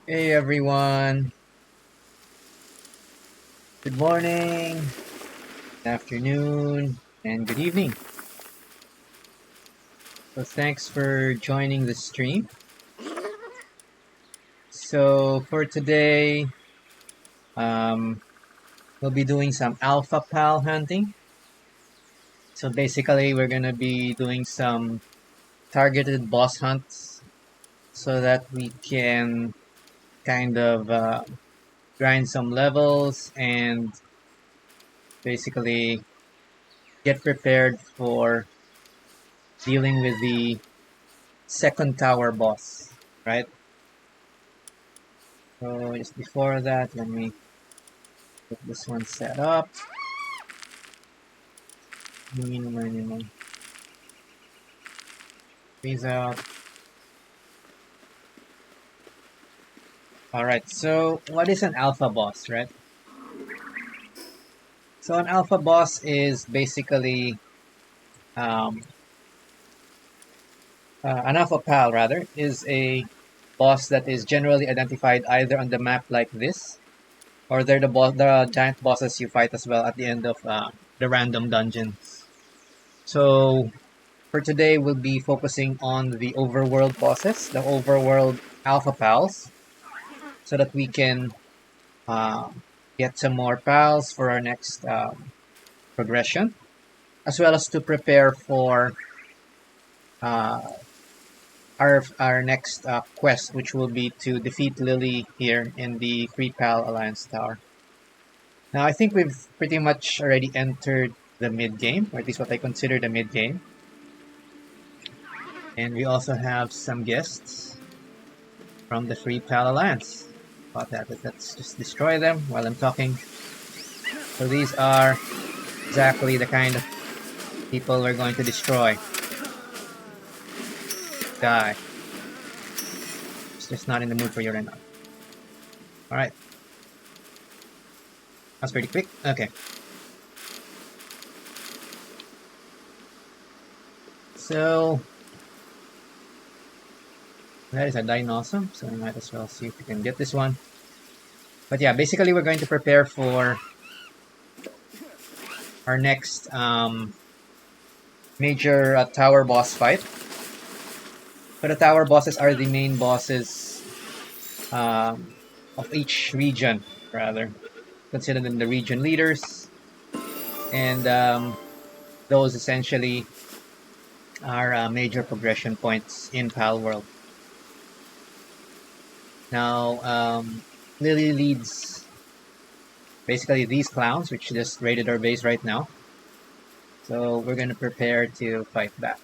Hey everyone, good morning, good afternoon, and good evening. So thanks for joining the stream. So for today, um, we'll be doing some alpha pal hunting. So basically we're gonna be doing some targeted boss hunts so that we can kind of grind some levels and basically get prepared for dealing with the second tower boss, right? So just before that, let me get this one set up. Minimum. Freeze out. Alright, so what is an alpha boss, right? So an alpha boss is basically um, an alpha pal rather is a boss that is generally identified either on the map like this, or they're the giant bosses you fight as well at the end of the random dungeons. So for today, we'll be focusing on the overworld bosses, the overworld alpha pals, so that we can uh, get some more pals for our next progression, as well as to prepare for uh, our next quest, which will be to defeat Lily here in the Free Pal Alliance Tower. Now, I think we've pretty much already entered the mid game, or at least what I consider the mid game, and we also have some guests from the Free Pal Alliance. About that, let's just destroy them while I'm talking. So these are exactly the kind of people we're going to destroy. Die. It's just not in the mood for you right now. Alright. That's pretty quick. Okay. So that is a dinosaur, so we might as well see if we can get this one. But yeah, basically we're going to prepare for our next major tower boss fight. So the tower bosses are the main bosses of each region, rather. Consider them the region leaders. And those essentially are major progression points in Palworld. Now, Lily leads basically these clowns, which just raided our base right now. So we're going to prepare to fight back.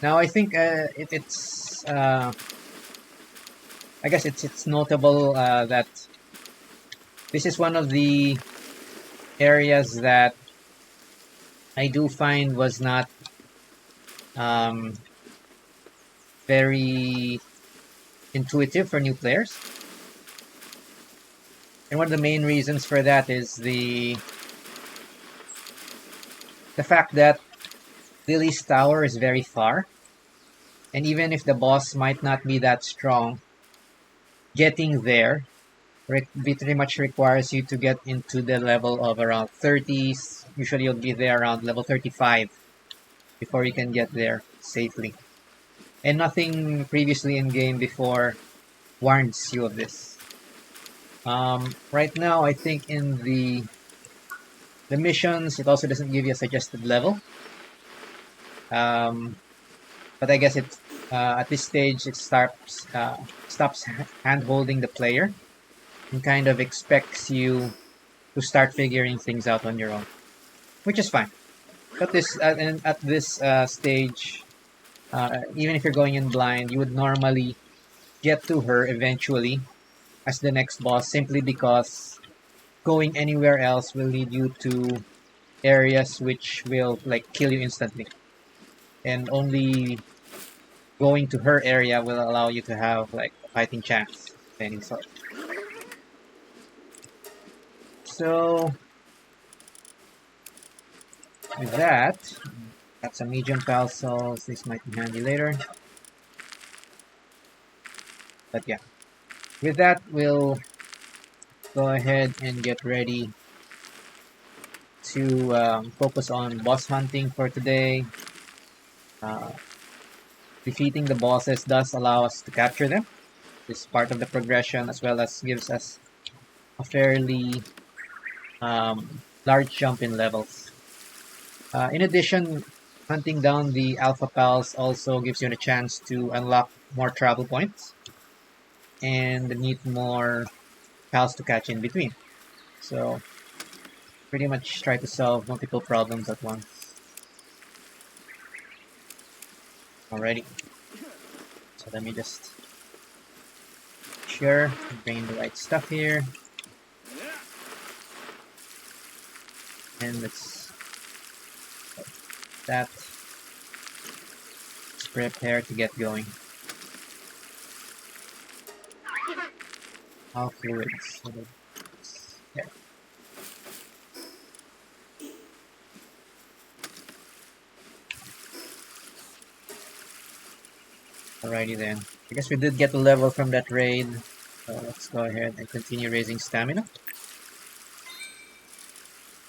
Now, I think I guess it's notable that this is one of the areas that I do find was not very intuitive for new players. And one of the main reasons for that is the fact that Lily's tower is very far. And even if the boss might not be that strong, getting there pretty much requires you to get into the level of around 30s. Usually you'll be there around level 35 before you can get there safely. And nothing previously in game before warns you of this. Right now, I think in the The missions, it also doesn't give you a suggested level. But I guess it at this stage it stops hand holding the player and kind of expects you to start figuring things out on your own, which is fine. But at this stage, even if you're going in blind, you would normally get to her eventually as the next boss, simply because going anywhere else will lead you to areas which will like kill you instantly, and only going to her area will allow you to have like a fighting chance of any sort. So with that, got some medium pal cells. This might be handy later. But yeah, with that, we'll go ahead and get ready to focus on boss hunting for today. Uh, Defeating the bosses does allow us to capture them. This is part of the progression, as well as gives us a fairly large jump in levels. In addition, hunting down the alpha pals also gives you a chance to unlock more travel points and meet more pals to catch in between. So pretty much try to solve multiple problems at once. Alrighty. So let me just sure bring the right stuff here. And let's that. Let's prepare to get going. All fluids. Yeah. Alrighty then. I guess we did get a level from that raid. So let's go ahead and continue raising stamina.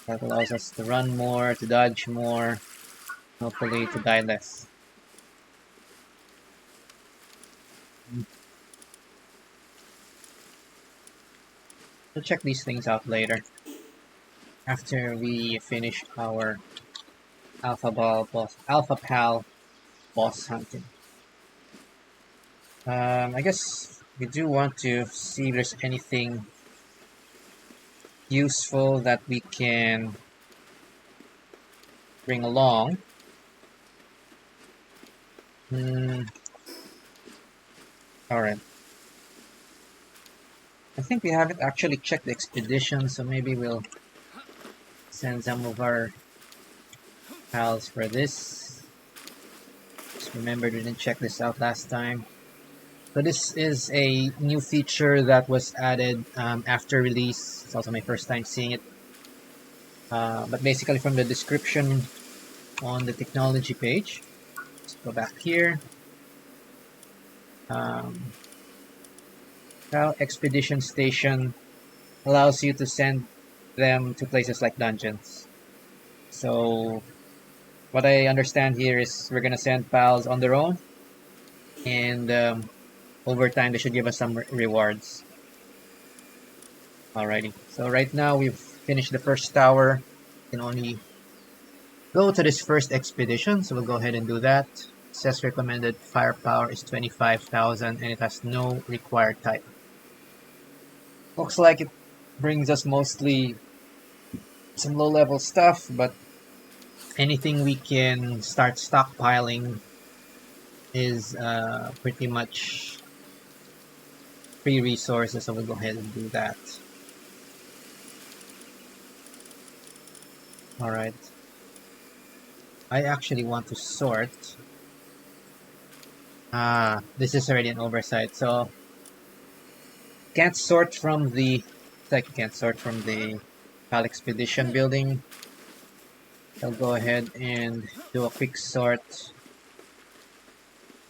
That allows us to run more, to dodge more, hopefully to die less. We'll check these things out later, after we finish our Alpha Pal boss hunting. I guess we do want to see if there's anything useful that we can bring along. Alright. I think we haven't actually checked the expedition, so maybe we'll send some of our pals for this. Just remembered we didn't check this out last time. So this is a new feature that was added after release. It's also my first time seeing it. But basically from the description on the technology page, let's go back here. Now Expedition Station allows you to send them to places like dungeons. So what I understand here is we're gonna send pals on their own, and over time they should give us some rewards. Alrighty, so right now we've finished the first tower. We can only go to this first expedition, so we'll go ahead and do that. It says recommended firepower is 25,000 and it has no required type. Looks like it brings us mostly some low level stuff, but anything we can start stockpiling is pretty much free resources, so we'll go ahead and do that. Alright. I actually want to sort. This is already an oversight, so can't sort from the PAL Expedition building. I'll go ahead and do a quick sort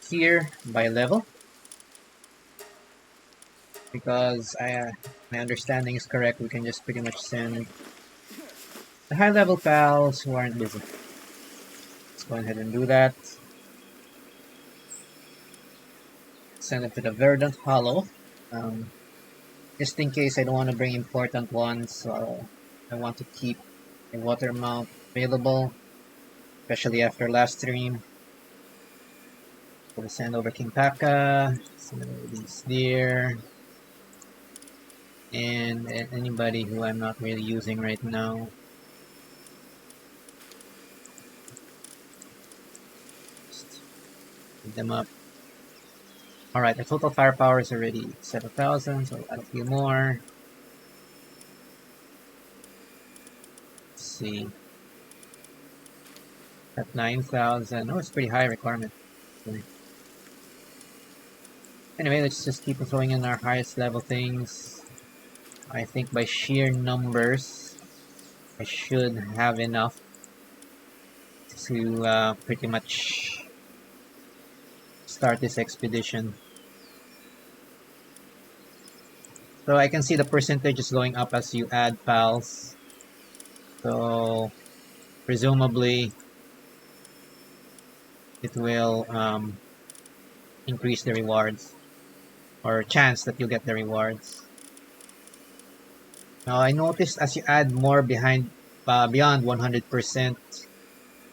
here by level, because my understanding is correct. We can just pretty much send the high level pals who aren't busy. Let's go ahead and do that. Send it to the Verdant Hollow. Just in case I don't want to bring important ones, so I want to keep A water mount available, especially after last stream. We'll send over King Paka, send over these there, and anybody who I'm not really using right now. Just pick them up. Alright, the total firepower is already 7,000, so I'll add a few more. Let's see. At 9,000. Oh, it's pretty high requirement. Anyway, let's just keep throwing in our highest level things. I think by sheer numbers, I should have enough to pretty much start this expedition. So I can see the percentage is going up as you add pals. So presumably it will increase the rewards, or chance that you'll get the rewards. Now I noticed as you add more beyond 100%,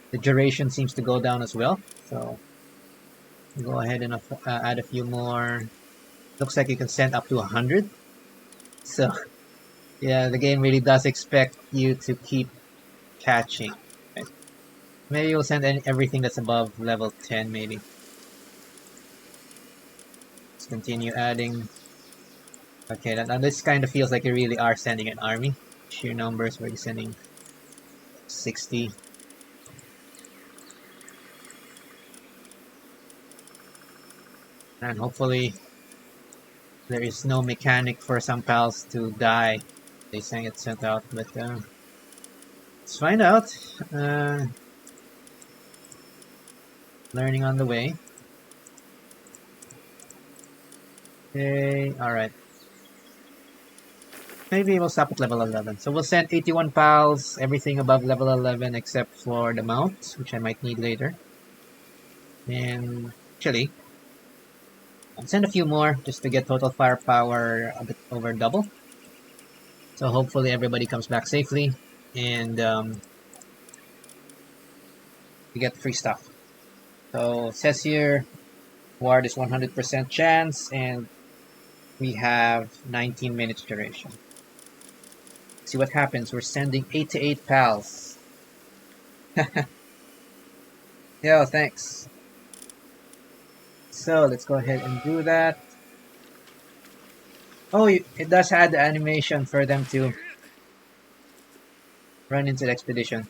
the duration seems to go down as well. So go ahead and add a few more. Looks like you can send up to 100. So yeah, the game really does expect you to keep catching. Right? Maybe you'll send everything that's above level 10 maybe. Let's continue adding. Okay, now this kind of feels like you really are sending an army. Sheer numbers, where you're sending 60. And hopefully there is no mechanic for some pals to die. They saying it's sent out, but let's find out. Learning on the way. Okay, alright. Maybe we'll stop at level 11. So we'll send 81 pals, everything above level 11 except for the mount, which I might need later. And actually, I'll send a few more just to get total firepower a bit over double. So hopefully everybody comes back safely and we get free stuff. So it says here, ward is 100% chance and we have 19 minutes duration. See what happens. We're sending 88 pals. Yo, thanks. So let's go ahead and do that. Oh, it does add the animation for them to run into the expedition.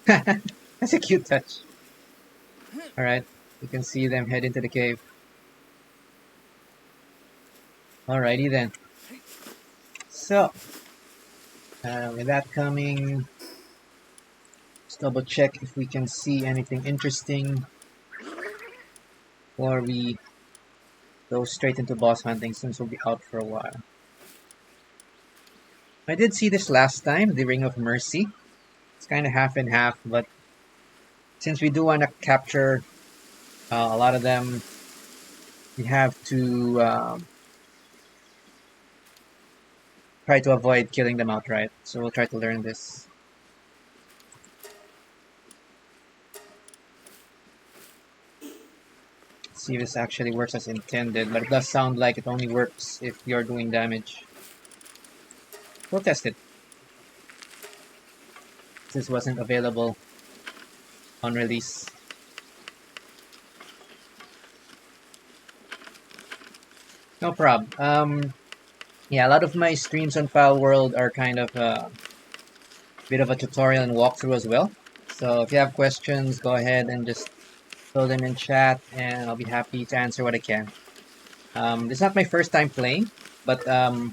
That's a cute touch. Alright, you can see them head into the cave. Alrighty then. So, with that coming, let's double check if we can see anything interesting before we go straight into boss hunting, since we'll be out for a while. I did see this last time, the Ring of Mercy. It's kind of half and half, but since we do want to capture a lot of them, we have to try to avoid killing them outright. So we'll try to learn this. See if this actually works as intended, but it does sound like it only works if you're doing damage. We'll test it. This wasn't available on release. No problem. Yeah, a lot of my streams on Palworld are kind of a bit of a tutorial and walkthrough as well. So if you have questions, go ahead and just throw them in chat and I'll be happy to answer what I can. This is not my first time playing, but the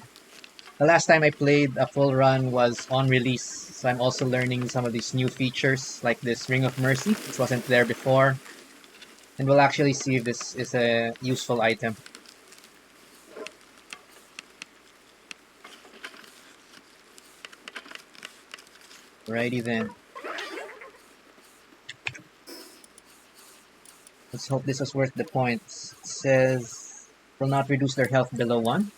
last time I played a full run was on release. So I'm also learning some of these new features like this Ring of Mercy, which wasn't there before. And we'll actually see if this is a useful item. Alrighty then. Let's hope this was worth the points. It says will not reduce their health below 1.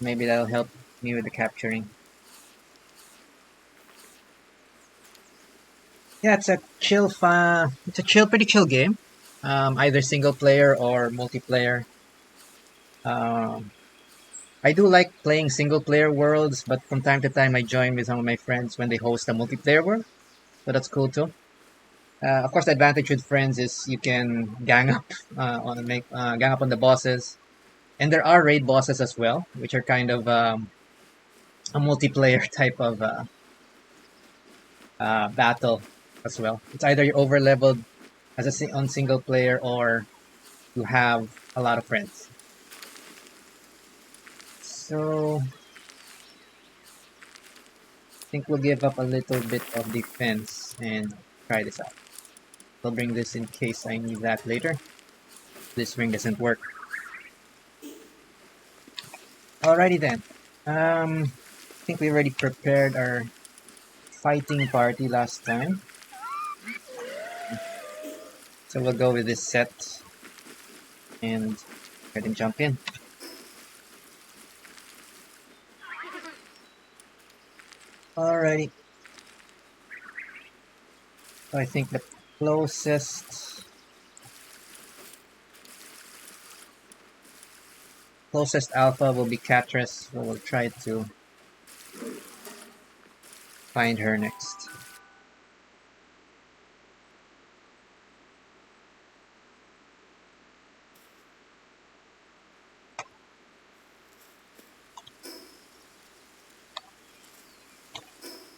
Maybe that'll help me with the capturing. Yeah, it's a chill, pretty chill game. Either single player or multiplayer. Um, I do like playing single player worlds, but from time to time I join with some of my friends when they host a multiplayer world. So that's cool too. Of course, the advantage with friends is you can gang up on the bosses, and there are raid bosses as well, which are kind of a multiplayer type of battle as well. It's either you're over leveled on single player or you have a lot of friends. So I think we'll give up a little bit of defense and try this out. I'll bring this in case I need that later. This ring doesn't work. Alrighty then. I think we already prepared our fighting party last time. So we'll go with this set and go ahead and jump in. Alrighty. So I think the closest alpha will be Katress. So we'll try to find her next.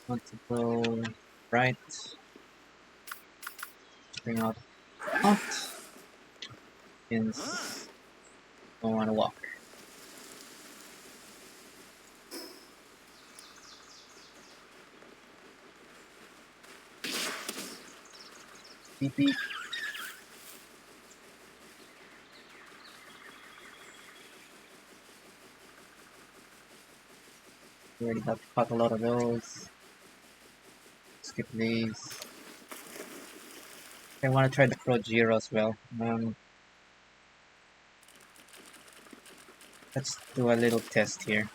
Want to go right. Bring out hunt. Since don't want to walk. PP. We already have caught a lot of those. Skip these. I want to try the Pro Giro as well. Let's do a little test here.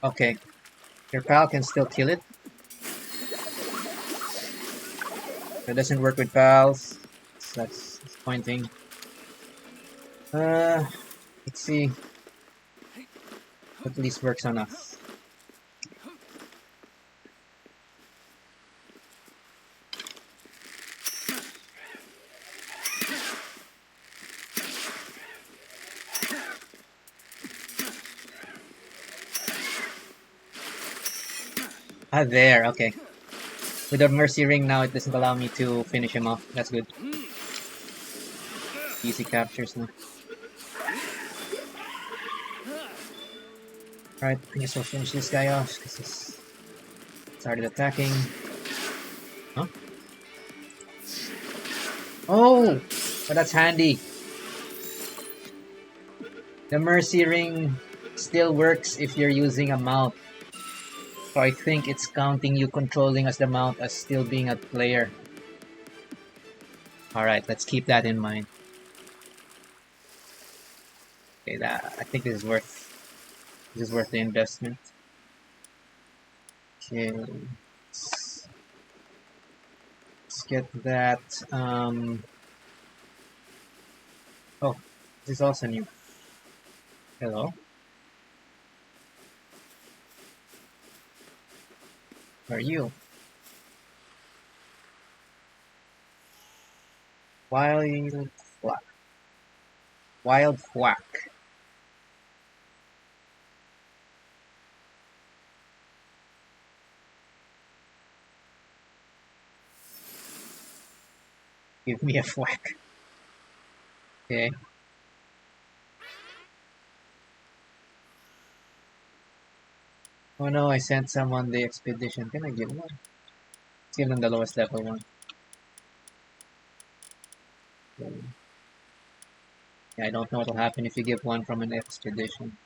Okay, your pal can still kill it. That doesn't work with pals. So that's disappointing. Let's see. At least works on us. Ah, there. Okay. With the Mercy Ring now, it doesn't allow me to finish him off. That's good. Easy captures now. Alright, I guess we'll finish this guy off because he's started attacking. Huh? Oh! But that's handy. The Mercy Ring still works if you're using a mount. So I think it's counting you controlling as the mount as still being a player. Alright, let's keep that in mind. Okay, I think this is worth the investment. Okay, let's get that. Oh, this is also new. Hello. Who are you? Wild Whack. Wild Whack. Give me a whack. Okay. Oh no, I sent someone the expedition. Can I give one? Let's give them the lowest level one. Okay. Yeah, I don't know what will happen if you give one from an expedition.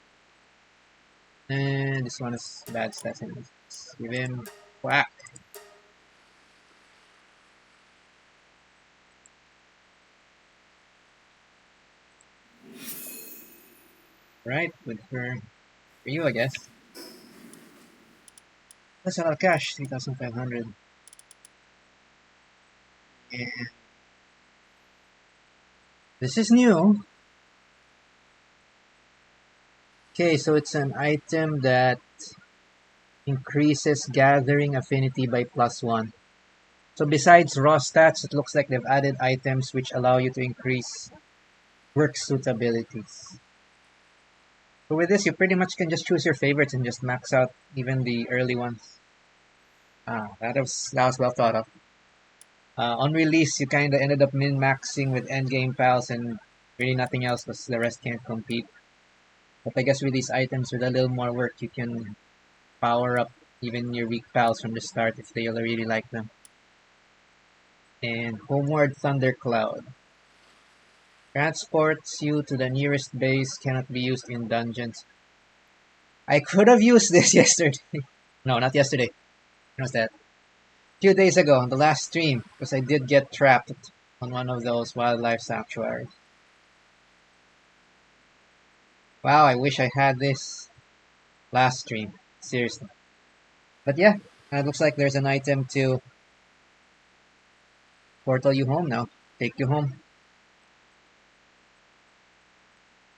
And this one is bad stats. Let's give him whack. Right, with her. For you, I guess. That's a lot of cash, 3,500. And this is new. Okay, so it's an item that increases gathering affinity by +1. So besides raw stats, it looks like they've added items which allow you to increase work suitabilities. So with this, you pretty much can just choose your favorites and just max out even the early ones. That was well thought of. On release, you kind of ended up min-maxing with endgame pals and really nothing else because the rest can't compete. But I guess with these items, with a little more work, you can power up even your weak pals from the start if they really like them. And Homeward Thundercloud. Transports you to the nearest base, cannot be used in dungeons. I could have used this yesterday. No, not yesterday. When was that? A few days ago on the last stream, because I did get trapped on one of those wildlife sanctuaries. Wow, I wish I had this last stream. Seriously. But yeah, it looks like there's an item to portal you home now. Take you home.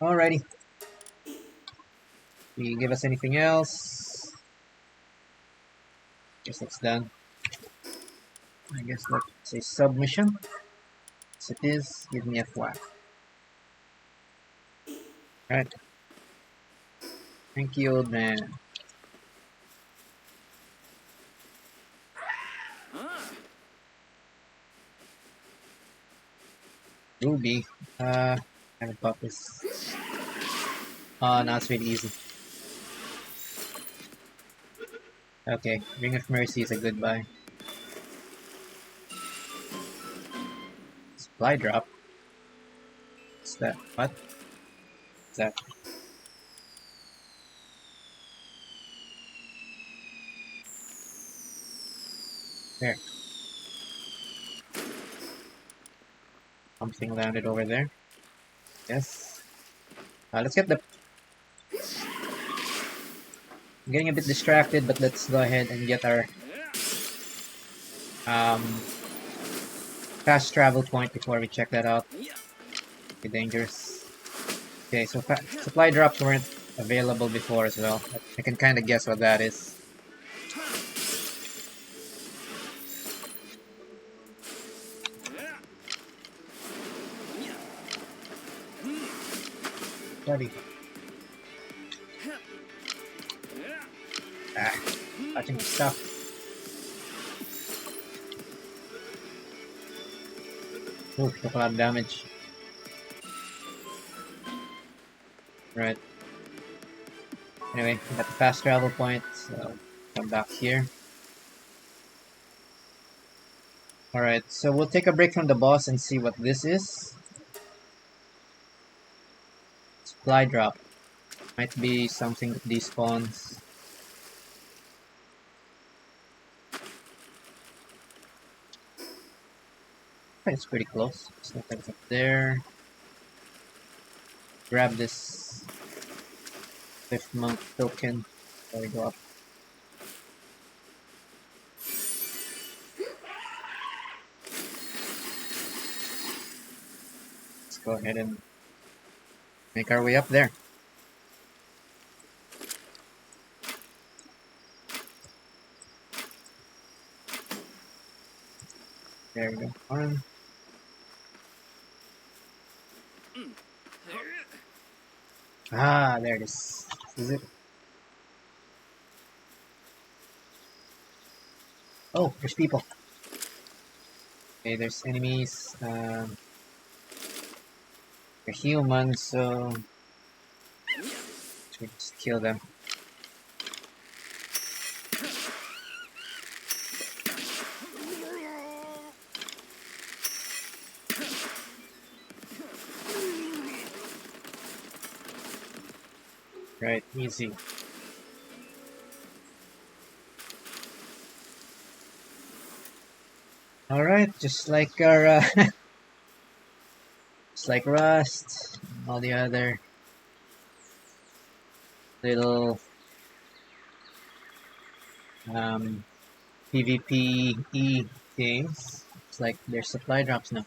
Alrighty. Will you give us anything else? Guess that's done. I guess that's a submission. Yes, it is. Give me a flag. Alright. Thank you, old man. Ruby. I haven't bought this. Oh, now it's really easy. Okay, Ring of Mercy is a good buy. Supply drop. What's that? What? What's that? There. Something landed over there. Yes. Let's get the... I'm getting a bit distracted, but let's go ahead and get our fast travel point before we check that out. Be dangerous. Okay, so supply drops weren't available before as well. I can kind of guess what that is. Bloody. Touching the stuff. Ooh, took a lot of damage. Right. Anyway, we got the fast travel point, so come back here. Alright, so we'll take a break from the boss and see what this is. Supply drop. Might be something that despawns. It's pretty close. Something's up there. Grab this fifth monk token. There we go up. Let's go ahead and make our way up there. There we go. One. Ah, there it is. Is it? Oh, there's people. Okay, there's enemies. They're humans, so we just kill them. Right, easy. Alright, just like our just like Rust, all the other little PvPe games. It's like there's supply drops now.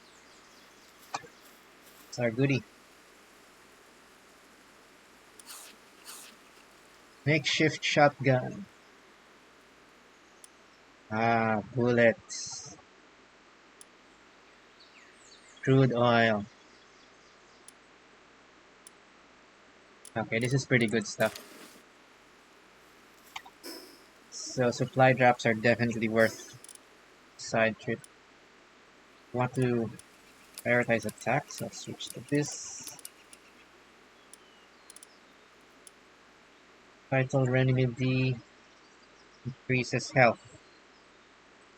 It's our goodie. Makeshift shotgun. Ah, bullets. Crude oil. Okay, this is pretty good stuff. So supply drops are definitely worth side trip. Want to prioritize attacks? I'll switch to this. Vital remedy increases health.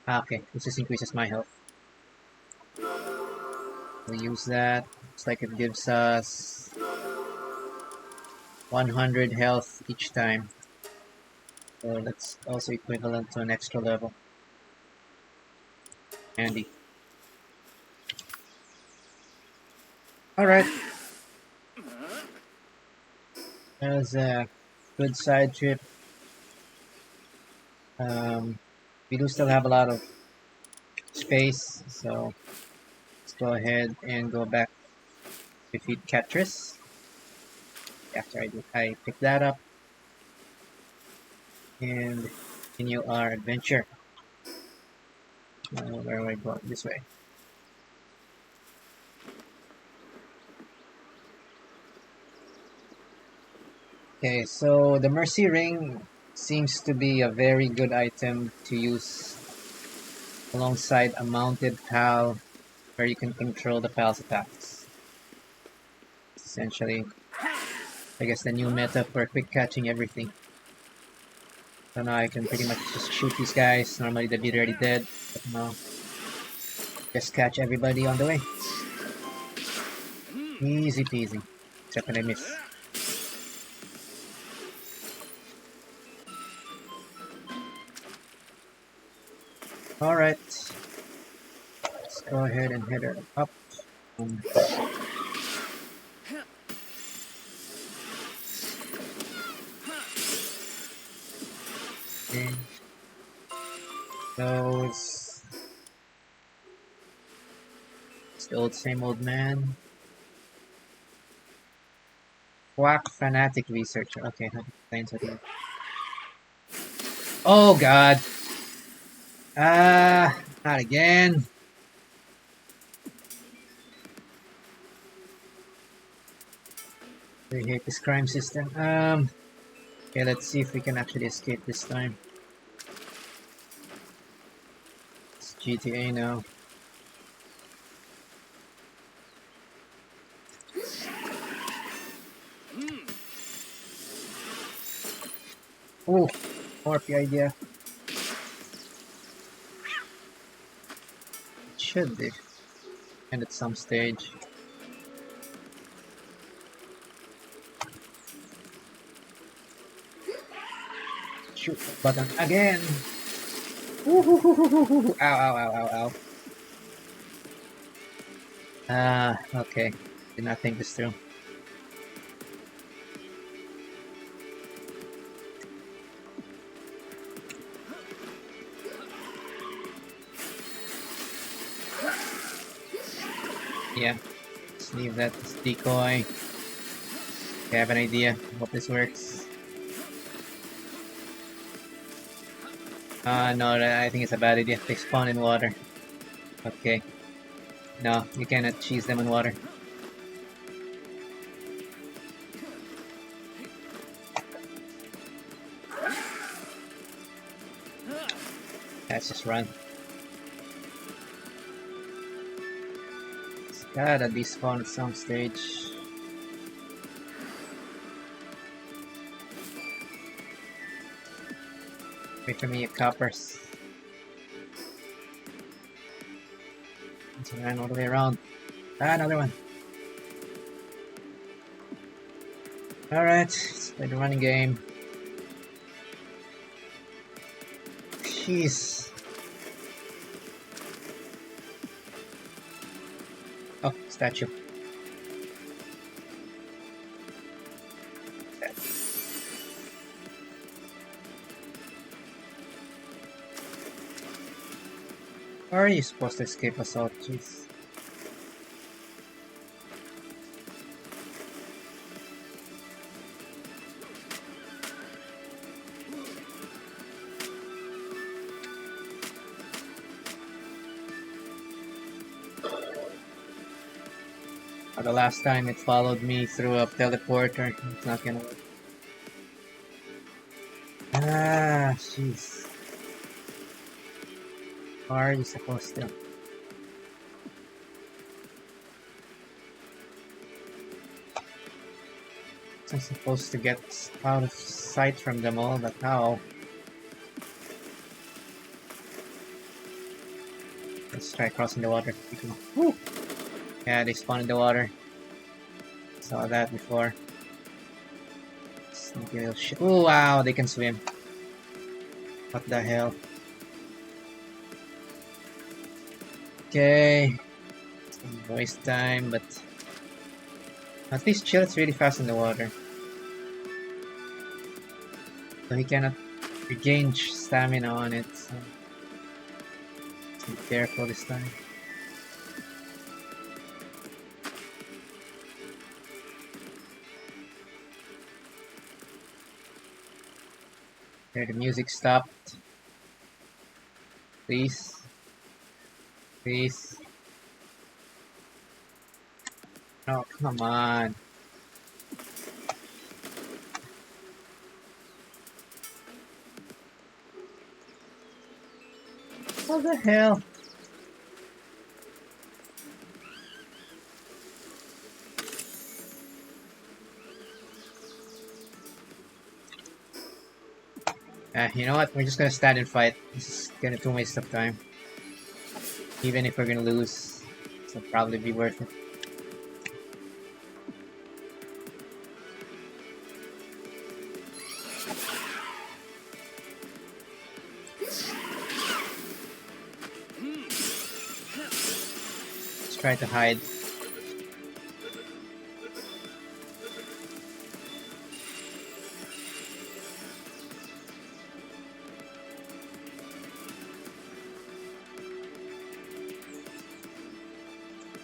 Ah, okay, this just increases my health. We'll use that. Looks like it gives us 100 health each time. So that's also equivalent to an extra level. Handy. Alright. That was a good side trip. We do still have a lot of space, so let's go ahead and go back to defeat Katress. After I pick that up and continue our adventure. Where do I go? This way. Okay, so the Mercy Ring seems to be a very good item to use alongside a mounted pal where you can control the pal's attacks. Essentially, I guess the new meta for quick catching everything. So now I can pretty much just shoot these guys. Normally they'd be already dead, but now just catch everybody on the way. Easy peasy. Except when I miss. Alright. Let's go ahead and head her up. Okay. Those. It's the same old man. Quack fanatic researcher. Okay, oh god. Not again. I hate this crime system. Okay, let's see if we can actually escape this time. It's GTA now. Oh, RP idea. It should be. And at some stage. Shoot the button again. Ow, ow, ow, ow, ow. Okay. Did not think this through. Yeah. Let's leave that as decoy. I have an idea. Hope this works. No, I think it's a bad idea. They spawn in water. Okay. No, you cannot cheese them in water. Let's just run. It's gotta be spawned at some stage. Wait for me, you coppers. Let's run all the way around. Another one. Alright, let's play the running game. Jeez. Oh, statue. How are you supposed to escape assault? Jeez. The last time it followed me through a teleporter. It's not gonna work. Ah, jeez. How are you supposed to? I'm supposed to get out of sight from them all, but how? Let's try crossing the water. Woo! Yeah, they spawn in the water. Saw that before. Sneaky little shit. Oh wow, they can swim. What the hell? Okay. Waste time, but at least Chill's really fast in the water. So he cannot regain stamina on it, so be careful this time. There, the music stopped. Please. Please. Oh, come on. What the hell? You know what? We're just gonna stand and fight. This is gonna be too waste of time. Even if we're gonna lose, it'll probably be worth it. Let's try to hide.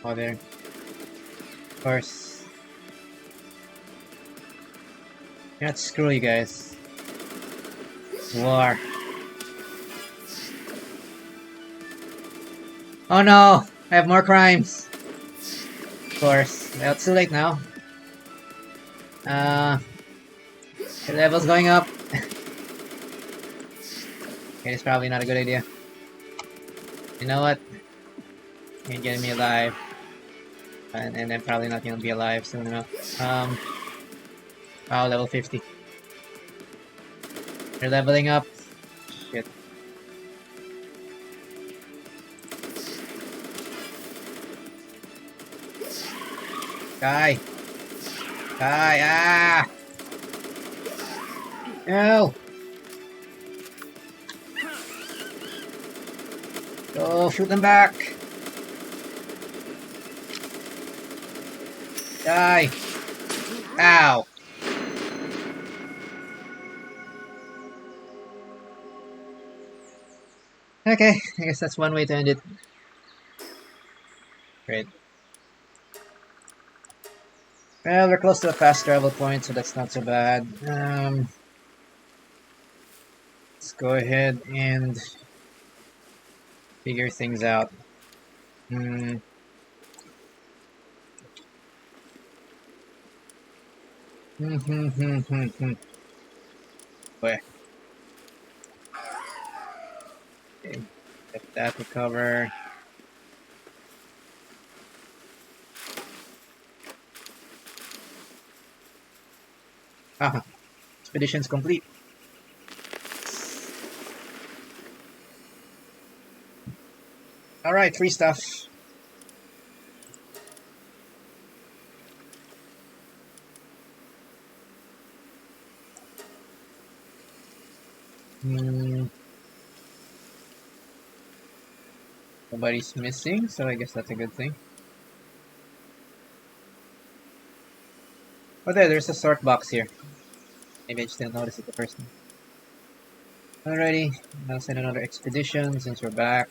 Oh, there. Of course. Yeah, screw you guys. War. Oh no! I have more crimes! Of course. Well, it's too late now. The level's going up. Okay, it's probably not a good idea. You know what? You're getting me alive. And I'm probably not gonna be alive soon enough. Wow, level 50. You're leveling up. Shit. Die! Die! Ah! No! Go, shoot them back! Die! Ow! Okay, I guess that's one way to end it. Great. Well, we're close to a fast travel point, so that's not so bad. Let's go ahead and figure things out. Boy. Okay. Get that recover. Haha. Expedition's complete. Alright, free stuff. Nobody's missing, so I guess that's a good thing. Oh, there's a sort box here. Maybe I just didn't notice it the first time. Alrighty, I'll send another expedition since we're back.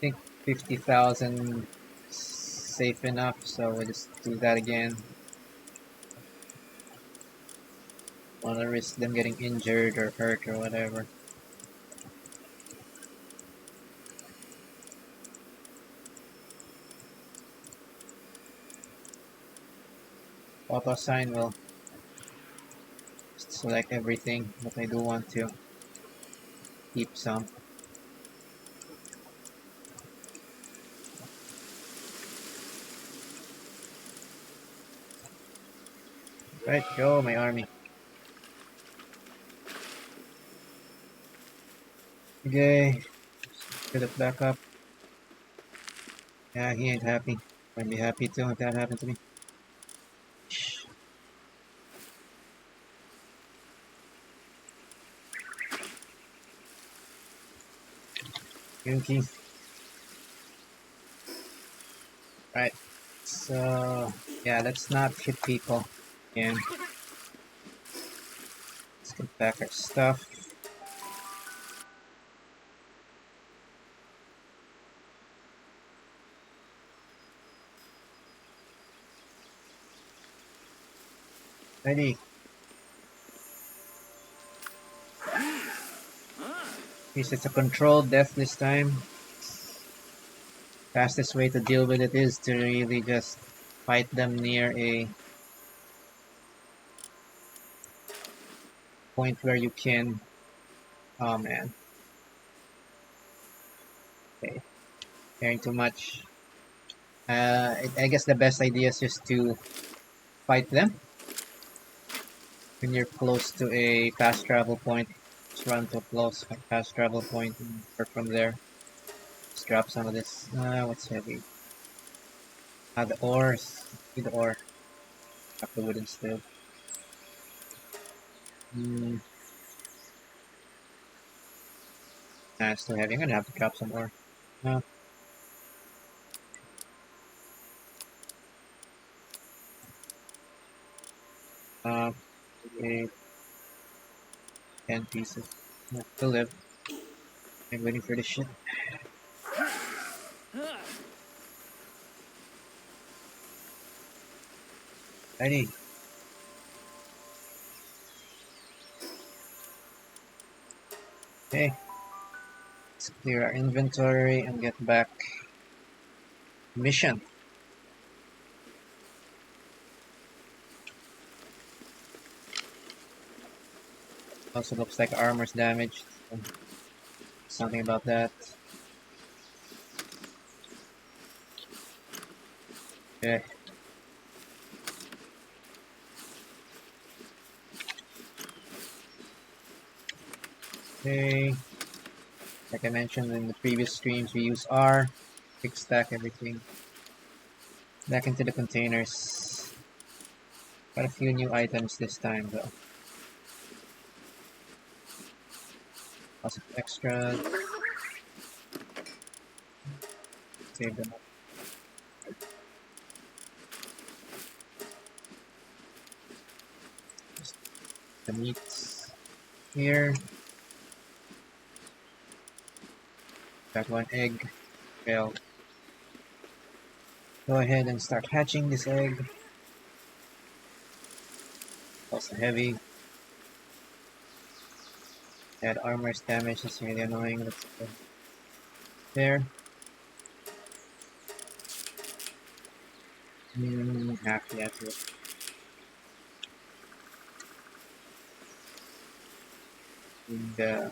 think 50,000 safe enough, so we'll just do that again. Wanna risk them getting injured or hurt or whatever. Auto assign will select everything, but I do want to keep some. Right, go my army. Okay, get it back up. Yeah, he ain't happy. I'd be happy too if that happened to me. Yuki. Right, so yeah, let's not hit people again. Let's get back our stuff. Ready. At least it's a controlled death this time. Fastest way to deal with it is to really just fight them near a point where you can. Oh man. Okay. Caring too much. I guess the best idea is just to fight them when you're close to a fast travel point. Just run to a close fast travel point and work from there. Just drop some of this. What's heavy? The ores. Need the ore. Drop the wood instead. It's too heavy. I'm gonna have to drop some ore. Uh, uh, okay, 10 pieces. Yeah, to live. I'm waiting for this shit. Ready. Okay. Let's clear our inventory and get back. Mission. Also looks like armor's damaged. So something about that. Okay. Okay. Like I mentioned in the previous streams, we use R. Quick stack everything. Back into the containers. Got a few new items this time though. Lots of extra. Save them up. Just the meats here. Got one egg. Well, go ahead and start hatching this egg. Also heavy. That armor's damage is really annoying. Let's go there. Half yet. The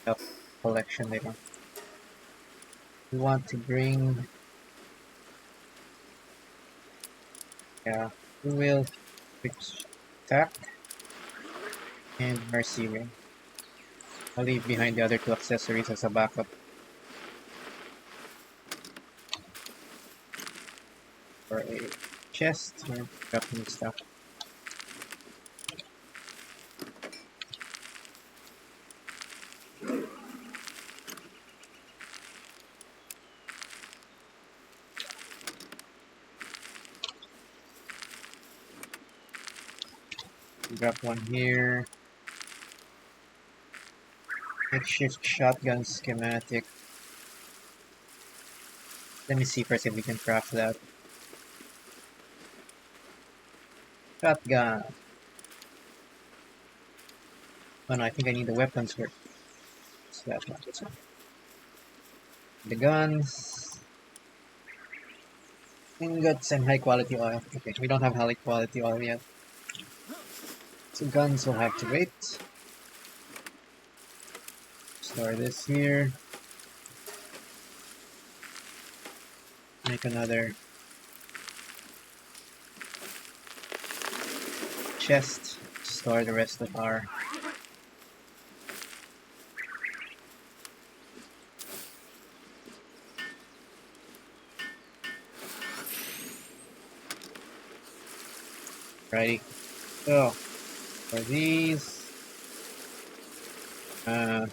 help collection later. We want to bring. Yeah, we will switch attack and mercy ring. I'll leave behind the other two accessories as a backup. For a chest or dropping stuff. Drop one here. Makeshift shotgun schematic. Let me see first if we can craft that. Shotgun. Oh no, I think I need the weapons first. So that's not this one. The guns. Ingots and high quality oil. Okay, we don't have high quality oil yet. So guns will have to wait. Store this here. Make another chest. Store the rest of our righty. So for these, and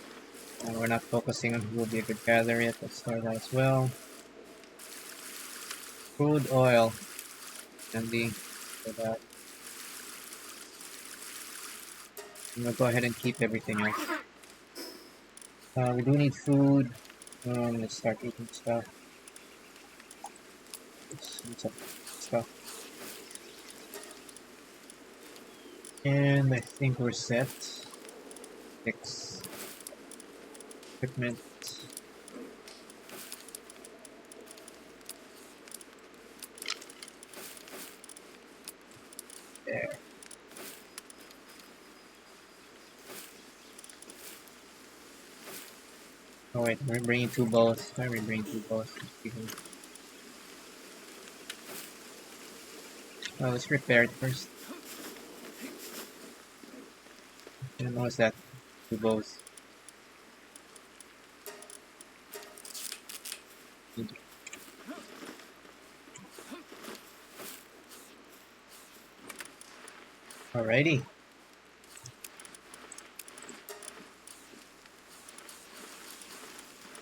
we're not focusing on who will be a good gatherer yet. Let's store that as well. Crude oil. Handy for that. I'm gonna go ahead and keep everything else. We do need food. Let's start eating stuff. Let's eat some stuff. And I think we're set. Fix equipment. There. Oh wait, we're bringing two bows. Why are we bringing two bows? Oh, let's repair it first. And what's that? Two bows. Alrighty.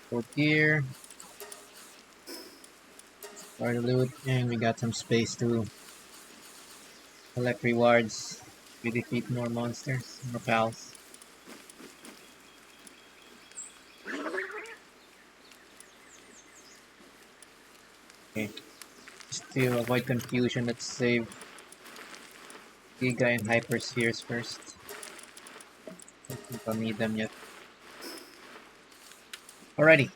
Go gear. Start the loot, and we got some space to collect rewards. We defeat more monsters, more pals. Okay. Just to avoid confusion, let's save Giga and Hyper Spheres first. I don't think I'll need them yet. Alrighty.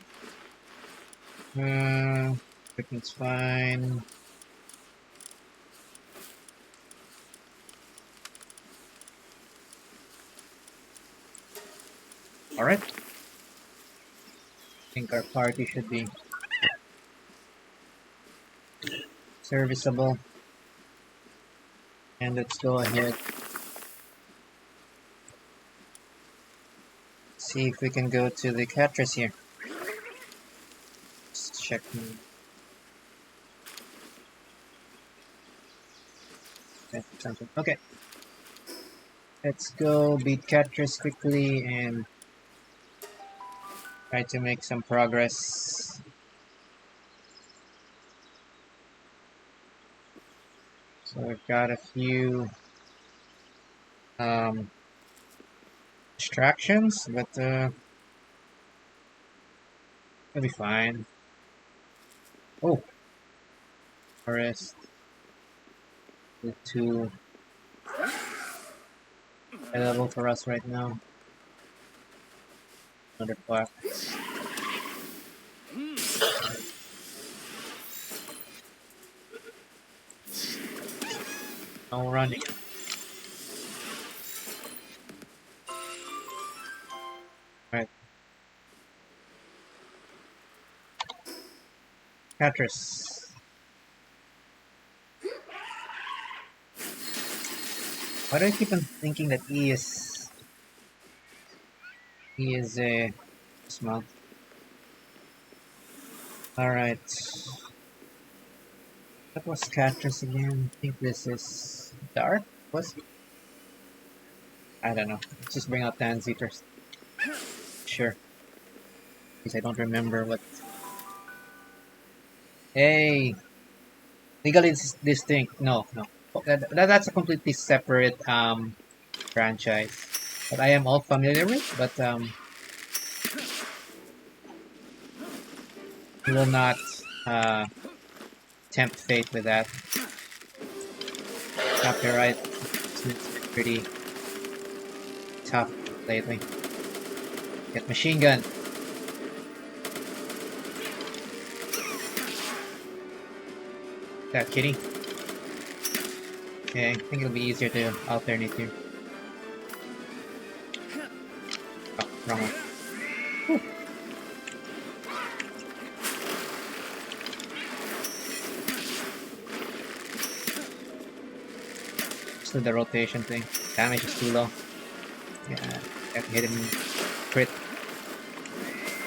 Equipment's fine. Alright. I think our party should be serviceable. And let's go ahead. See if we can go to the Katress here. Let's check. Okay. Let's go beat Katress quickly and try to make some progress. So we've got a few distractions, but it'll be fine. Oh, forest. The two available for us right now. Another quack. No running. Right. Katress. Why do I keep on thinking that he is a small? Alright. That was Katress again. I think this is Dart? Was it? I don't know. Let's just bring out Tansy first. Sure. Because I don't remember what. Hey! Legally distinct. No. That's a completely separate franchise that I am all familiar with, but we will not tempt fate with that. Copyright has been pretty tough lately. Get machine gun. That kitty. Okay, I think it'll be easier to alternate here. Oh, wrong one. Whew. Just do the rotation thing. Damage is too low. Yeah, have to hit him crit.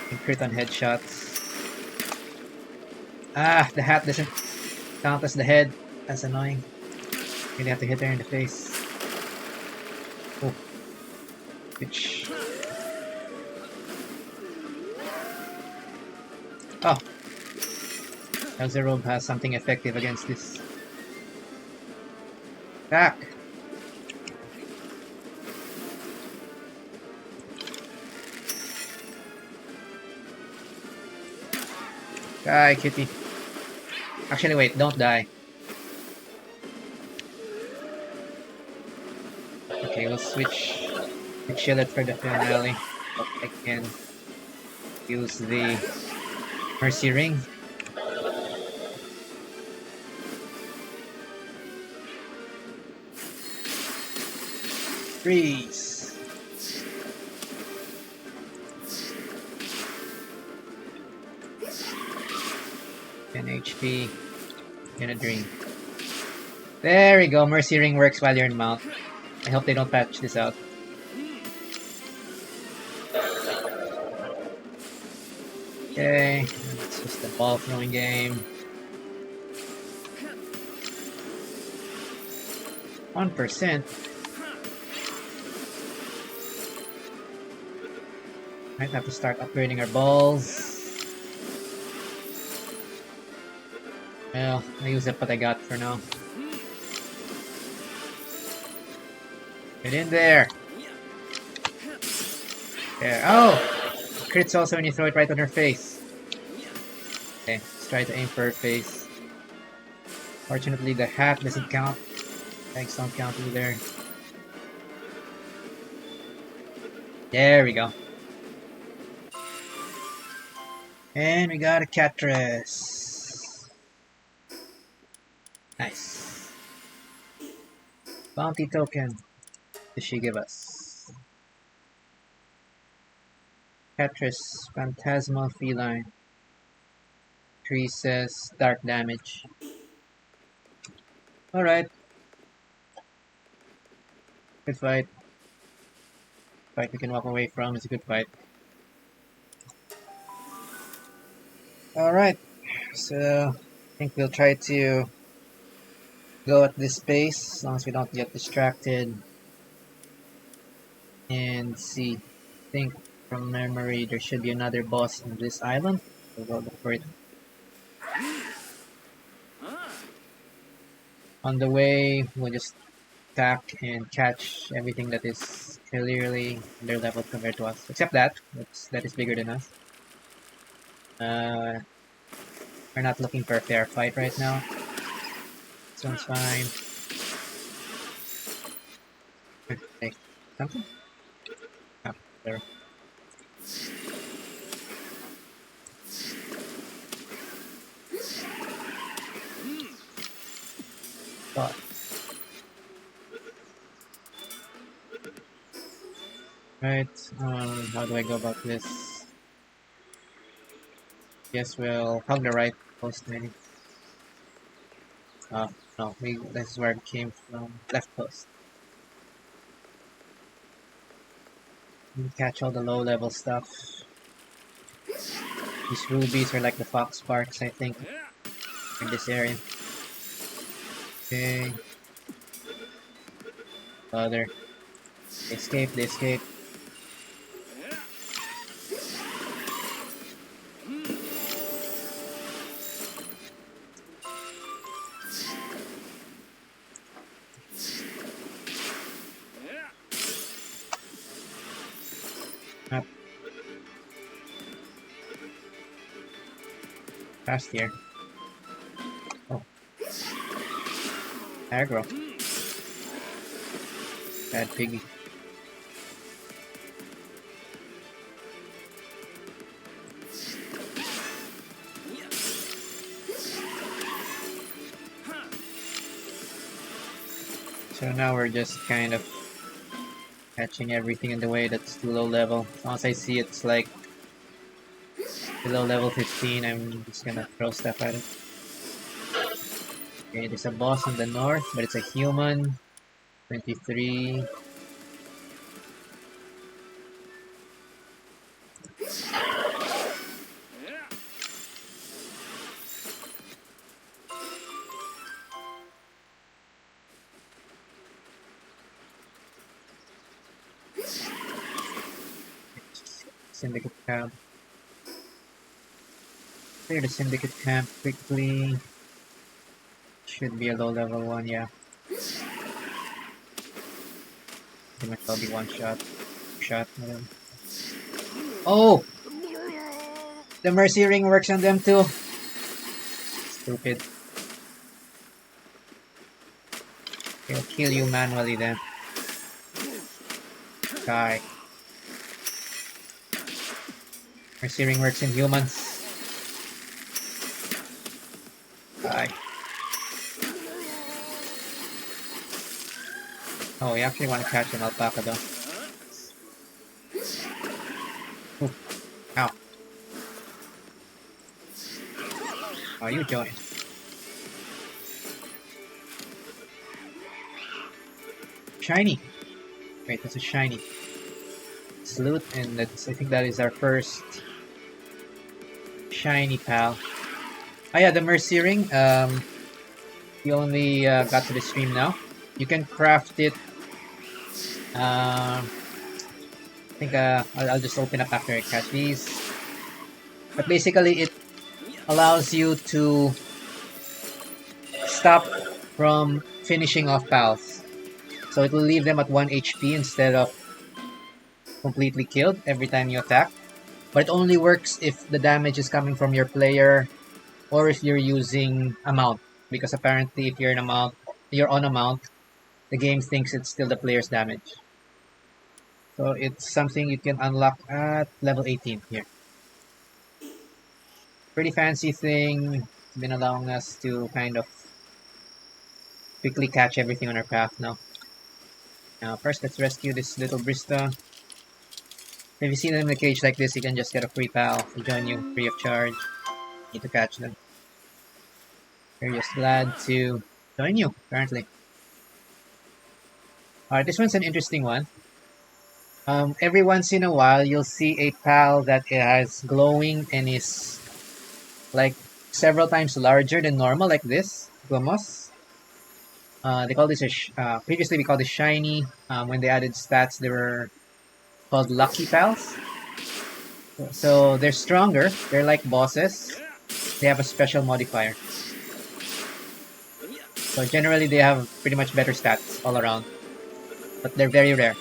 And crit on headshots. Ah, the hat doesn't count as the head. That's annoying. Really have to hit her in the face. Oh. Which... Oh. Elzer Robe has something effective against this. Back! Die, kitty. Actually, wait, don't die. Okay, we'll switch the Chillet for the finale. But I can use the Mercy Ring. Freeze! 10 HP in a dream. There we go, Mercy Ring works while you're in mount. I hope they don't patch this out. Okay, it's just a ball throwing game. 1%. Might have to start upgrading our balls. Well, I use up what I got for now. Get in there! There. Oh! Crits also when you throw it right on her face. Okay, let's try to aim for her face. Fortunately, the hat doesn't count. Legs don't count either. There we go. And we got a Katress. Nice. Bounty token. What does she give us? Katress, Phantasmal Feline. Increases dark damage. Alright. Good fight. Fight we can walk away from. It's a good fight. Alright. So, I think we'll try to go at this pace as long as we don't get distracted. And see. I think from memory there should be another boss on this island. So we'll look for it. On the way, we'll just attack and catch everything that is clearly their level compared to us. Except that. That is bigger than us. We're not looking for a fair fight right now. This one's fine. Okay, something? Oh, there. But right, how do I go about this? Guess we'll hug the right post maybe. Oh, no, this is where it came from. Left post. Catch all the low level stuff. These rubies are like the fox sparks, I think, in this area. Okay. Other. Escape, they escape. Up. Fast here. Oh, aggro. Bad piggy. So now we're just kind of catching everything in the way that's too low level. Once I see it's like below level 15, I'm just gonna throw stuff at it. Okay, there's a boss in the north, but it's a human. 23. Syndicate camp. Clear the syndicate camp quickly. Should be a low level one, yeah. Pretty much I'll be one shot. Shot. Whatever. Oh! The mercy ring works on them too. Stupid. He'll kill you manually then. Die. Mercy ring works in humans. Die. Oh, you actually want to catch an alpaca though. Ooh. Ow. Oh, you joined. Shiny. Wait, that's a shiny. Salute, and that's, I think that is our first shiny pal. Oh yeah, the mercy ring. We only got to the stream now. You can craft it. I think I'll just open up after I catch these. But basically, it allows you to stop from finishing off pals. So it will leave them at 1 HP instead of completely killed every time you attack. But it only works if the damage is coming from your player or if you're using a mount. Because apparently if you're on a mount, the game thinks it's still the player's damage. So it's something you can unlock at level 18 here. Pretty fancy thing. It's been allowing us to kind of quickly catch everything on our path now. Now first let's rescue this little Brista. If you see them in a cage like this, you can just get a free pal to join you free of charge. Need to catch them. They're just glad to join you, apparently. Alright, this one's an interesting one. Every once in a while, you'll see a pal that has glowing and is like several times larger than normal, like this, Glamos. They call this previously we called this shiny. When they added stats, they were called lucky pals. So they're stronger. They're like bosses. They have a special modifier. So generally they have pretty much better stats all around. But they're very rare.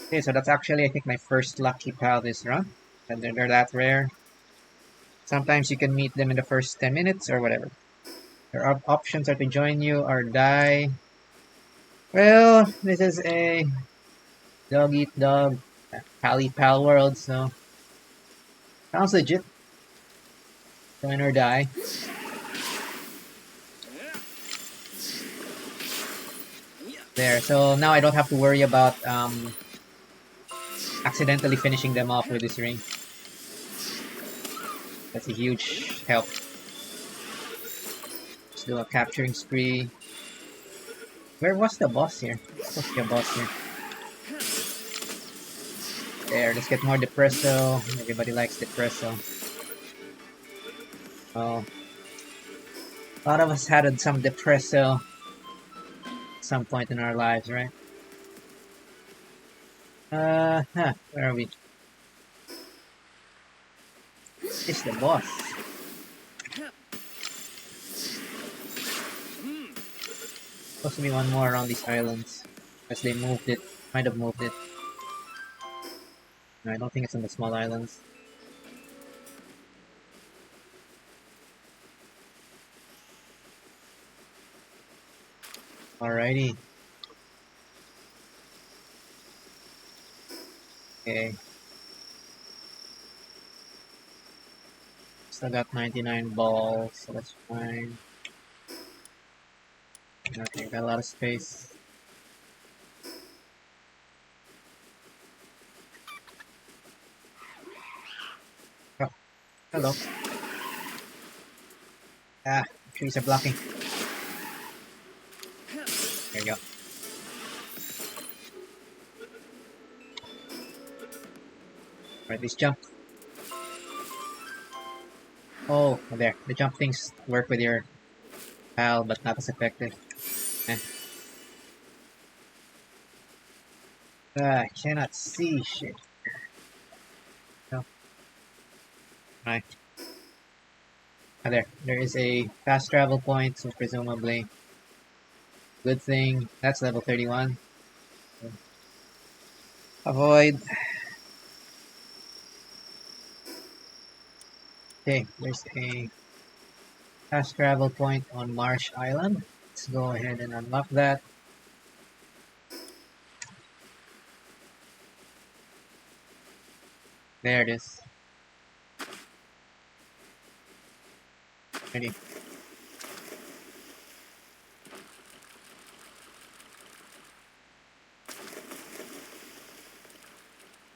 Okay, so that's actually I think my first lucky pal this run. And they're that rare. Sometimes you can meet them in the first 10 minutes or whatever. Their options are to join you or die. Well, this is a dog eat dog Palworld, so sounds legit. Join or die. There, so now I don't have to worry about accidentally finishing them off with this ring. That's a huge help. Let's do a capturing spree. Where was the boss here? There's supposed to be a boss here. There, let's get more Depresso. Everybody likes Depresso. Oh. A lot of us had some Depresso at some point in our lives, right? Where are we? It's the boss. Supposed to be one more around these islands. Because they moved it. Might have moved it. I don't think it's on the small islands. Alrighty. Okay. Still got 99 balls, so that's fine. Okay, got a lot of space. Oh, hello. Ah, trees are blocking. There you go. Alright, let's jump. Oh, there. The jump things work with your pal, but not as effective. Eh. I cannot see shit. No. Right. Ah, there. There is a fast travel point, so presumably. Good thing. That's level 31. Avoid. Okay, there's a fast travel point on Marsh Island. Let's go ahead and unlock that. There it is. Ready.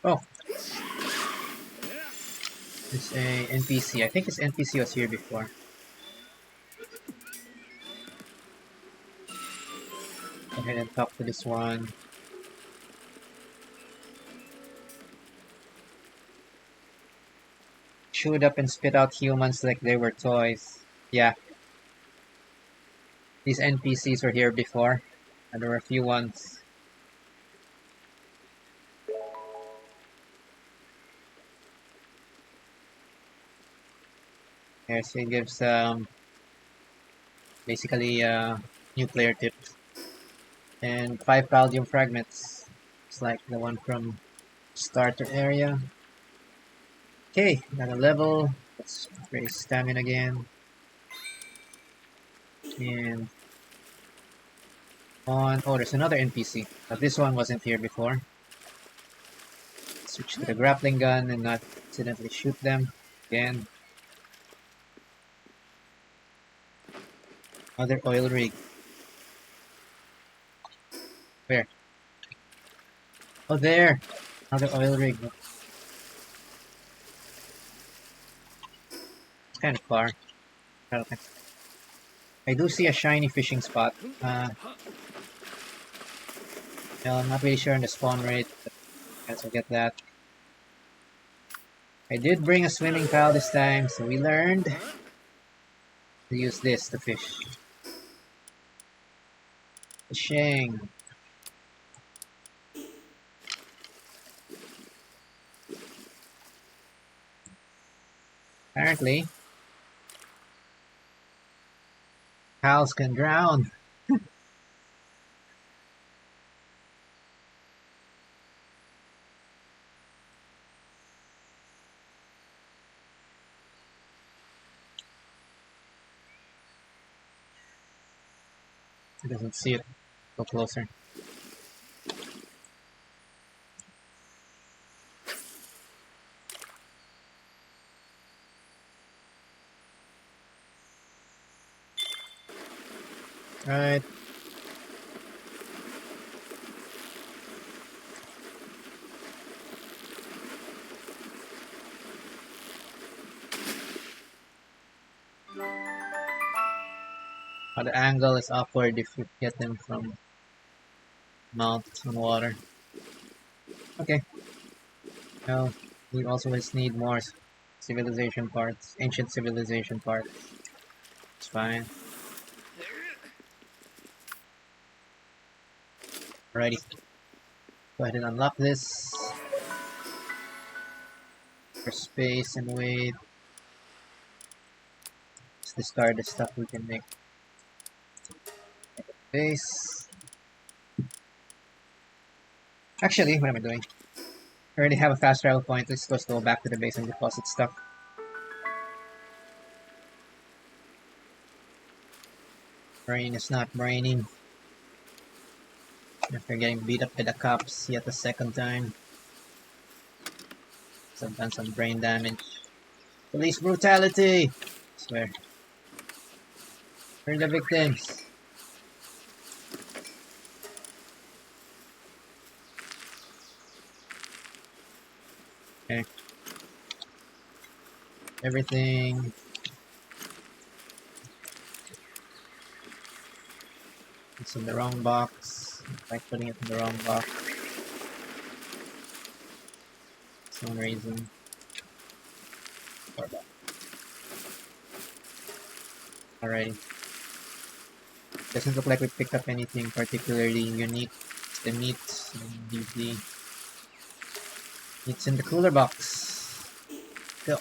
Oh, it's a NPC. I think this NPC was here before. Go ahead and talk to this one. Chewed up and spit out humans like they were toys. Yeah, these NPCs were here before, and there were a few ones. Here, so it gives basically new player tips and 5 Paldium fragments. It's like the one from starter area. Okay, got a level. Let's raise stamina again. And on. Oh, there's another NPC. But this one wasn't here before. Switch to the grappling gun and not accidentally shoot them again. Another oil rig. Where? Oh, there! Another oil rig. It's kind of far. Okay. I do see a shiny fishing spot. Well, I'm not really sure on the spawn rate, but I guess I'll get that. I did bring a swimming pal this time, so we learned to use this to fish. Fishing. Apparently, pals can drown. He doesn't see it. Go closer. Right. The angle is upward if you get them from mount on water. Okay. Now we also just need more civilization parts, ancient civilization parts. It's fine. Alrighty. Go ahead and unlock this. For space and weight. Let's discard the stuff we can make. Base. Actually, what am I doing? I already have a fast travel point. Let's just go back to the base and deposit stuff. Brain is not braining. After getting beat up by the cops yet a second time. So I've done some brain damage. Police brutality! I swear. Where are the victims? Okay. Everything. It's in the wrong box. By putting it in the wrong box. For some reason. Alrighty. Doesn't look like we picked up anything particularly unique. The meat and the meat's in the cooler box. Go.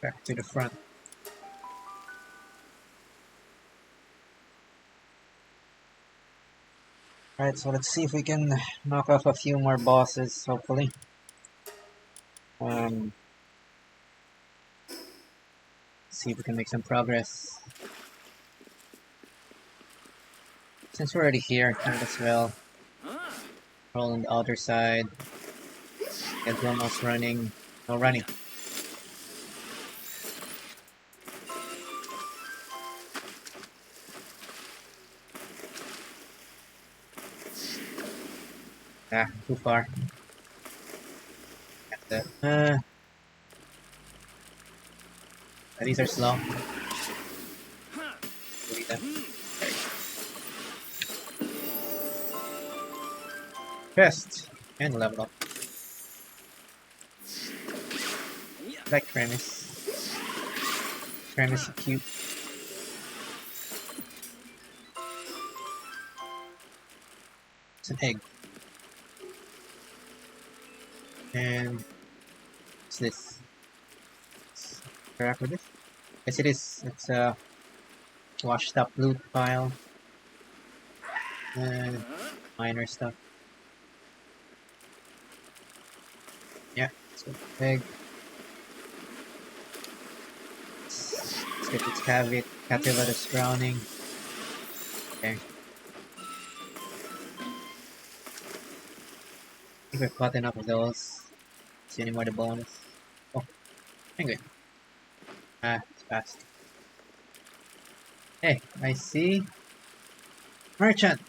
Back to the front. Alright, so let's see if we can knock off a few more bosses, hopefully. See if we can make some progress. Since we're already here, might as well roll on the other side. Get almost running. No running. Ah, too far. These are slow. Chest and level up. Like premise. Premise cute. It's an egg. And what's this? Interact with it? Yes, it is. It's a washed up loot pile. And minor stuff. Yeah, let's go egg. Let's get its Caterpillar's drowning. Okay. I think we've caught enough of those. See any more the bonus? Oh, penguin. Ah, it's fast. Hey, I see. Merchant!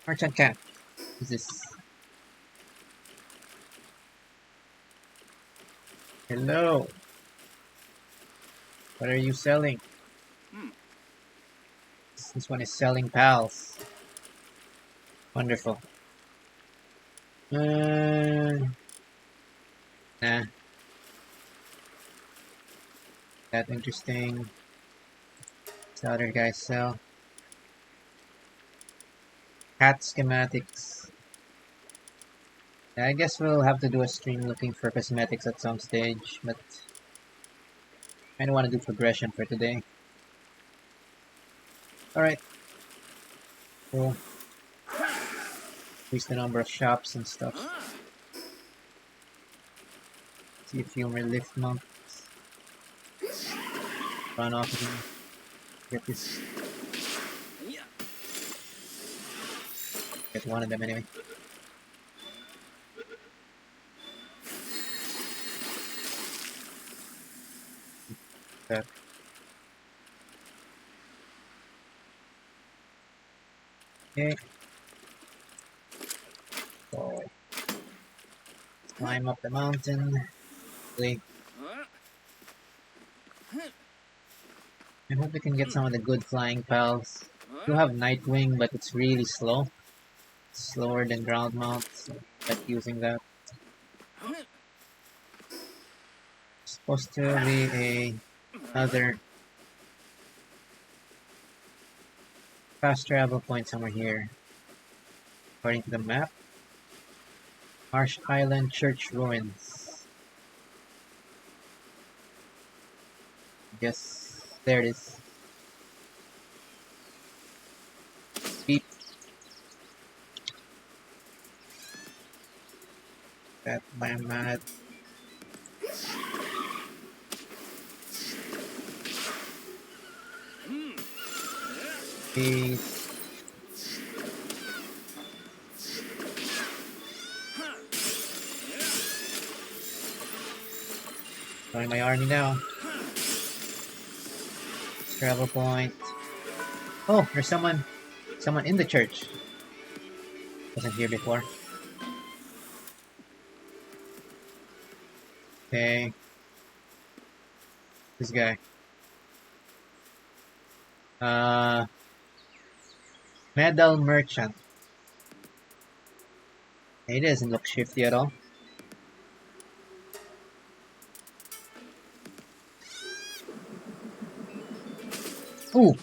Merchant camp. Who's this? Hello. What are you selling? This one is selling pals. Wonderful. Nah. That interesting. What's the other guys sell? Cat schematics. Yeah, I guess we'll have to do a stream looking for cosmetics at some stage, but I don't want to do progression for today. Alright. Cool. Increase the number of shops and stuff. See a few more lift monks. Run off again. Get this. Get one of them anyway. Okay. Okay. So, climb up the mountain. Hopefully. I hope we can get some of the good flying pals. We do have Nightwing, but it's really slow. It's slower than ground mount, so I'm not using that. It's supposed to be another fast travel point somewhere here. According to the map. Marsh Island Church Ruins. Yes, there it is. Beep. That my mad. Please. Join my army now. Travel point. Oh, there's someone in the church. Wasn't here before. Okay. This guy. Medal merchant. He doesn't look shifty at all. Ooh!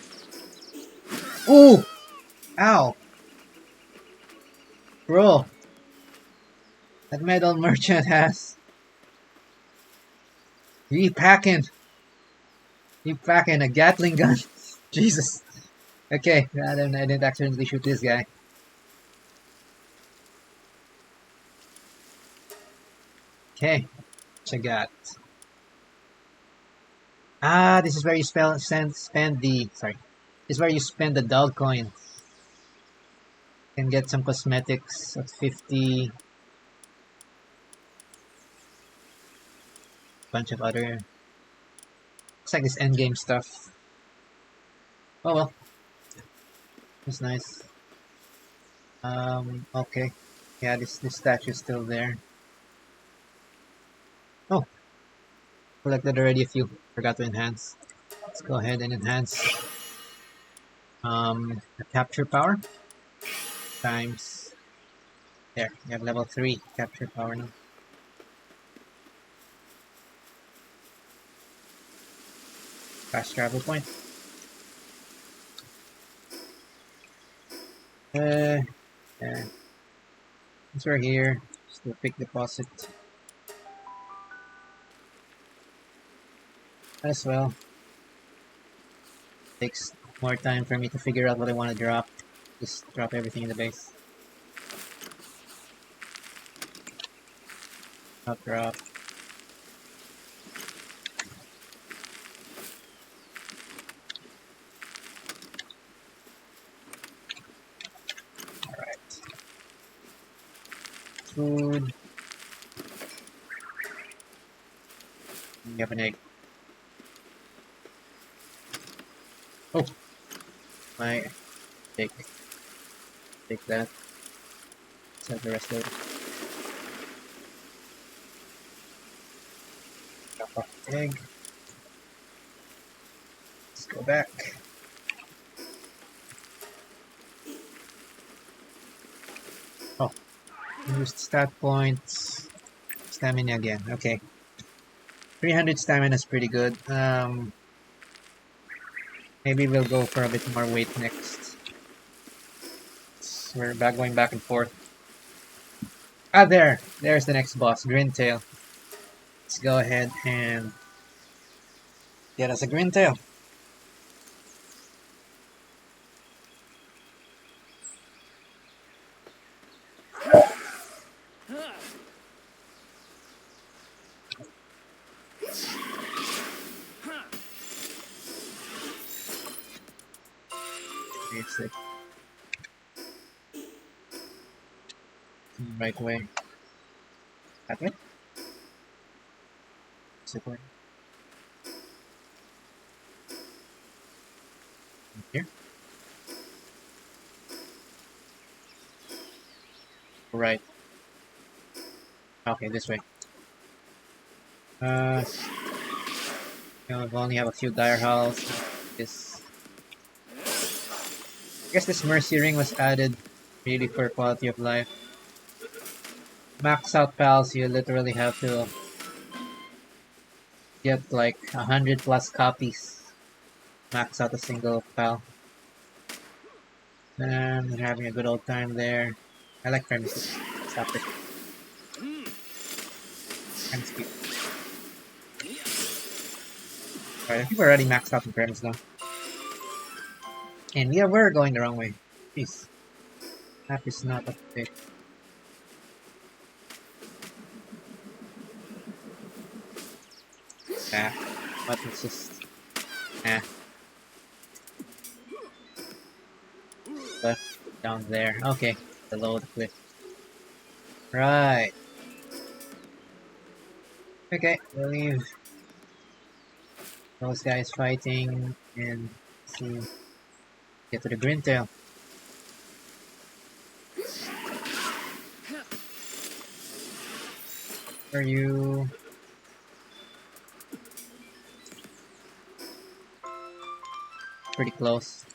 Ooh! Ow! Bro! That medal merchant has... He packing a Gatling gun. Jesus. Okay, I didn't accidentally shoot this guy. Okay, what you got? Ah, this is where you spend the... Sorry. This is where you spend the dog coin. Can get some cosmetics at 50. Bunch of other... Looks like this endgame stuff. Oh well. That's nice. Okay. Yeah, this statue's still there. Oh. Collected already a few. Forgot to enhance. Let's go ahead and enhance the capture power times there. You have level 3 capture power now. Fast travel point. Yeah. Since we're here, just do a quick deposit as well. Takes more time for me to figure out what I want to drop. Just drop everything in the base. Drop. Alright. Food. You have an egg. Oh! My take that. Let's have the rest of it. Drop off the egg. Let's go back. Oh, used stat points. Stamina again. Okay. 300 stamina is pretty good. Maybe we'll go for a bit more weight next. So we're going back and forth. Ah, there's the next boss, Grintale. Let's go ahead and get us a Grintale. Basic. Right way. That way? Support. Here. Right. Okay, this way. We only have a few dire hulls. This. I guess this mercy ring was added really for quality of life. Max out pals, you literally have to get like 100 plus copies. Max out a single pal. And we're having a good old time there. I like premises. Stop it. And speed. Alright, I think we're already maxed out in premise now. And we're going the wrong way. Jeez. Map is not up to date. Ah, but it's just ah, left down there. Okay, below the cliff. Right. Okay, we'll leave those guys fighting and see get to the Grintale. Are you pretty close?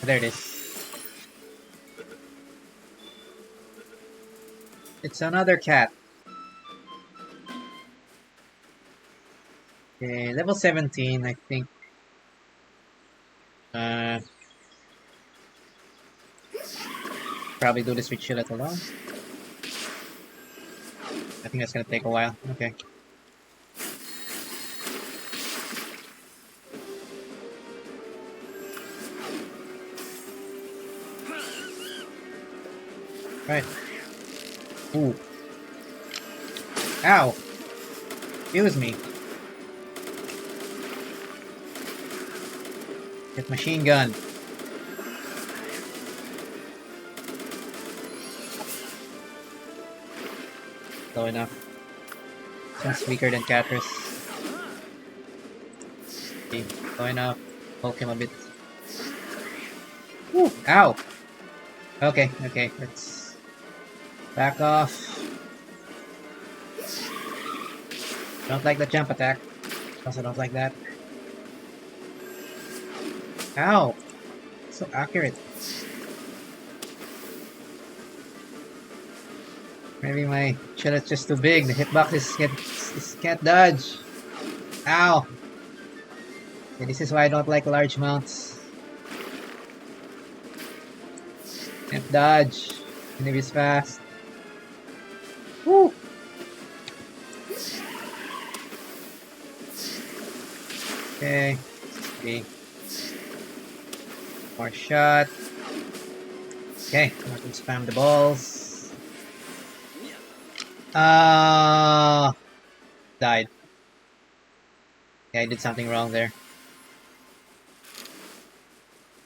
There it is. It's another cat. Okay, level 17, I think. Uh, probably do this with Chillet alone. I think that's gonna take a while. Okay. Right. Ooh. Ow! Excuse me. Get machine gun. Low enough. Seems weaker than Katress. Okay, low enough. Poke him a bit. Ooh! Ow! Okay, okay, let's back off. Don't like the jump attack. Also don't like that. Ow! So accurate. Maybe my Chillet's just too big. The hitbox can't dodge. Ow! Okay, this is why I don't like large mounts. Can't dodge. Enemy's fast. Woo! Okay. Okay. More shot. Okay, I can spam the balls. Died. Yeah, I did something wrong there.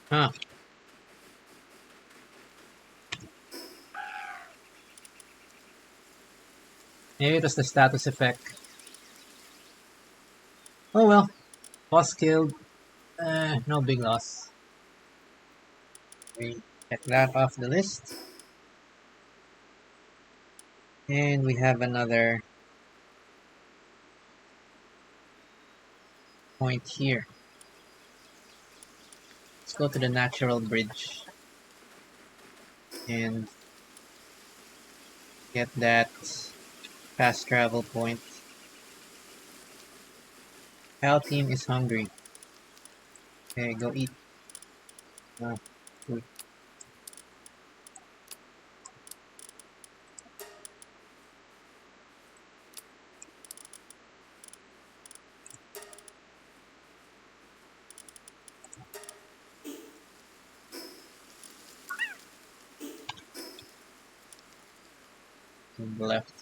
Huh. Maybe it was the status effect. Oh well. Boss killed. No big loss. We get that off the list. And we have another point here. Let's go to the natural bridge. And get that fast travel point. Pal team is hungry. Okay, go eat. Food. To the left.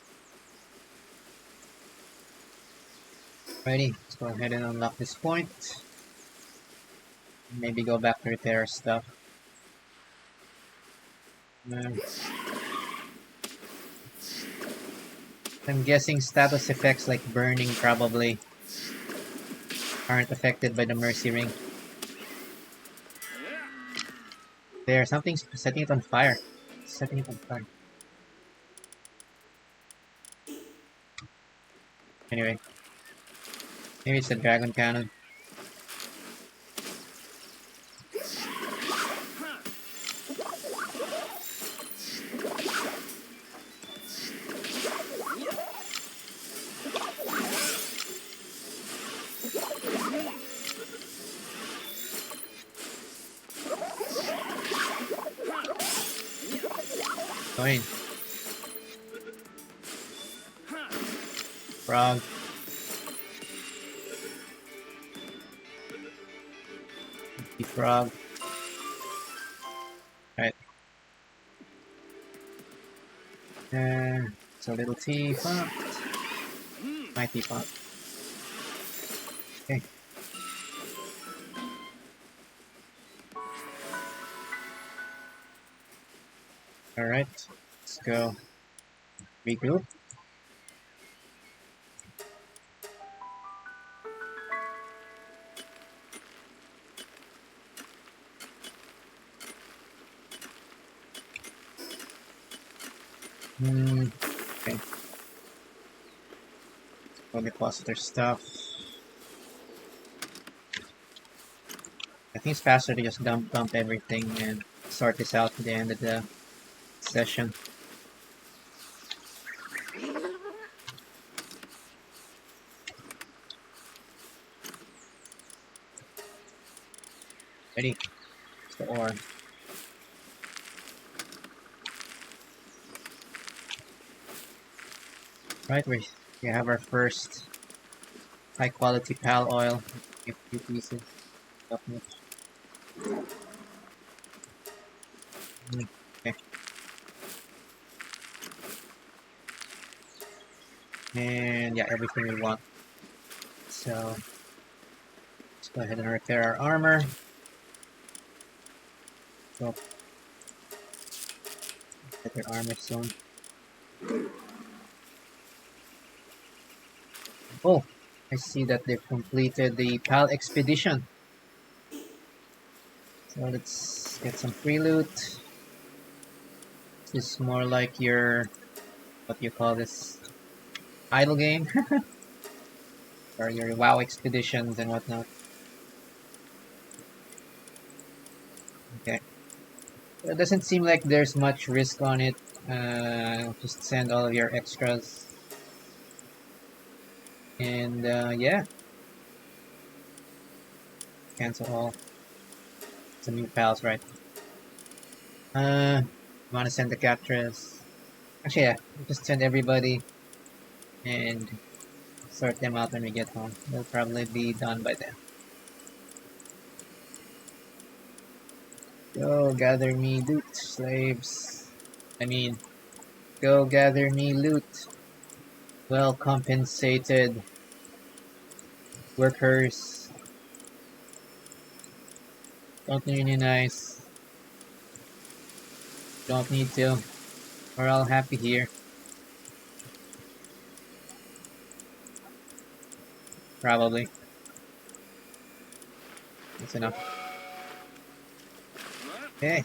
Ready? Let's go ahead and unlock this point. Maybe go back to repair stuff. I'm guessing status effects like burning probably aren't affected by the mercy ring. There, something's setting it on fire. Setting it on fire. Anyway. Maybe it's a dragon cannon. Go in. Frog. Frog. Right. It's a little teapot. My teapot. Okay. Alright. Let's go. Regroup. Okay. Go deposit our stuff. I think it's faster to just dump everything and sort this out at the end of the session. Ready? It's the ore. Right, we have our first high quality pal oil. A few pieces. Okay. And yeah, everything we want. So let's go ahead and repair our armor. So get your armor soon. Oh, I see that they've completed the PAL expedition. So let's get some free loot. This is more like your, what do you call this, idle game? Or your WoW expeditions and whatnot. Okay. It doesn't seem like there's much risk on it. Just send all of your extras. And yeah. Cancel all. Some new pals, right? Wanna send the Katress. Actually, yeah. Just send everybody. And sort them out when we get home. They'll probably be done by then. Go gather me loot, slaves. I mean, go gather me loot. Well compensated workers. Don't unionize. Don't need to. We're all happy here. Probably. That's enough. Okay.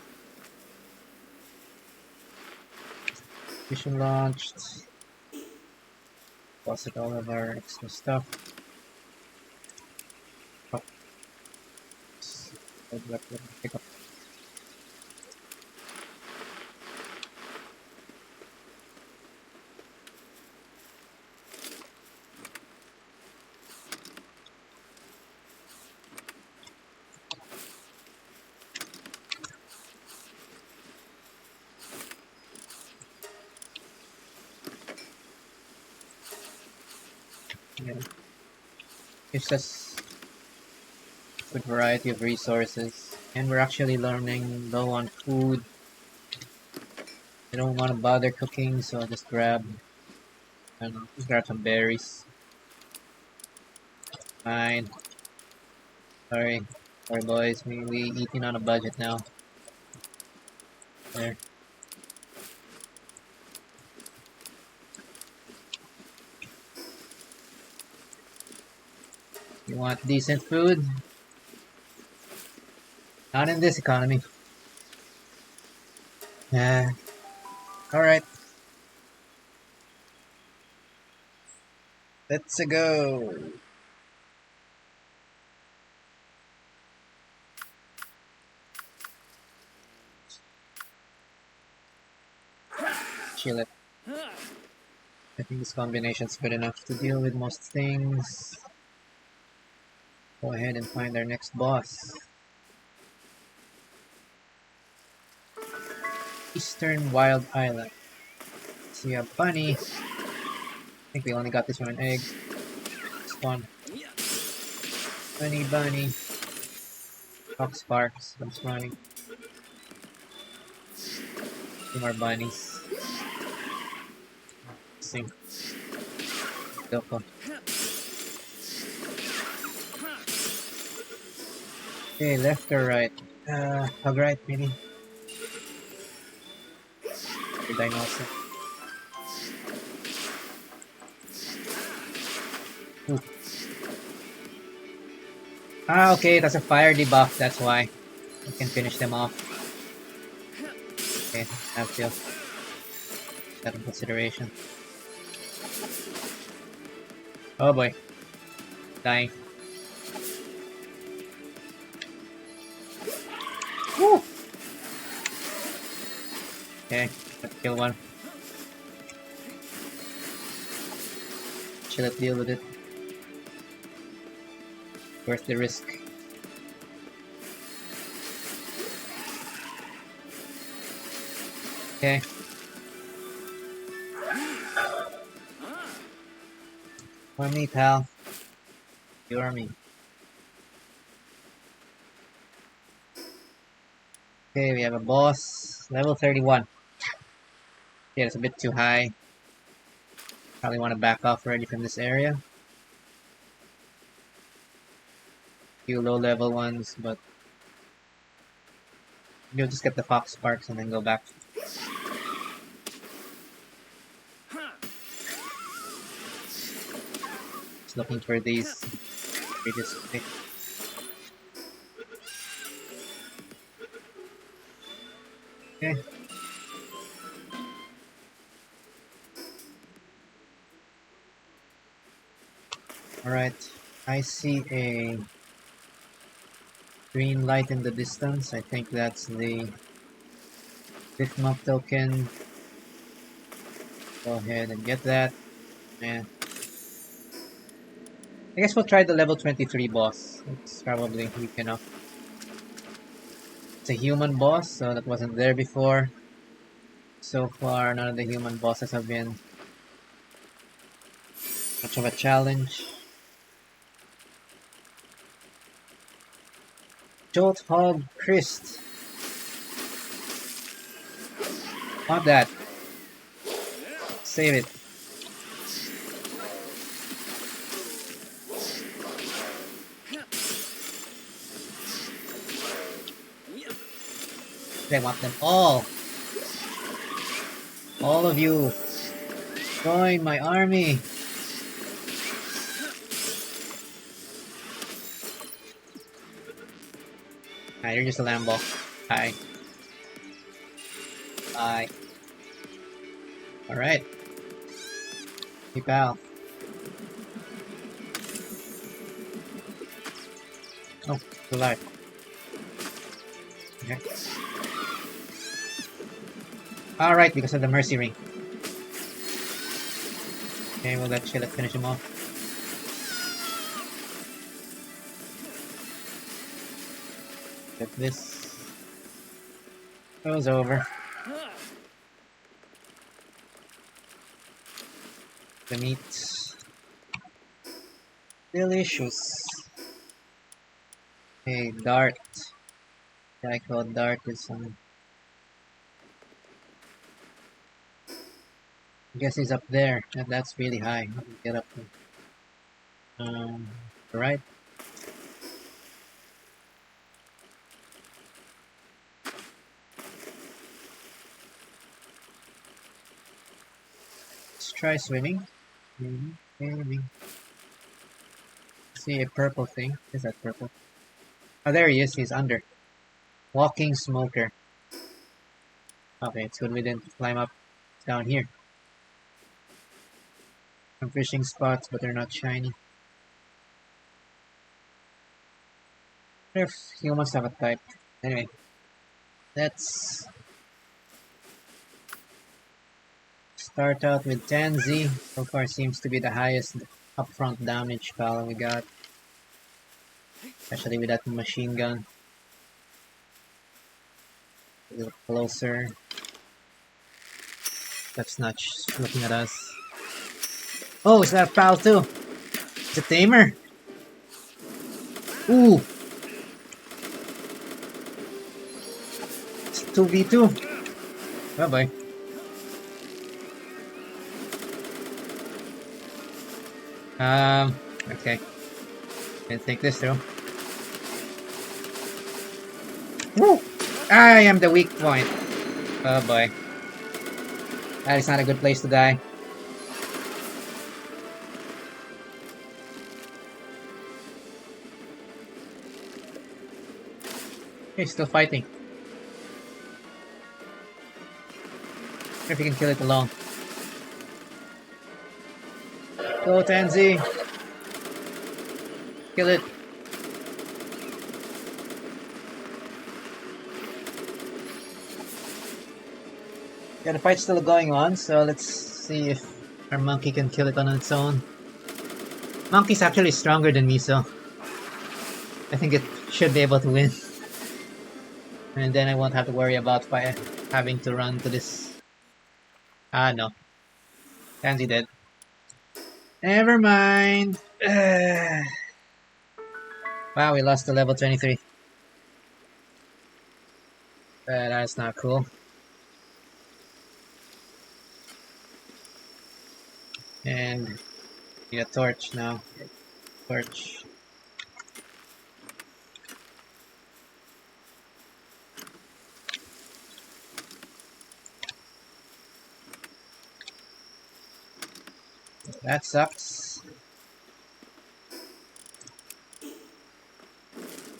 Mission launched. Deposit all of our extra stuff. Oh. Pick up. Yeah. Gives us a good variety of resources. And we're actually learning low on food. I don't want to bother cooking, so I'll just grab, I don't know, just grab some berries. Fine. Sorry. Sorry boys, we eating on a budget now. There. You want decent food? Not in this economy. Yeah. Alright. Let's go. Chill it. I think this combination's good enough to deal with most things. Go ahead and find our next boss. Eastern Wild Island. See a bunny. I think we only got this one an egg. Spawn. Bunny. Fox Sparks comes running. Two more bunnies. missing. Doko. Okay, left or right? Hug right, maybe. The dinosaur. Ooh. Ah, okay, that's a fire debuff, that's why. I can finish them off. Okay, have to that in consideration. Oh boy. Dying. Woo! Okay, let's kill one. Should I deal with it? Worth the risk. Okay. For me, pal. You are me. Okay, we have a boss. Level 31. Yeah, it's a bit too high. Probably want to back off already from this area. Few low level ones, but you'll just get the fox sparks and then go back. Just looking for these previous pick. Okay. Alright. I see a green light in the distance. I think that's the Bifmup token. Go ahead and get that. And I guess we'll try the level 23 boss. It's probably weak enough. It's a human boss, so that wasn't there before. So far, none of the human bosses have been much of a challenge. Jolt Hog Christ. Want that. Save it. I want them all. All of you. Join my army. Ah, you're just a Lambo. Hi. Bye. Alright. Hey, pal. Oh, still alive. Okay. Alright, because of the Mercy Ring. Okay, we'll let Chillet finish him off. Get this. Goes over. The meat. Delicious. Hey, Dart. I called Dart is some. I guess he's up there, and that's really high. Let me get up there. Right. Let's try swimming. Swimming. See a purple thing. Is that purple? Oh, there he is. He's under. Walking smoker. Okay, it's good we didn't climb up down here. Some fishing spots, but they're not shiny. If humans have a type. Anyway, let's start out with Tanzi. So far seems to be the highest upfront damage pal we got. Especially with that machine gun. A little closer. That's not looking at us. Oh, is that a pal too? It's a tamer. Ooh. It's 2v2. Bye bye. Okay. Can think this through. Woo! I am the weak point. Oh boy. That is not a good place to die. He's still fighting. If you can kill it alone. Go, Tansy! Kill it! Yeah, the fight's still going on, so let's see if our monkey can kill it on its own. Monkey's actually stronger than me, so I think it should be able to win. And then I won't have to worry about having to run to this. Ah, no. Tansy dead. Never mind. Wow, we lost to level 23. That's not cool. And need a torch now. Torch. That sucks.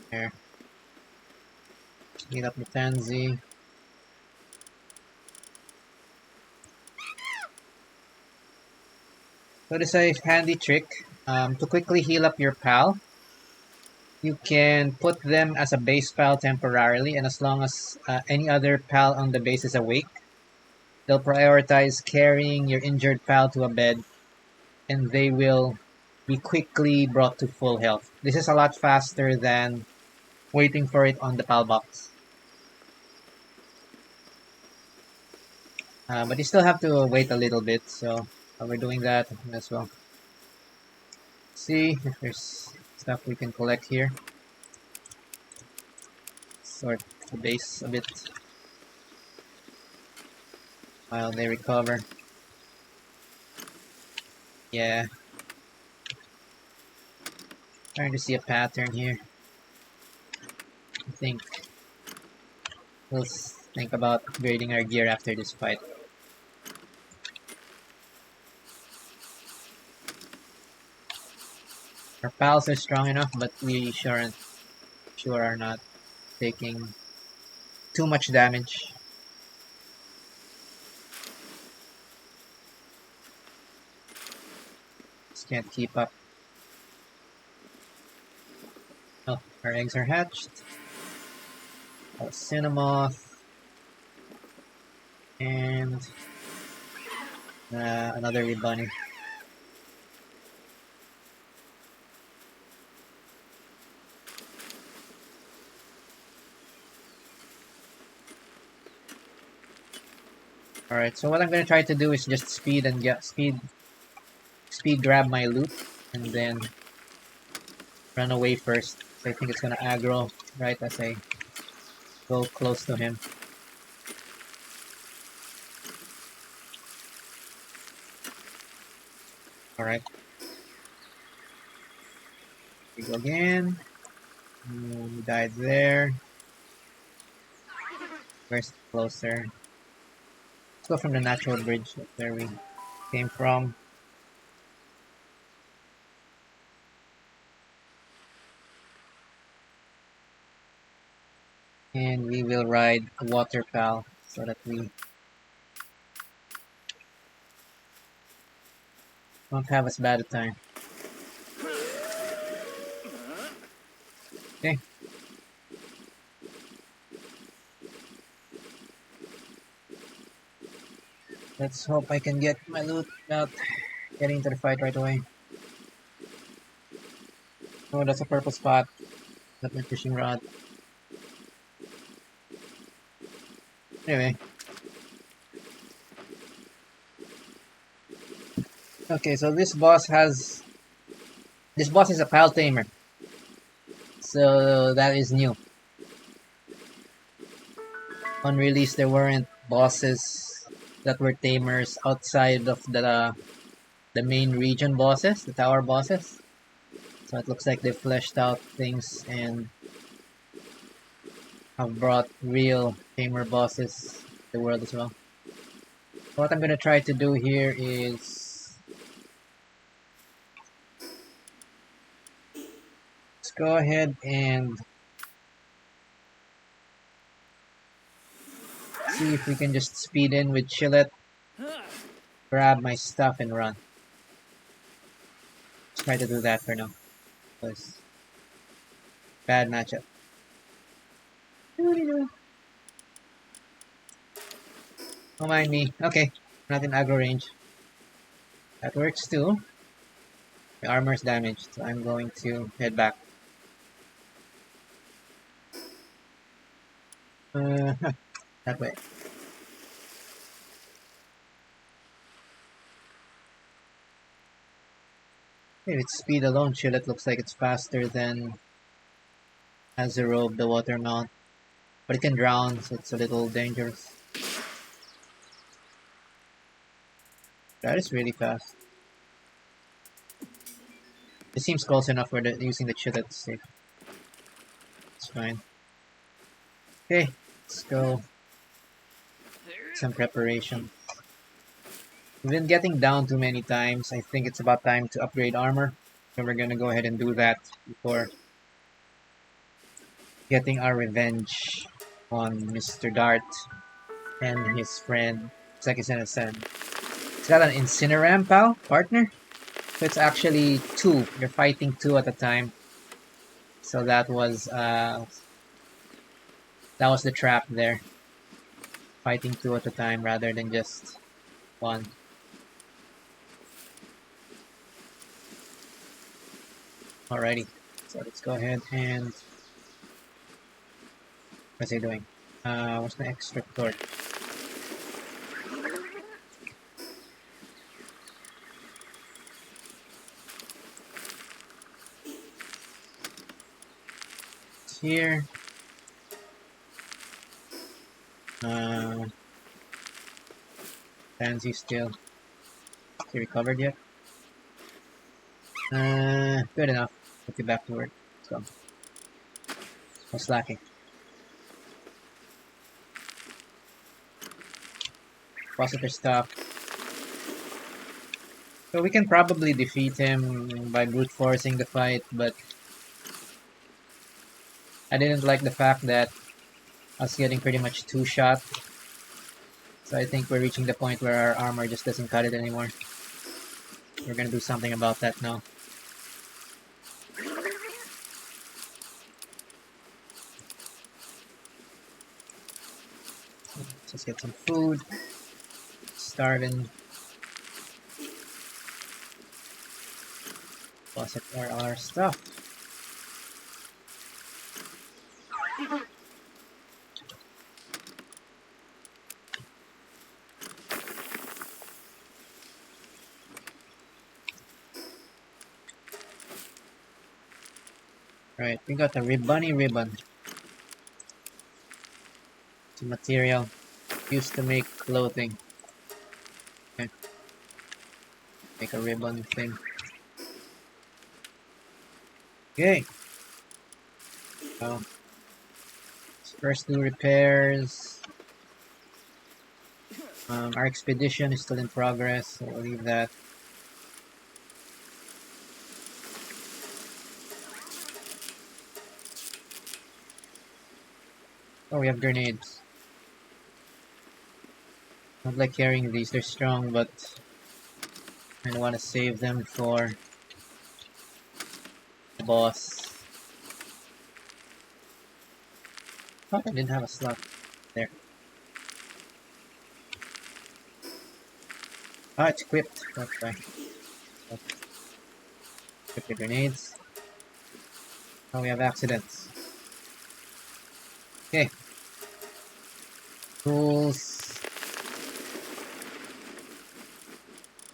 There. Heat up the Tansy. So this is a handy trick. To quickly heal up your pal, you can put them as a base pal temporarily, and as long as any other pal on the base is awake, they'll prioritize carrying your injured pal to a bed, and they will be quickly brought to full health. This is a lot faster than waiting for it on the pal box. But you still have to wait a little bit, so while we're doing that as well. See if there's stuff we can collect here. Sort the base a bit while they recover. Yeah. Trying to see a pattern here. I think we'll think about upgrading our gear after this fight. Our pals are strong enough, but we sure are not taking too much damage. Just can't keep up. Oh, our eggs are hatched. A Cinnamoth. And another wee bunny. Alright, so what I'm gonna try to do is just speed grab my loot and then run away first. So I think it's gonna aggro right as I go close to him. Alright. We go again. We died there. Where's closer? Let's go from the natural bridge. That's where we came from. And we will ride a water pal so that we won't have as bad a time. Okay. Let's hope I can get my loot without getting into the fight right away. Oh, that's a purple spot. That's my fishing rod. Anyway. Okay, so this boss is a pal tamer. So that is new. On release, there weren't bosses that were tamers outside of the the main region bosses, the tower bosses. So it looks like they've fleshed out things and have brought real tamer bosses to the world as well. What I'm gonna try to do here is let's go ahead and see if we can just speed in with Chillet, grab my stuff and run. Let's try to do that for now. Because bad matchup. Don't mind me. Okay, not in aggro range. That works too. My armor's damaged, so I'm going to head back. That way. Maybe it's speed alone. Chillet looks like it's faster than Azeroth, the water mount. But it can drown, so it's a little dangerous. That is really fast. It seems close enough for using the Chillet to save. It's fine. Okay, let's go. Some preparation. We've been getting down too many times. I think it's about time to upgrade armor. So we're gonna go ahead and do that before getting our revenge on Mr. Dart and his friend Sekisen. It's got an Incineram partner. So it's actually two. You're fighting two at a time. So that was the trap there. Fighting two at a time rather than just one. Alrighty. So let's go ahead and what's he doing? What's my extra torch? It's here. Pansy still. Is he recovered yet? Good enough. Get you back to work. Let's go. No slacking. Processor stuff. So we can probably defeat him by brute forcing the fight, but I didn't like the fact that us getting pretty much two-shot. So I think we're reaching the point where our armor just doesn't cut it anymore. We're gonna do something about that now. Let's get some food. Starving. Plus our stuff. Right, we got a ribbon. It's a material used to make clothing. Okay. Make a ribbon thing. Okay. So let's first do repairs. Our expedition is still in progress, so we'll leave that. Oh, we have grenades. Not like carrying these, they're strong, but I don't want to save them for the boss. Oh, I didn't have a slot. There. Ah, it's equipped. That's fine. Equip the grenades. Oh, we have accidents. Okay. Tools.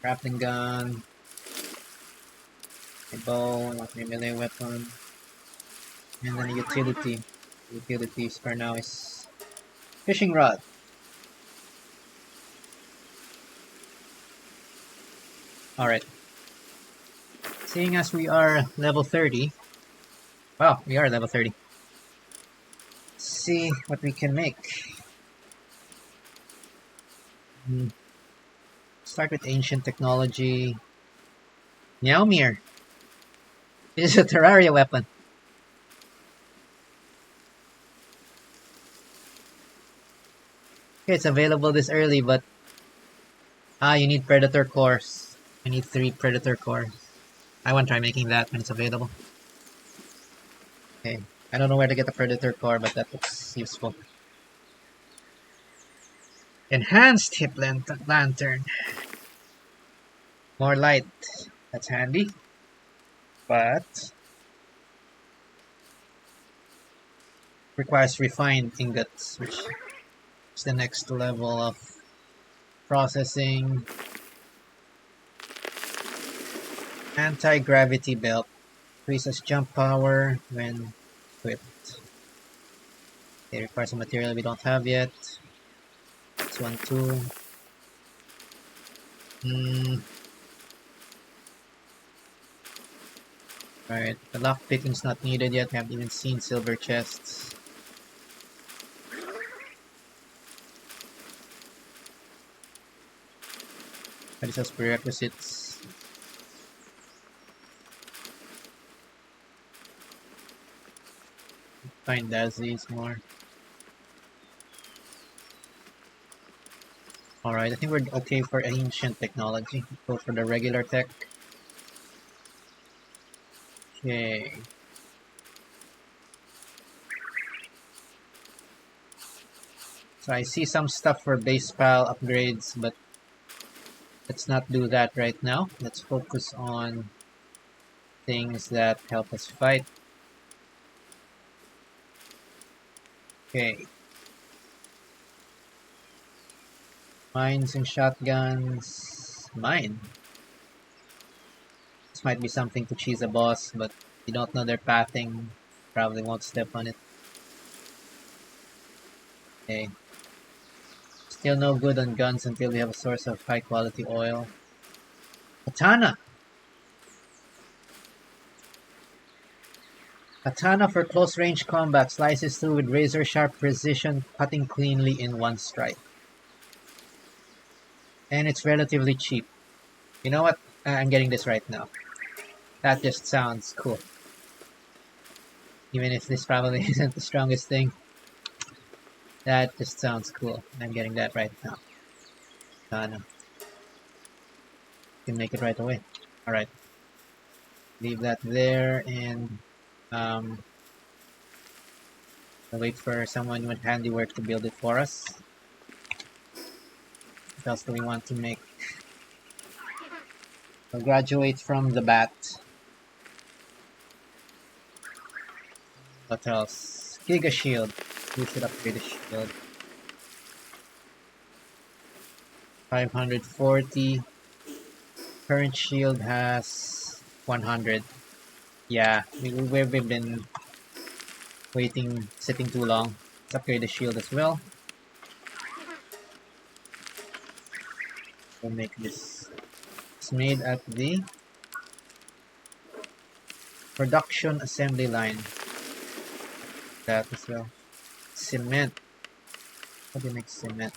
Crafting gun. A bow, not a melee weapon. And then a utility. Utilities for now is fishing rod. Alright. Seeing as we are level 30. Wow, we are level 30. Let's see what we can make. Start with ancient technology. Meowmere. This is a Terraria weapon. Okay, it's available this early, but you need Predator cores. I need 3 Predator cores. I want to try making that when it's available. Okay, I don't know where to get the Predator core, but that looks useful. Enhanced hip lantern. More light. That's handy. But requires refined ingots, which is the next level of processing. Anti-gravity belt. Increases jump power when equipped. It requires a material we don't have yet. This one too. Alright, the lock picking's not needed yet. We haven't even seen silver chests. That is as prerequisites. Find Dazzies more. Alright, I think we're okay for ancient technology. Go for the regular tech. Okay. So I see some stuff for base pile upgrades, but let's not do that right now. Let's focus on things that help us fight. Okay. Mines and shotguns. Mine. This might be something to cheese a boss, but if you don't know their pathing, probably won't step on it. Okay. Still no good on guns until we have a source of high quality oil. Katana! Katana for close range combat slices through with razor sharp precision, cutting cleanly in one strike. And it's relatively cheap. You know what? I'm getting this right now. That just sounds cool. Even if this probably isn't the strongest thing. That just sounds cool. I'm getting that right now. Katana. Can make it right away. Alright. Leave that there and I'll wait for someone with handiwork to build it for us. What else do we want to make? We'll graduate from the bat. What else? Giga Shield. We should upgrade the shield. 540. Current shield has 100. Yeah, we've been waiting, sitting too long. Let's upgrade the shield as well. We'll make this. It's made at the production assembly line. That as well. Cement. How do you make cement?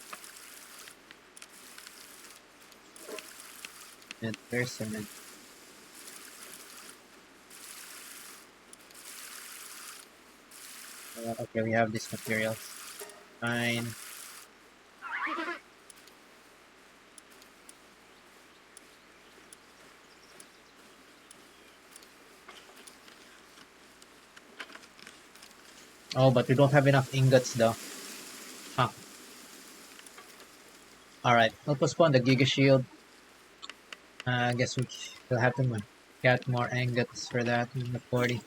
Where's cement? Okay, we have these materials. Fine. Oh, but we don't have enough ingots though. Huh. Alright, we'll postpone the Giga Shield. I guess we'll have to get more ingots for that in the 40.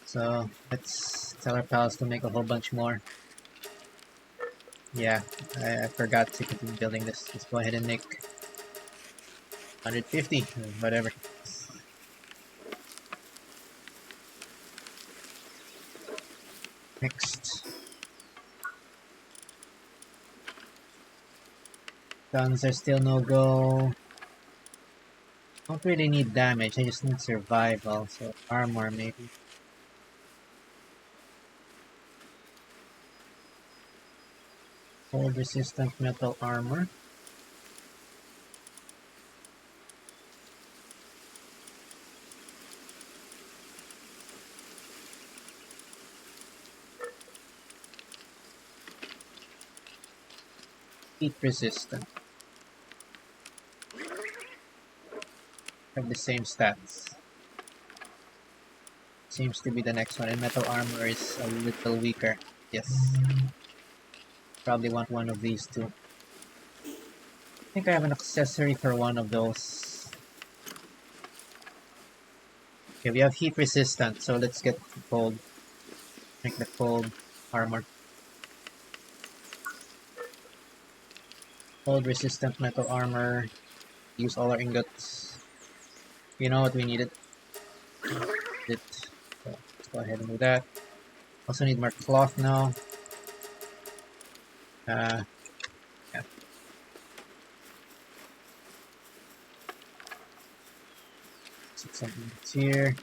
So let's tell our pals to make a whole bunch more. Yeah, I forgot to continue building this. Let's go ahead and make 150, whatever. Next. Guns are still no go. Don't really need damage, I just need survival, so armor maybe. Cold resistant metal armor. Heat resistant. Have the same stats. Seems to be the next one, and metal armor is a little weaker. Yes. Probably want one of these two. I think I have an accessory for one of those. Okay, we have heat resistant, so let's get the cold. Make the cold armor. Cold resistant metal armor. Use all our ingots. You know what we needed? So let's go ahead and do that. Also need more cloth now. Yeah. Put something here.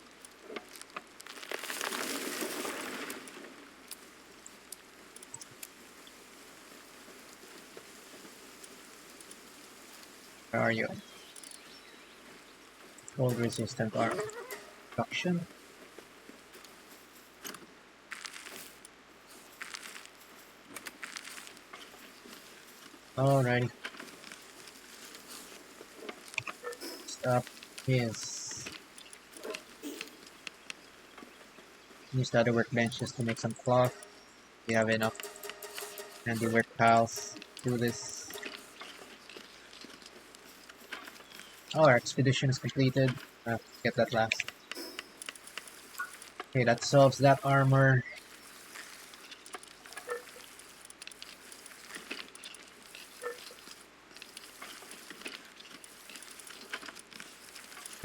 Where are you? Cold resistant armor. Production. Alrighty. Stop. Yes. Use the other workbenches to make some cloth. We have enough handiwork piles. Do this. Oh, our expedition is completed. Get that last. Okay, that solves that armor.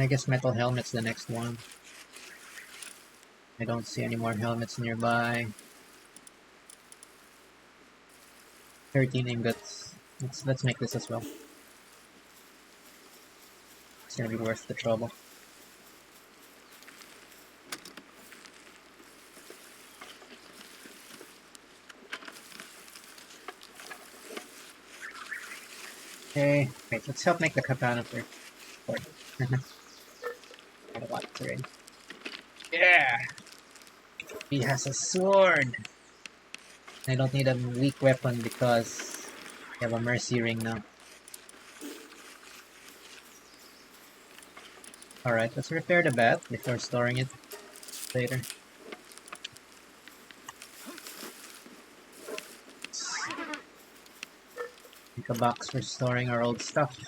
I guess metal helmet's the next one. I don't see any more helmets nearby. 13 ingots. Let's make this as well. It's gonna be worth the trouble. Okay, wait, let's help make the katana first. I don't want it already. Yeah! He has a sword! I don't need a weak weapon because I have a mercy ring now. Alright, let's repair the bat before storing it later. Make a box for storing our old stuff.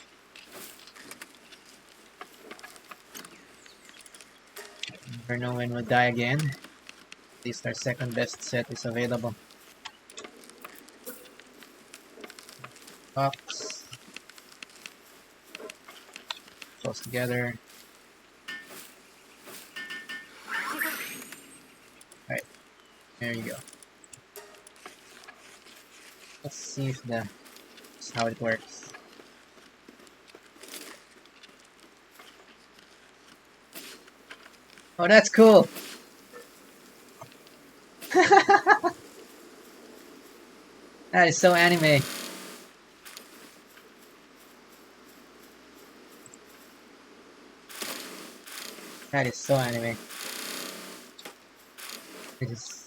Never know when we'll die again. At least our second best set is available. Box. Close together. Alright, there you go. Let's see if that's how it works. Oh, that's cool! That is so anime. That is so anime. This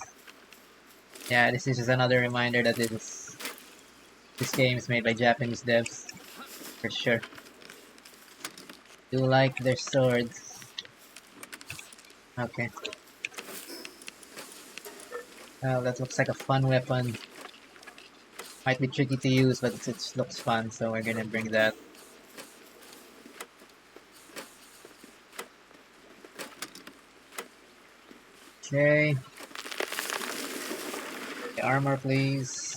is just another reminder that this game is made by Japanese devs, for sure. Do like their swords. Okay. Well, that looks like a fun weapon. Might be tricky to use, but it looks fun, so we're gonna bring that. Okay. The armor, please.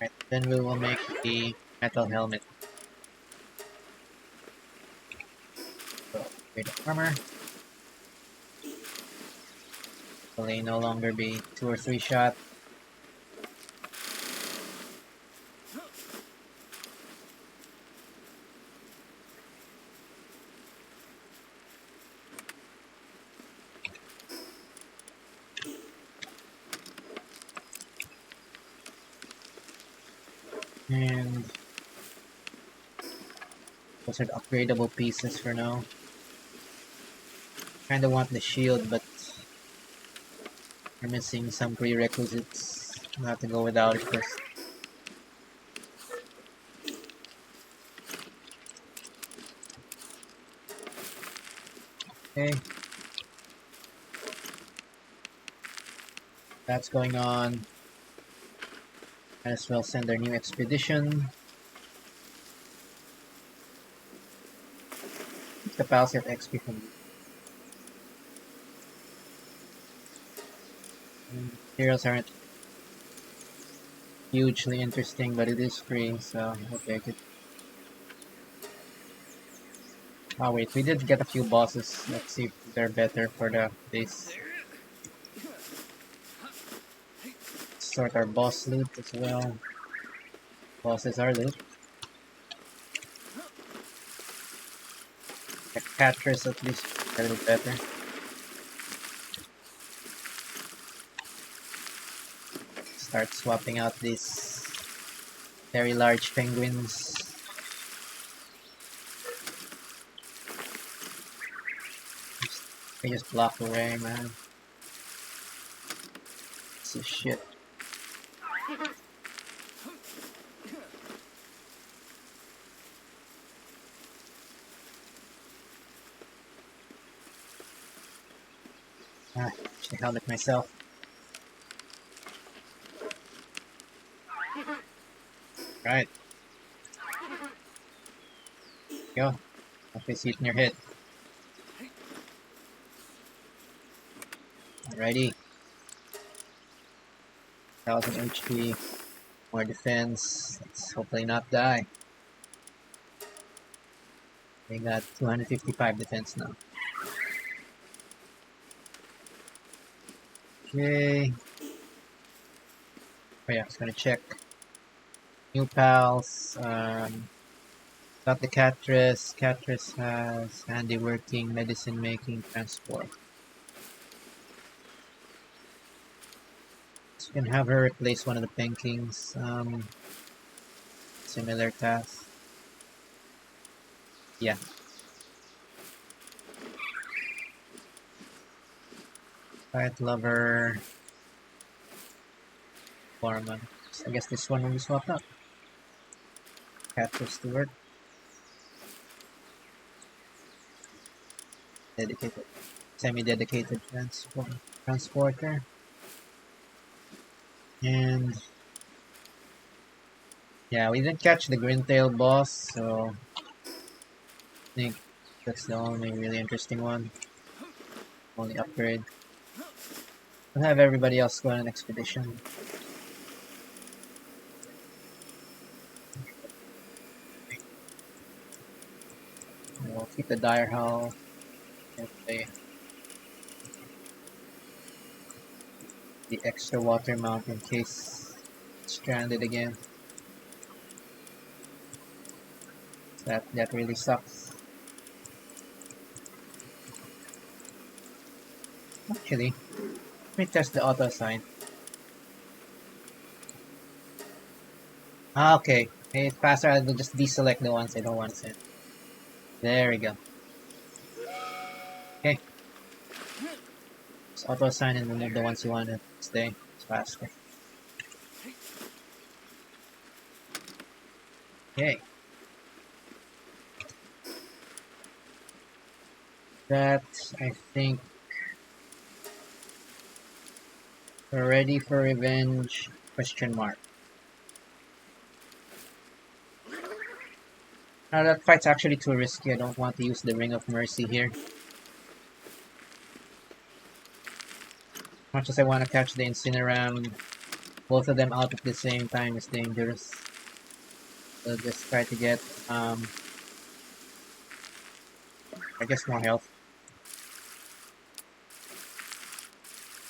Right, then we will make the metal helmet. So, upgrade the armor. Will they no longer be 2 or 3 shot? And those are the upgradable pieces for now. Kinda want the shield, but we're missing some prerequisites. I'll have to go without it first. Okay. That's going on. Might as well send our new expedition. The pals get XP from materials aren't hugely interesting, but it is free, so we'll take it. Oh wait, we did get a few bosses. Let's see if they're better for the base. Sort our boss loot as well. Bosses are loot. The Katress at least a little better. Start swapping out these very large penguins. They just block away, man. This is shit. Should have held it myself. Right. Go. Okay, see it in your head. Alrighty. 1000 HP. More defense. Let's hopefully not die. We got 255 defense now. Okay. Oh yeah, I was gonna check. New pals. Got the Katress. Katress has handiworking, medicine making, transport. So you can have her replace one of the Penkings. Similar task. Yeah. Quiet Lover. Foreman. So I guess this one will be swapped out. Katress to work. Dedicated. Semi-dedicated transporter. And yeah, we didn't catch the Grintale boss, so I think that's the only really interesting one. Only upgrade. We'll have everybody else go on an expedition. We'll keep the Dire Hull. The extra water mount in case it's stranded again. That really sucks. Actually, let me test the auto assign. Ah, okay. Hey, it's faster. I'll just deselect the ones I don't want to send. There we go. Okay. Just auto assign and remove the ones you want to stay. It's faster. Okay. That, I think, we're ready for revenge, question mark. Now that fight's actually too risky. I don't want to use the Ring of Mercy here. As much as I want to catch the Incineram, both of them out at the same time is dangerous. So just try to get, I guess, more health.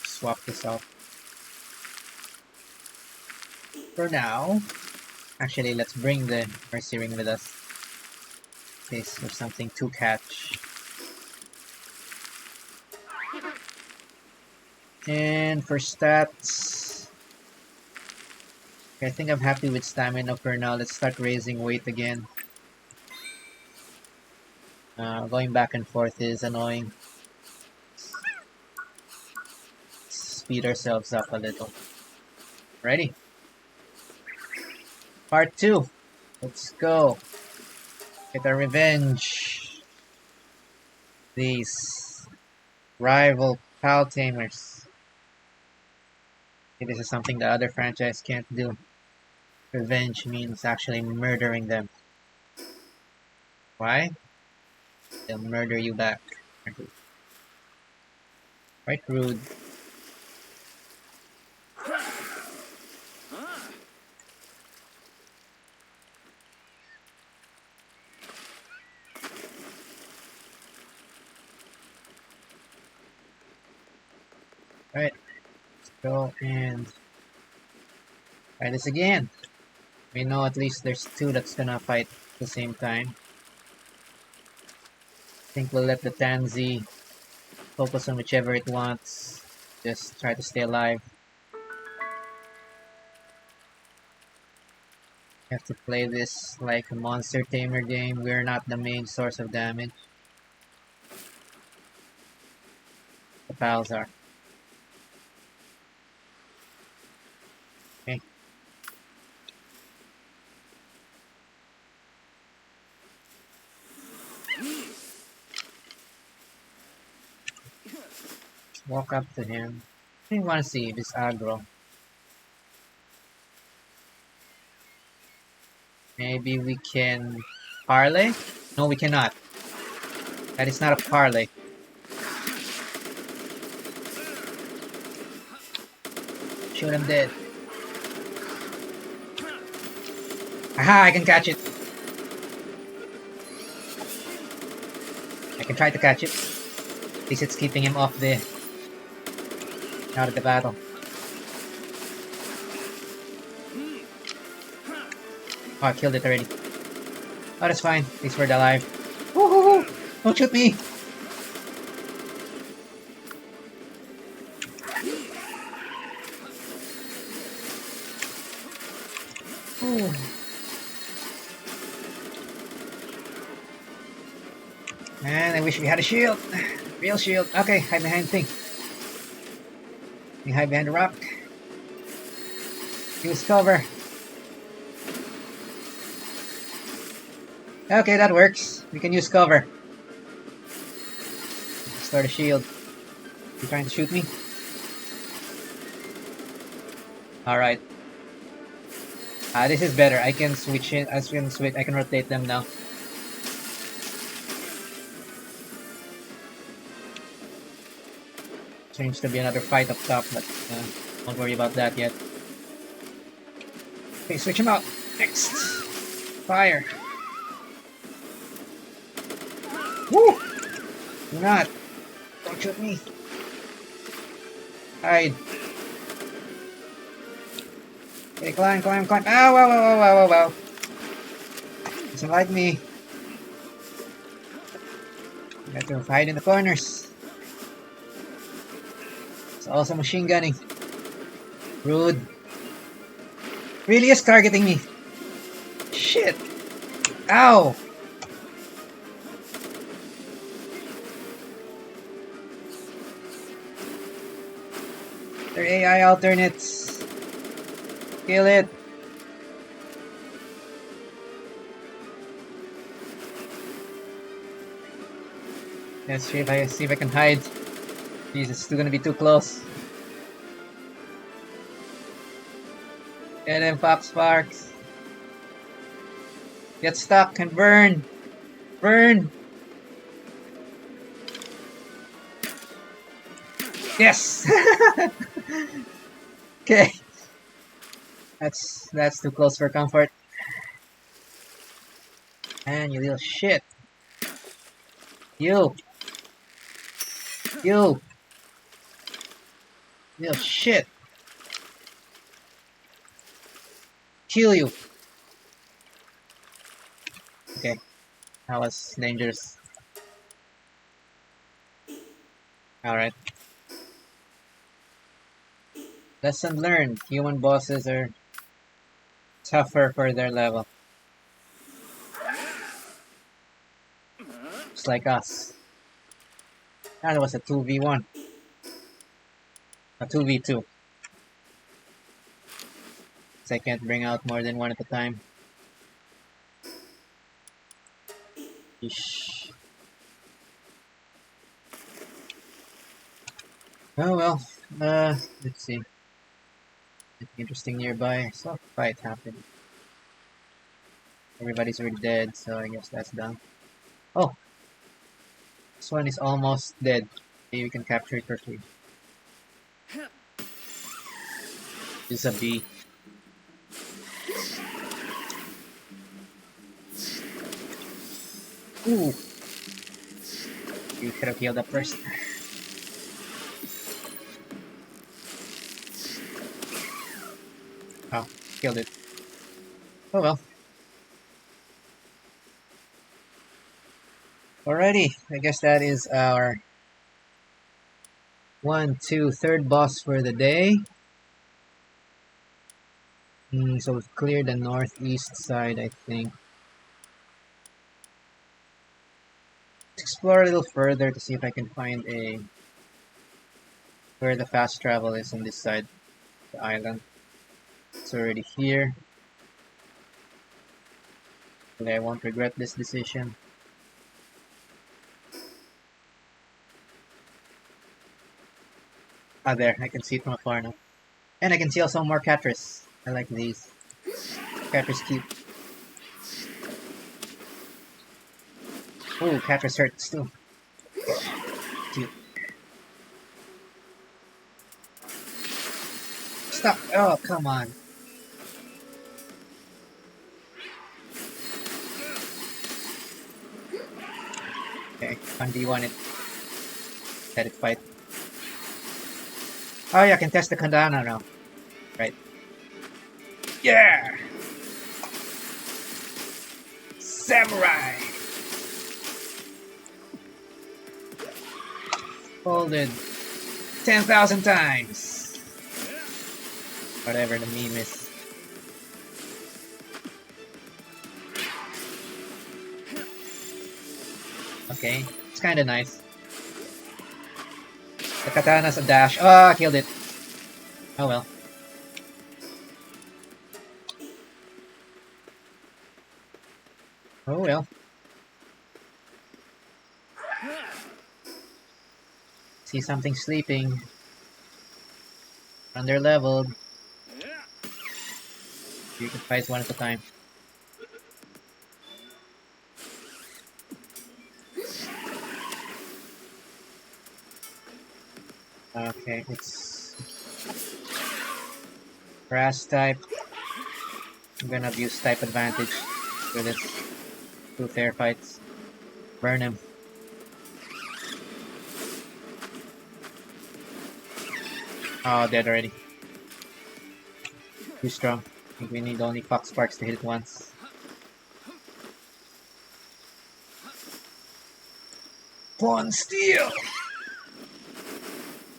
Swap this out. For now, actually, let's bring the Mercy Ring with us. In case there's something to catch. And for stats, I think I'm happy with stamina for now. Let's start raising weight again. Going back and forth is annoying. Speed ourselves up a little. Ready? Part 2. Let's go. Get our revenge. These rival pal tamers. This is something the other franchise can't do. Revenge means actually murdering them. Why? They'll murder you back. Quite rude. Alright, let's go and try this again. We know at least there's 2 that's gonna fight at the same time. I think we'll let the Tansy focus on whichever it wants. Just try to stay alive. You have to play this like a monster tamer game. We're not the main source of damage. The pals are. Okay. Walk up to him. I want to see this aggro. Maybe we can parlay? No, we cannot. That is not a parlay. Shoot him dead. Aha, I can catch it. I can try to catch it. At least it's keeping him off the... out of the battle. Oh, I killed it already. Oh, that's fine. At least we're alive. Woohoo! Don't shoot me! Ooh. Man, I wish we had a shield. Real shield. Okay, hide behind the thing. You hide behind the rock. Use cover. Okay, that works. We can use cover. Start a shield. You trying to shoot me? Alright. This is better. I can switch it. I can rotate them now. Seems to be another fight up top, but don't worry about that yet. Okay, switch him out. Next. Fire. Woo! Do not. Don't shoot me. Hide. Okay, climb, climb, climb. Ow, wow, wow, wow, wow, wow. Doesn't like me. I have to hide in the corners. It's also machine gunning. Rude. Really is targeting me. Shit. Ow. They're AI alternates. Kill it. Let's see if I can hide. Jesus, it's still gonna be too close. Get him, Fox Sparks. Get stuck and burn. Burn. Yes. Okay. That's too close for comfort. Man, you little shit. You you little shit. Kill you. Okay, that was dangerous. Alright. Lesson learned. Human bosses are tougher for their level. Just like us. That was a 2v1. A 2v2. So I can't bring out more than one at a time. Eesh. Oh well. Let's see. Anything interesting nearby. I saw a fight happen. Everybody's already dead, so I guess that's done. Oh! This one is almost dead. Maybe we can capture it for free. This is a bee. Ooh! You could have killed that first. Oh, killed it. Oh well. Alrighty, I guess that is our third boss for the day. So we've cleared the northeast side, I think. Let's explore a little further to see if I can find where the fast travel is on this side of the island. It's already here. Hopefully I won't regret this decision. Ah, there, I can see it from afar now. And I can see also more Katress. I like these. Katress cute. Ooh, Katress hurts too. Cute. Stop! Oh, come on. Okay, 1v1 it. Let it fight. Oh yeah, I can test the katana now. Right. Yeah! Samurai! Folded 10,000 times! Whatever the meme is. Okay, it's kinda nice. The katana's a dash. Oh, I killed it. Oh well. Oh well. See something sleeping. Under leveled. You can fight one at a time. Okay, it's grass type. I'm gonna abuse type advantage for this 2 fair fights. Burn him. Oh, dead already. Too strong. I think we need only Fox Sparks to hit it once. Pawn Steel!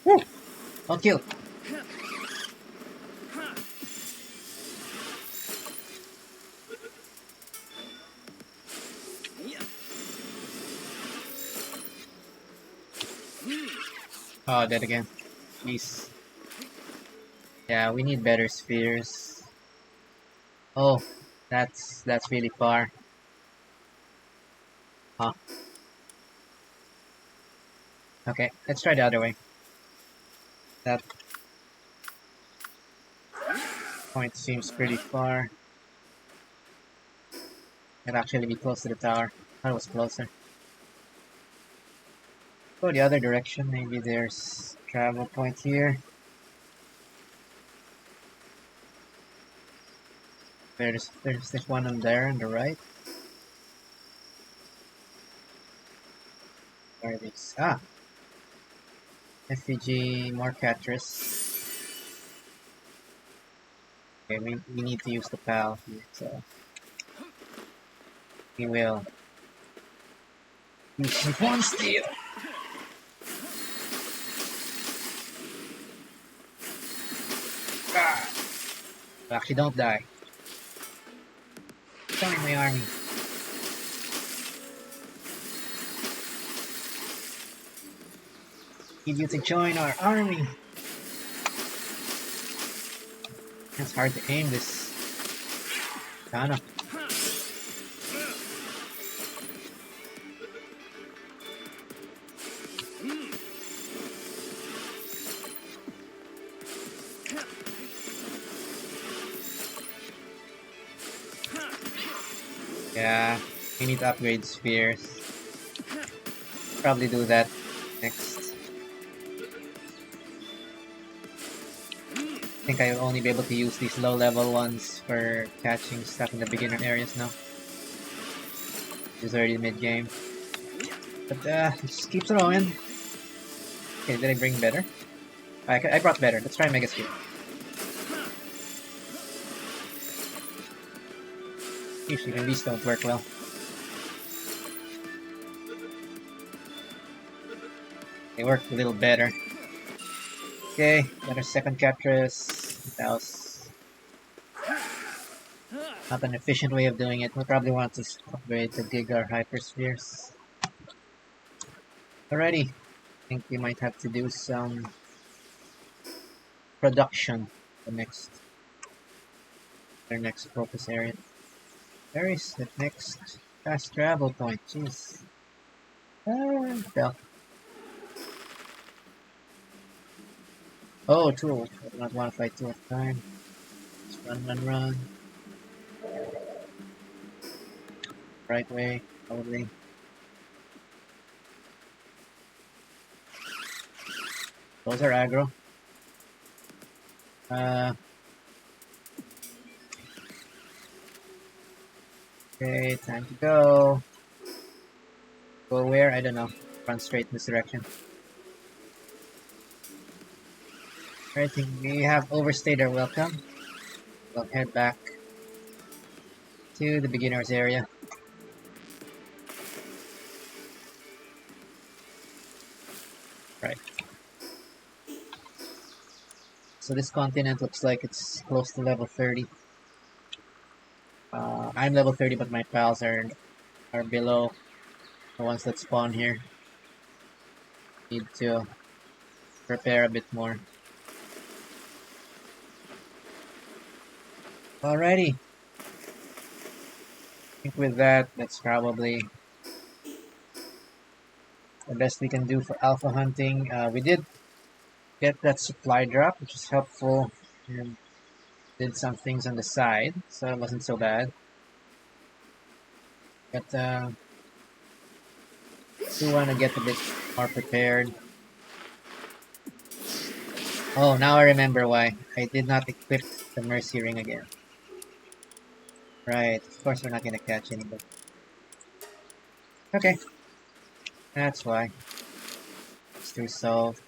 Woo! Don't kill. Oh, dead again. Jeez. Yeah, we need better spheres. Oh, that's really far. Huh. Okay, let's try the other way. That point seems pretty far. It'd actually be close to the tower. That was closer. Go the other direction. Maybe there's a travel point here. There's this one on there on the right. Where are these? Ah, FPG, more Katress. Okay, we need to use the PAL here, so we will use one steel. Ah, actually, don't die. Join my army. Need you to join our army. It's hard to aim this. Kinda. Yeah, we need to upgrade spheres. Probably do that next. I think I will only be able to use these low level ones for catching stuff in the beginner areas now. It's already mid game. But just keep throwing. Okay, did I bring better? I brought better. Let's try Mega Speed. Usually these don't work well. They work a little better. Okay, got our second Katress. That was not an efficient way of doing it. We'll probably want to upgrade to Giga or Hyperspheres. Alrighty, I think we might have to do some production the their next focus area. Where is the next fast travel point? Jeez. Fell. Oh, true. I do not want to fight two at a time. Just run. Right way, probably. Those are aggro. Okay, time to go. Go where? I don't know. Run straight in this direction. I think we have overstayed our welcome. We'll head back to the beginner's area. Right. So this continent looks like it's close to level 30. I'm level 30, but my pals are below the ones that spawn here. Need to prepare a bit more. Alrighty. I think with that, that's probably the best we can do for alpha hunting. We did get that supply drop, which is helpful, and did some things on the side, so it wasn't so bad. But do want to get a bit more prepared. Oh, now I remember why I did not equip the Mercy Ring again. Right, of course we're not gonna catch anybody. Okay, that's why. Let's do solve.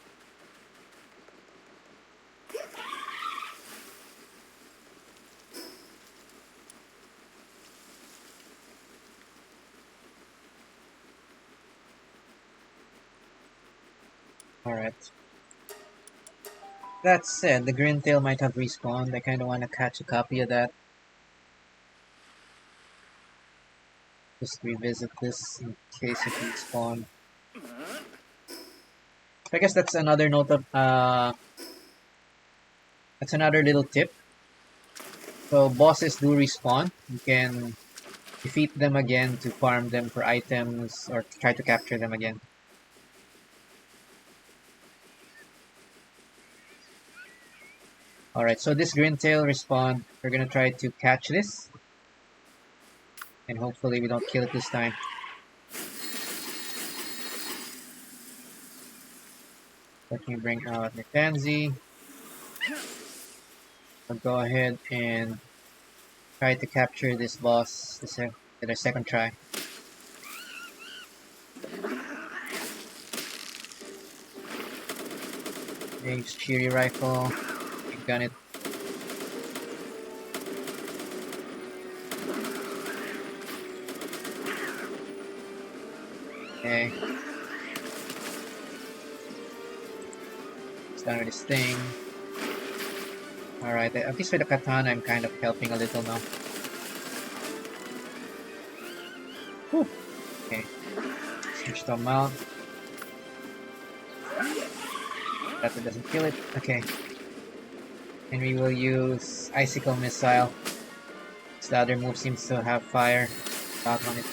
Alright. That said, the Grintale might have respawned. I kinda wanna catch a copy of that. Just revisit this in case it respawned. I guess that's another note of that's another little tip. So bosses do respawn. You can defeat them again to farm them for items or try to capture them again. Alright, so this Grintale respawn. We're gonna try to catch this. And hopefully we don't kill it this time. Let me bring out the pansy. I'll go ahead and try to capture this boss with our second try. Age cheery rifle. You gun it. Okay. It's done with this thing. Alright, at least with the katana I'm kind of helping a little now. Whew. Okay. Switch to mount. That doesn't kill it. Okay. And we will use icicle missile. So the other move seems to have fire back on it.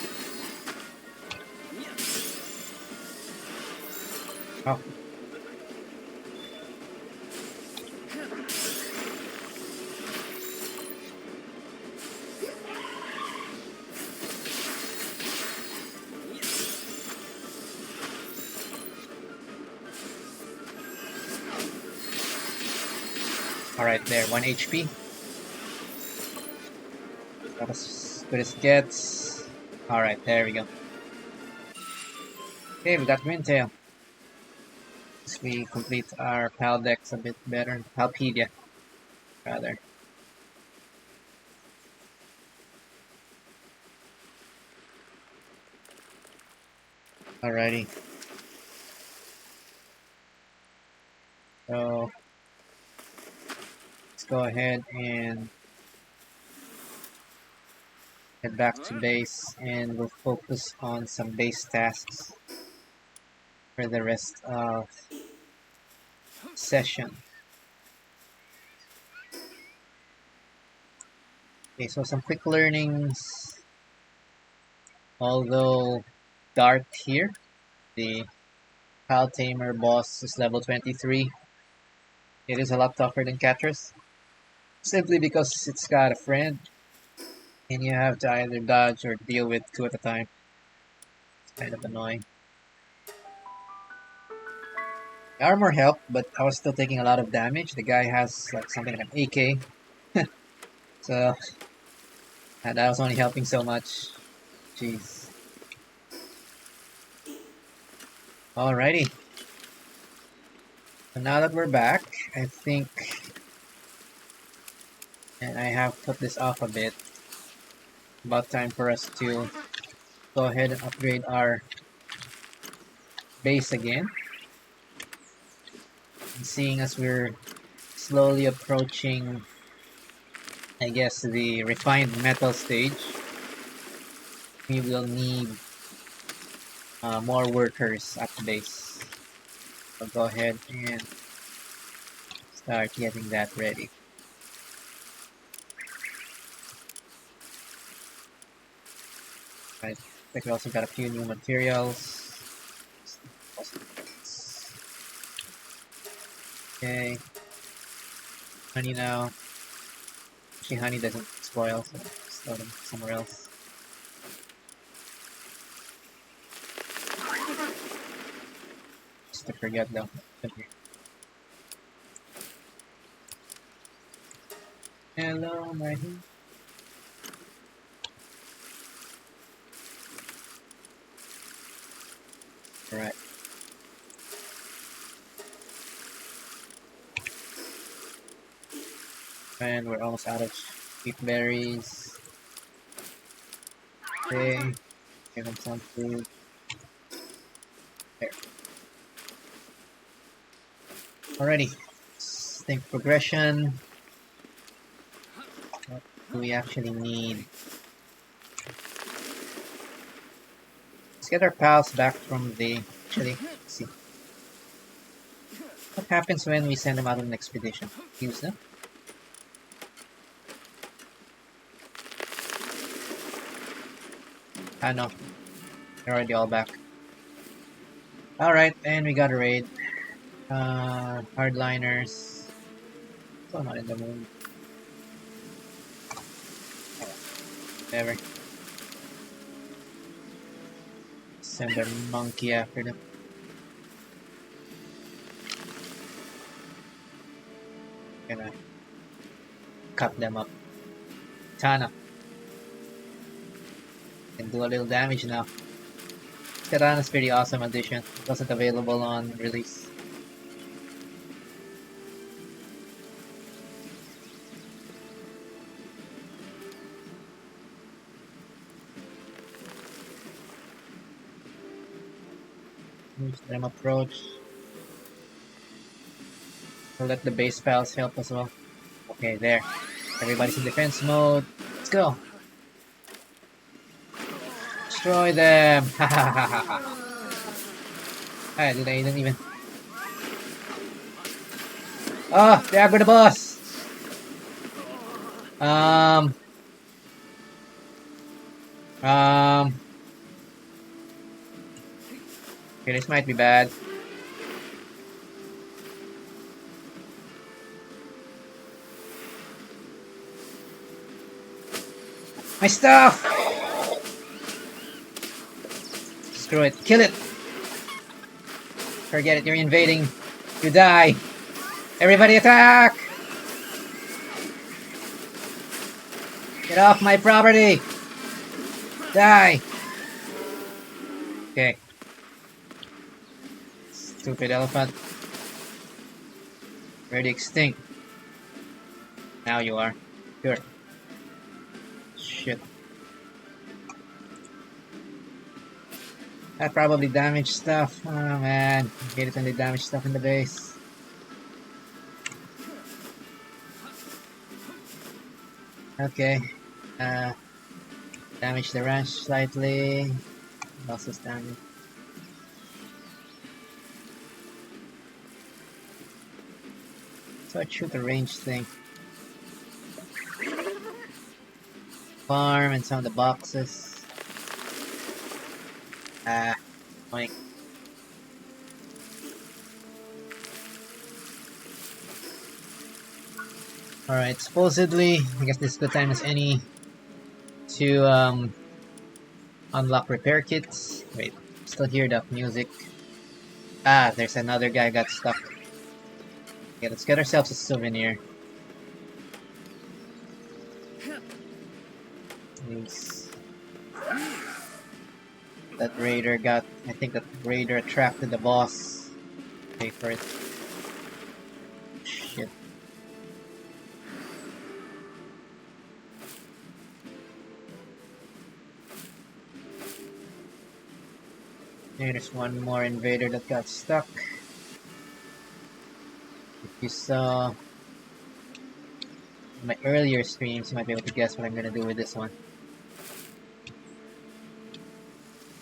Oh. Alright, there, 1 HP. That as good as it gets. Alright, there we go. Okay, we got Grintale. As we complete our PAL decks a bit better. Palpedia, rather. Alrighty. So let's go ahead and head back to base, and we'll focus on some base tasks for the rest of session. Okay, so some quick learnings. Although Dart here, the Pal Tamer boss, is level 23, it is a lot tougher than Katress. Simply because it's got a friend, and you have to either dodge or deal with 2 at a time. It's kind of annoying. The armor helped, but I was still taking a lot of damage. The guy has like something like an AK. So, and that was only helping so much. Jeez. Alrighty. So now that we're back, I think, and I have put this off a bit, about time for us to go ahead and upgrade our base again. And seeing as we're slowly approaching, I guess, the refined metal stage, we will need more workers at the base. So go ahead and start getting that ready. Right. I think we also got a few new materials. Okay. Honey now. Actually, honey doesn't spoil, so store them somewhere else. Just to forget though. Hello, my honey. Alright. And we're almost out of sweet berries. Okay. Give them some food. There. Alrighty. Let's think progression. What do we actually need? Let's get our pals back from the... Actually, let's see. What happens when we send them out on an expedition? Use them? Ah, no. They're already all back. Alright, and we got a raid. Hardliners. Still not in the mood. Whatever. Send a monkey after them. Gonna cut them up. Tana. Can do a little damage now. Katana's pretty awesome addition. It wasn't available on release. Let them approach. We'll let the base pals help as well. Okay, there. Everybody's in defense mode. Let's go. Destroy them. Ha ha ha ha ha. I didn't even. Oh, they aggro the boss. Okay, this might be bad. My stuff! Screw it. Kill it! Forget it, you're invading. You die. Everybody attack! Get off my property! Die! Okay. Stupid elephant. Already extinct. Now you are. Sure. Shit. That probably damaged stuff. Oh man. Get it when they damage stuff in the base. Okay. Damage the ranch slightly. Also damage. So I shoot the range thing. Farm and some of the boxes. Like. Alright, supposedly, I guess this is the time as any to unlock repair kits. Wait, still hear that music. Ah, there's another guy got stuck. Okay, let's get ourselves a souvenir. Nice. That raider got, I think that raider attracted the boss. Pay for it. Shit. There's one more invader that got stuck. If you saw my earlier streams, you might be able to guess what I'm gonna do with this one.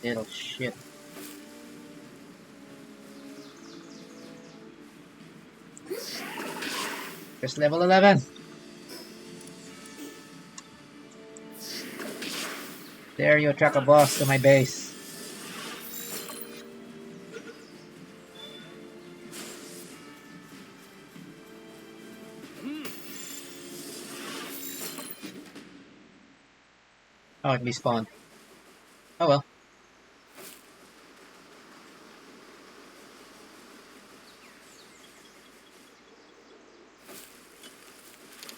Little shit. Just level 11. There you attract a boss to my base. Oh, it respawned. Oh well.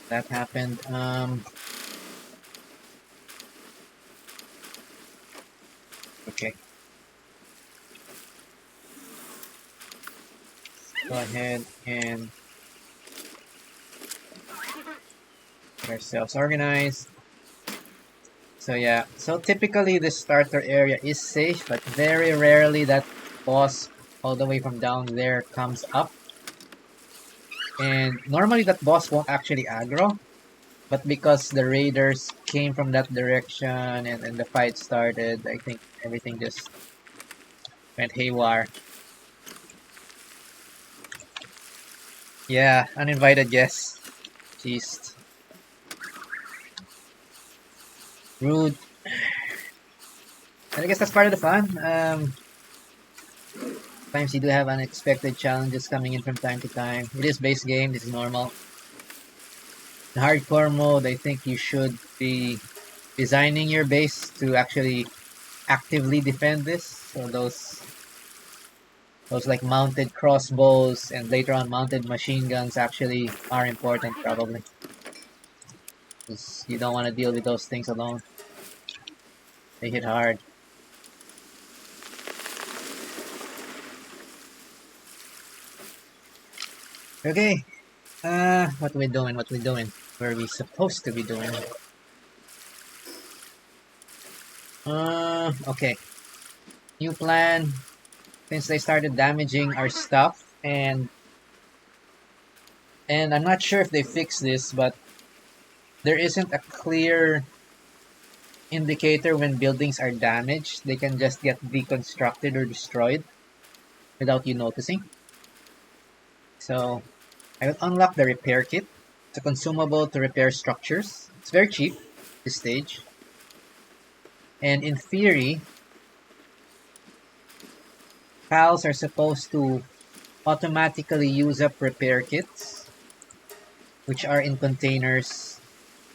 That happened. Okay. Go ahead and get ourselves organized. So yeah, so typically the starter area is safe, but very rarely that boss all the way from down there comes up. And normally that boss won't actually aggro, but because the raiders came from that direction and the fight started, I think everything just went haywire. Yeah, uninvited guests. Jeez. Rude. And I guess that's part of the fun. Sometimes you do have unexpected challenges coming in from time to time. It is base game, this is normal. In hardcore mode, I think you should be designing your base to actually actively defend this. So those like mounted crossbows and later on mounted machine guns actually are important probably. Because you don't want to deal with those things alone. They hit hard. Okay. What we doing? What we doing? Where are we supposed to be doing? Okay. New plan. Since they started damaging our stuff, and I'm not sure if they fixed this, but there isn't a clear indicator when buildings are damaged. They can just get deconstructed or destroyed without you noticing. So I will unlock the repair kit. It's a consumable to repair structures. It's very cheap at this stage. And in theory, pals are supposed to automatically use up repair kits, which are in containers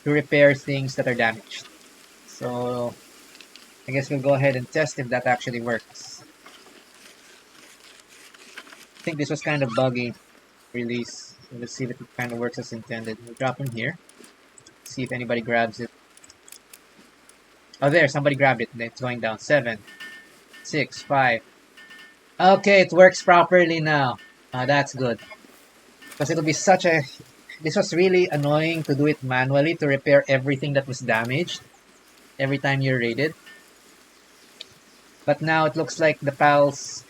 to repair things that are damaged. So I guess we'll go ahead and test if that actually works. I think this was kind of buggy release. So let's see if it kind of works as intended. We'll drop him here. See if anybody grabs it. Oh, there, somebody grabbed it. It's going down. 7, 6, 5. Okay, it works properly now. That's good. Because it'll be such a... This was really annoying to do it manually to repair everything that was damaged every time you're raided. But now it looks like the pals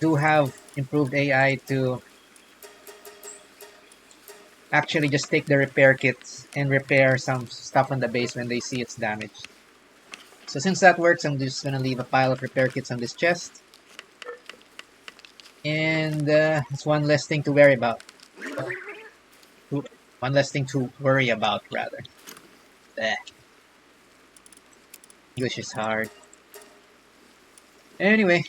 do have improved AI to actually just take the repair kits and repair some stuff on the base when they see it's damaged. So since that works, I'm just going to leave a pile of repair kits on this chest. And it's one less thing to worry about. One less thing to worry about, rather. English is hard. Anyway.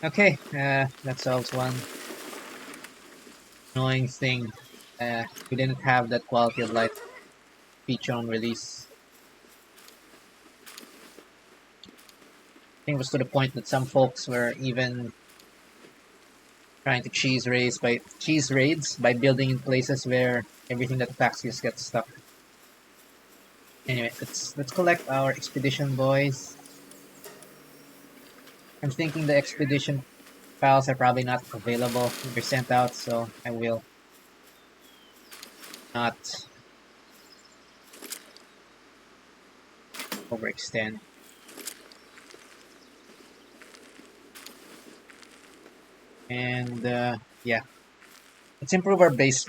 Okay, that solves one annoying thing. We didn't have that quality of life feature on release. I think it was to the point that some folks were even trying to cheese raids by building in places where everything that attacks just gets stuck. Anyway, let's collect our expedition boys. I'm thinking the expedition files are probably not available to be sent out, so I will not overextend. And yeah, let's improve our base.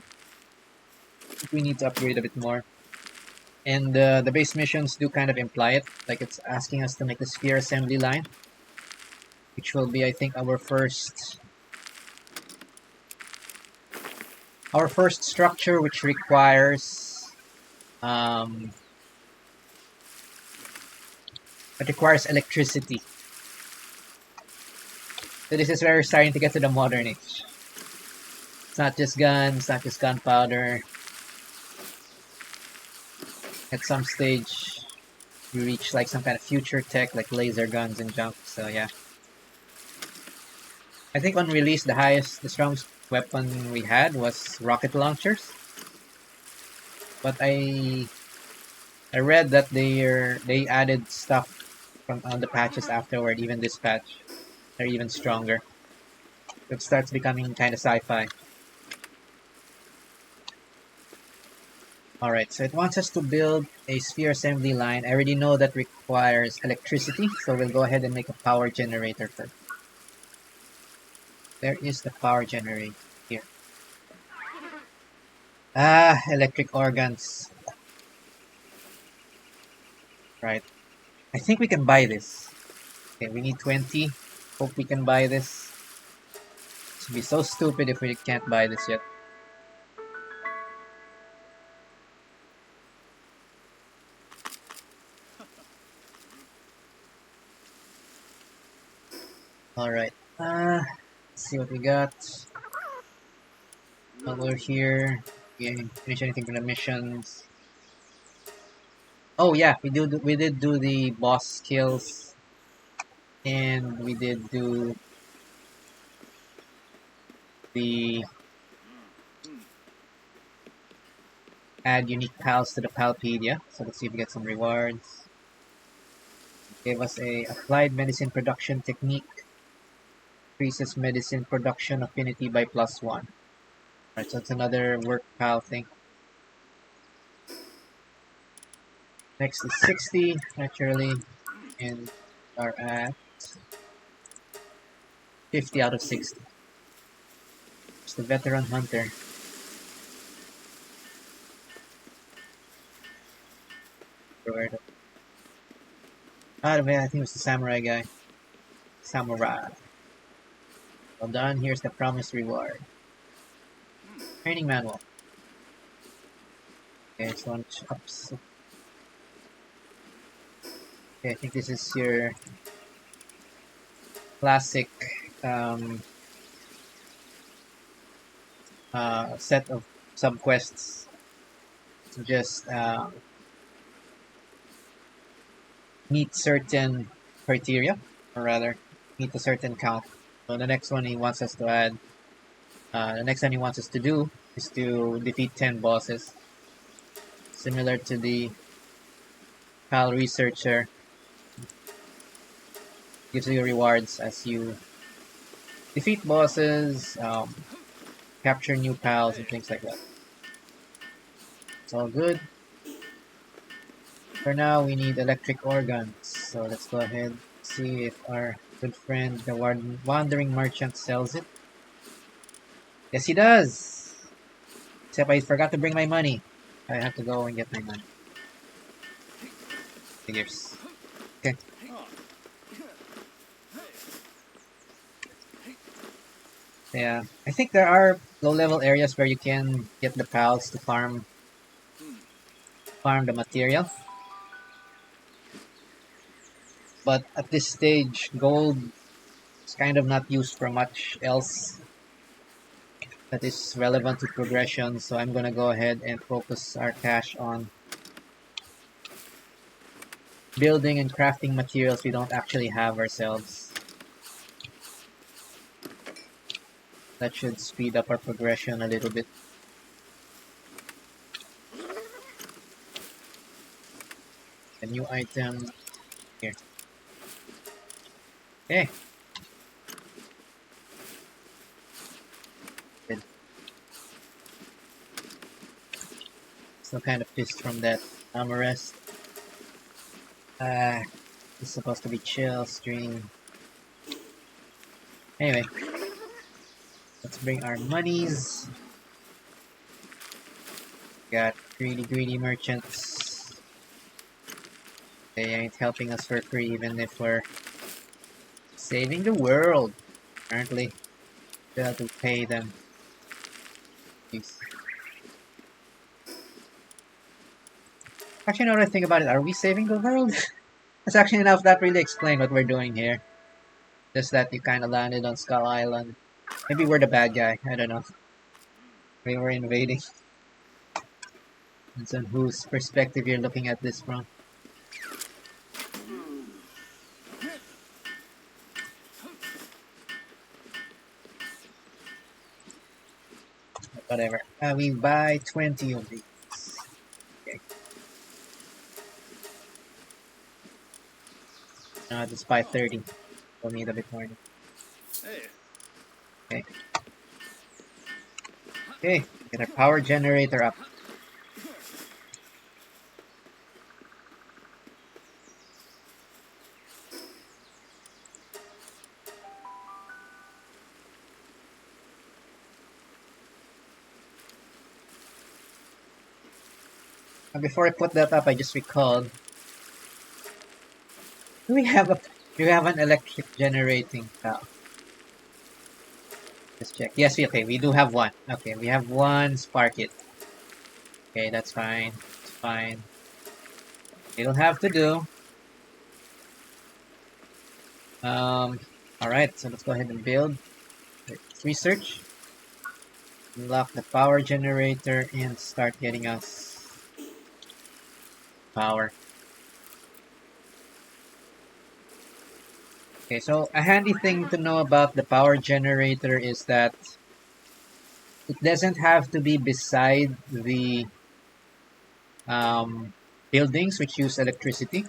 We need to upgrade a bit more. And the base missions do kind of imply it, like it's asking us to make the sphere assembly line, which will be, I think, our first structure, which requires electricity. So this is where we're starting to get to the modern age. It's not just guns, not just gunpowder. At some stage, we reach like some kind of future tech, like laser guns and junk. So yeah, I think on release, the strongest weapon we had was rocket launchers. But I read that they added stuff from on the patches afterward. Even this patch, they're even stronger. It starts becoming kind of sci-fi. Alright, so it wants us to build a sphere assembly line. I already know that requires electricity, so we'll go ahead and make a power generator first. There is the power generator here. Electric organs. Right. I think we can buy this. Okay, we need 20. Hope we can buy this. It would be so stupid if we can't buy this yet. Alright. Let's see what we got. While we're here, we didn't finish anything from the missions. Oh yeah, we did do the boss kills, and we did do the add unique pals to the Palpedia. So let's see if we get some rewards. Gave us a applied medicine production technique. Increases medicine production affinity by +1. Alright, so it's another work pal thing. Next is 60, naturally, and are at 50 out of 60. It's the veteran hunter. I think it was the samurai guy. Samurai. Well done, here's the promised reward. Training manual. Okay, so on ups. Okay, I think this is your classic set of subquests to just meet certain criteria, or rather, meet a certain count. So the next one he wants us to add, the next one he wants us to do is to defeat 10 bosses. Similar to the PAL researcher, gives you rewards as you defeat bosses, capture new pals, and things like that. It's all good. For now, we need electric organs, so let's go ahead and see if our good friend, the wandering merchant, sells it. Yes, he does! Except I forgot to bring my money. I have to go and get my money. Figures. Okay. Yeah, I think there are low-level areas where you can get the pals to farm the material. But at this stage, gold is kind of not used for much else that is relevant to progression, so I'm gonna go ahead and focus our cash on building and crafting materials we don't actually have ourselves. That should speed up our progression a little bit. A new item here. Okay. Good. Still kind of pissed from that armorest. It's supposed to be chill stream. Anyway, let's bring our monies. Got greedy merchants. They ain't helping us for free, even if we're saving the world. Apparently, we have to pay them. Jeez. Actually, now that I think about it, are we saving the world? That's actually enough. That really explain what we're doing here. Just that you kind of landed on Skull Island. Maybe we're the bad guy. I don't know. We were invading. Depends on whose perspective you're looking at this from. Whatever. We buy 20 of these. Okay. Just buy 30. We'll need a bit more. Okay. Okay. Get our power generator up. Before I put that up, I just recalled. Do we have an electric generating cow? Let's check. Yes, we do have one. Okay, we have one spark it. Okay, that's fine. It's fine. It'll have to do. Alright, so let's go ahead and build. Let's research. Unlock the power generator and start getting us power. Okay, so a handy thing to know about the power generator is that it doesn't have to be beside the buildings which use electricity.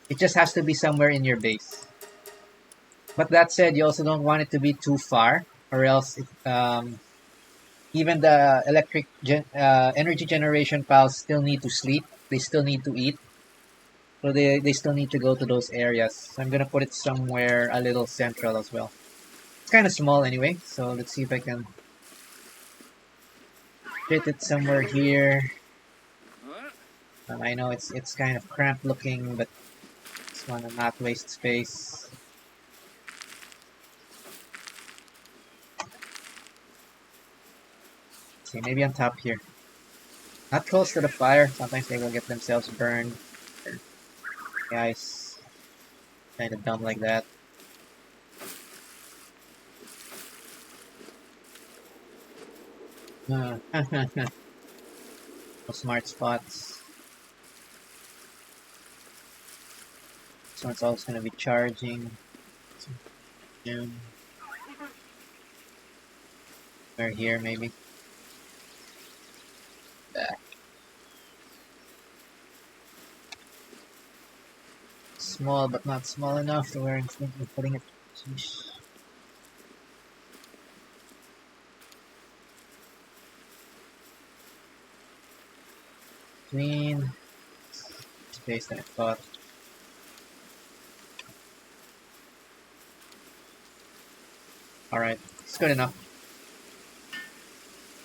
It just has to be somewhere in your base. But that said, you also don't want it to be too far, or else even the energy generation pals still need to sleep. They still need to eat. So they still need to go to those areas. So I'm gonna put it somewhere a little central as well. It's kind of small anyway, so let's see if I can fit it somewhere here. I know it's kind of cramped looking, but just want to not waste space. Let's see, maybe on top here. Not close to the fire. Sometimes they will get themselves burned. The ice kind of dumb like that. No smart spots. This one's also going to be charging. Or here maybe. Back. Small but not small enough to where I'm thinking of putting it. Sheesh. Between space that I thought. Alright, it's good enough.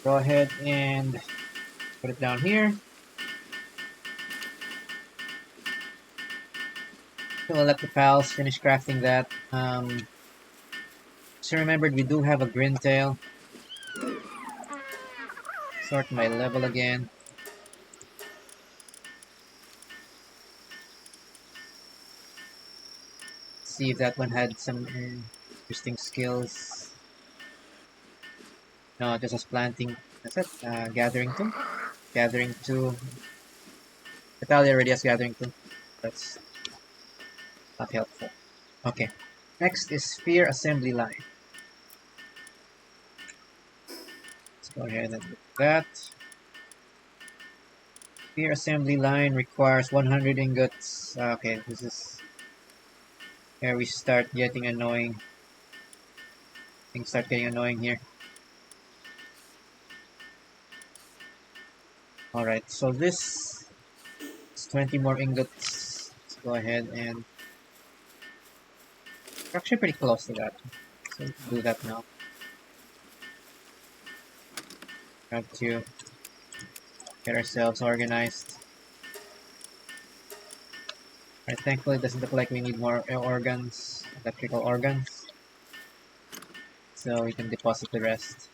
Go ahead and put it down here. We'll let the pals finish crafting that. So remembered we do have a Grintale. Sort my level again. See if that one had some interesting skills. No, just as planting. That's it. Gathering 2. Gathering 2. Natalia already has gathering 2. That's not helpful. Okay. Next is sphere assembly line. Let's go ahead and do that. Sphere assembly line requires 100 ingots. Okay, this is where we start getting annoying. Things start getting annoying here. Alright, so this is 20 more ingots. Let's go ahead and we're actually pretty close to that. So let's do that now. Have to get ourselves organized. Alright, thankfully it doesn't look like we need more organs, electrical organs. So we can deposit the rest.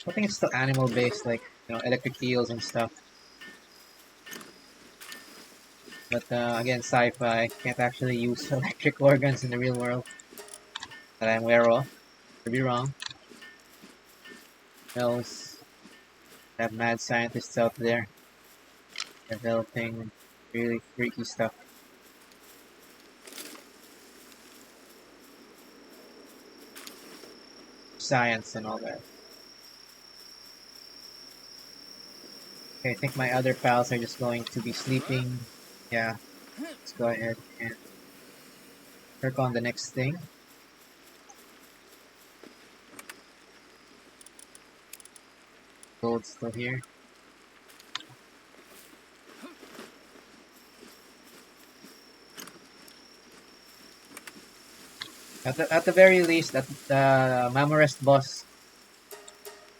I think it's still animal based, like, you know, electric eels and stuff. But again, sci-fi, can't actually use electric organs in the real world. That I'm aware of. Could be wrong. Knows. Have mad scientists out there developing really freaky stuff. Science and all that. Okay, I think my other pals are just going to be sleeping. Yeah, let's go ahead and work on the next thing. Gold's still here. At the very least, that the Mamorest boss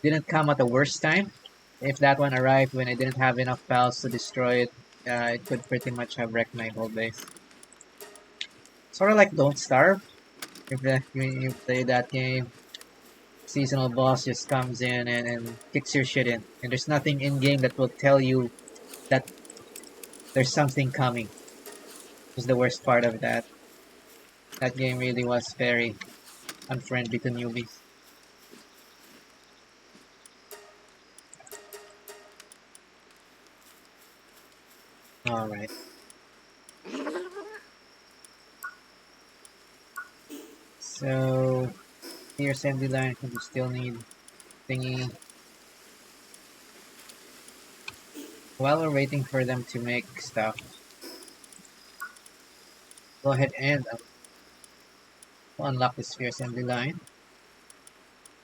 didn't come at the worst time. If that one arrived when I didn't have enough pals to destroy it, it could pretty much have wrecked my whole base. Sort of like Don't Starve. If you play that game, seasonal boss just comes in and kicks your shit in. And there's nothing in game that will tell you that there's something coming. Was the worst part of that. That game really was very unfriendly to newbies. Alright. So, here assembly line, we still need thingy. While we're waiting for them to make stuff, Go ahead and unlock the sphere assembly line.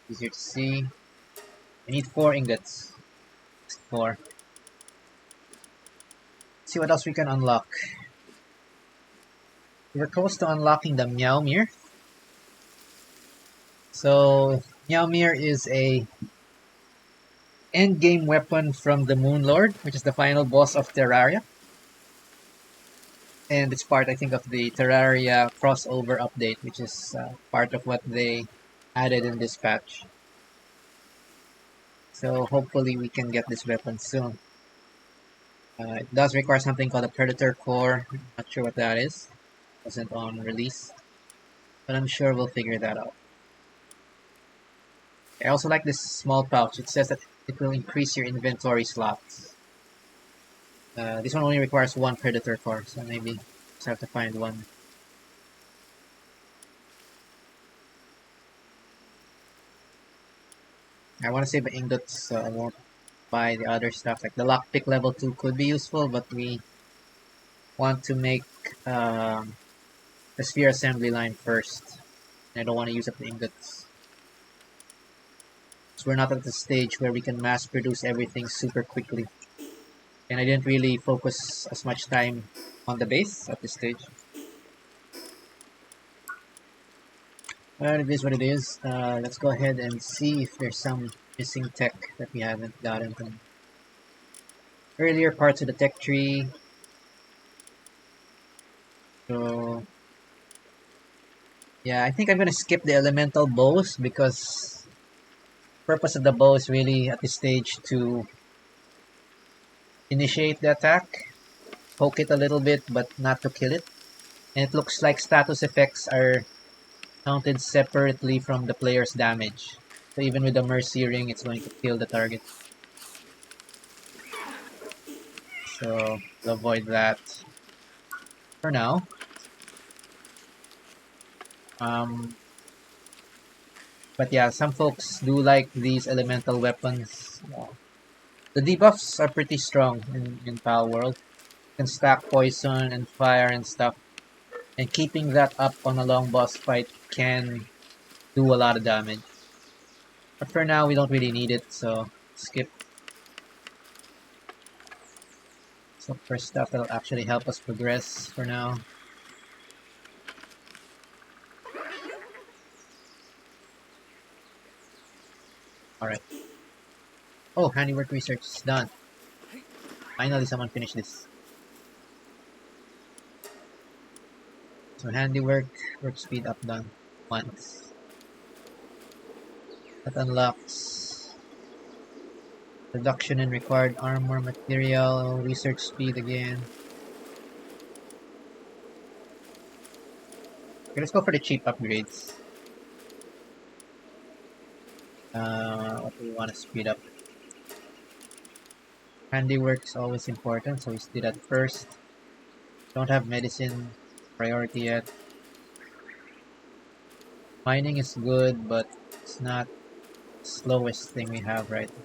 Easier to see. I need 4 ingots. 4. Let's see what else we can unlock. We're close to unlocking the Meow Mirror. So Meow Mirror is a endgame weapon from the Moon Lord, which is the final boss of Terraria. And it's part, I think, of the Terraria crossover update, which is part of what they added in this patch. So hopefully we can get this weapon soon. It does require something called a Predator Core. Not sure what that is. Wasn't on release. But I'm sure we'll figure that out. I also like this small pouch. It says that it will increase your inventory slots. This one only requires 1 Predator Core, so maybe just have to find one. I want to save the ingots, so I won't buy the other stuff. Like the lockpick level 2 could be useful, but we want to make the sphere assembly line first. I don't want to use up the ingots. So we're not at the stage where we can mass produce everything super quickly. And I didn't really focus as much time on the base at this stage. But it is what it is. Let's go ahead and see if there's some missing tech that we haven't gotten from earlier parts of the tech tree. So yeah, I think I'm gonna skip the elemental bows because the purpose of the bow is really at this stage to initiate the attack, poke it a little bit, but not to kill it. And it looks like status effects are counted separately from the player's damage. So even with the Mercy Ring, it's going to kill the target. So we'll avoid that for now. But yeah, some folks do like these elemental weapons. The debuffs are pretty strong in Palworld. You can stack poison and fire and stuff. And keeping that up on a long boss fight can do a lot of damage. But for now, we don't really need it, so skip. So for stuff that'll actually help us progress for now. Alright. Oh, handiwork research is done. Finally, someone finished this. So handiwork, work speed up done once. That unlocks reduction in required armor material, research speed again. Okay, let's go for the cheap upgrades. What do we want to speed up? Handiwork is always important, so we do that first. Don't have medicine priority yet. Mining is good, but it's not the slowest thing we have right now.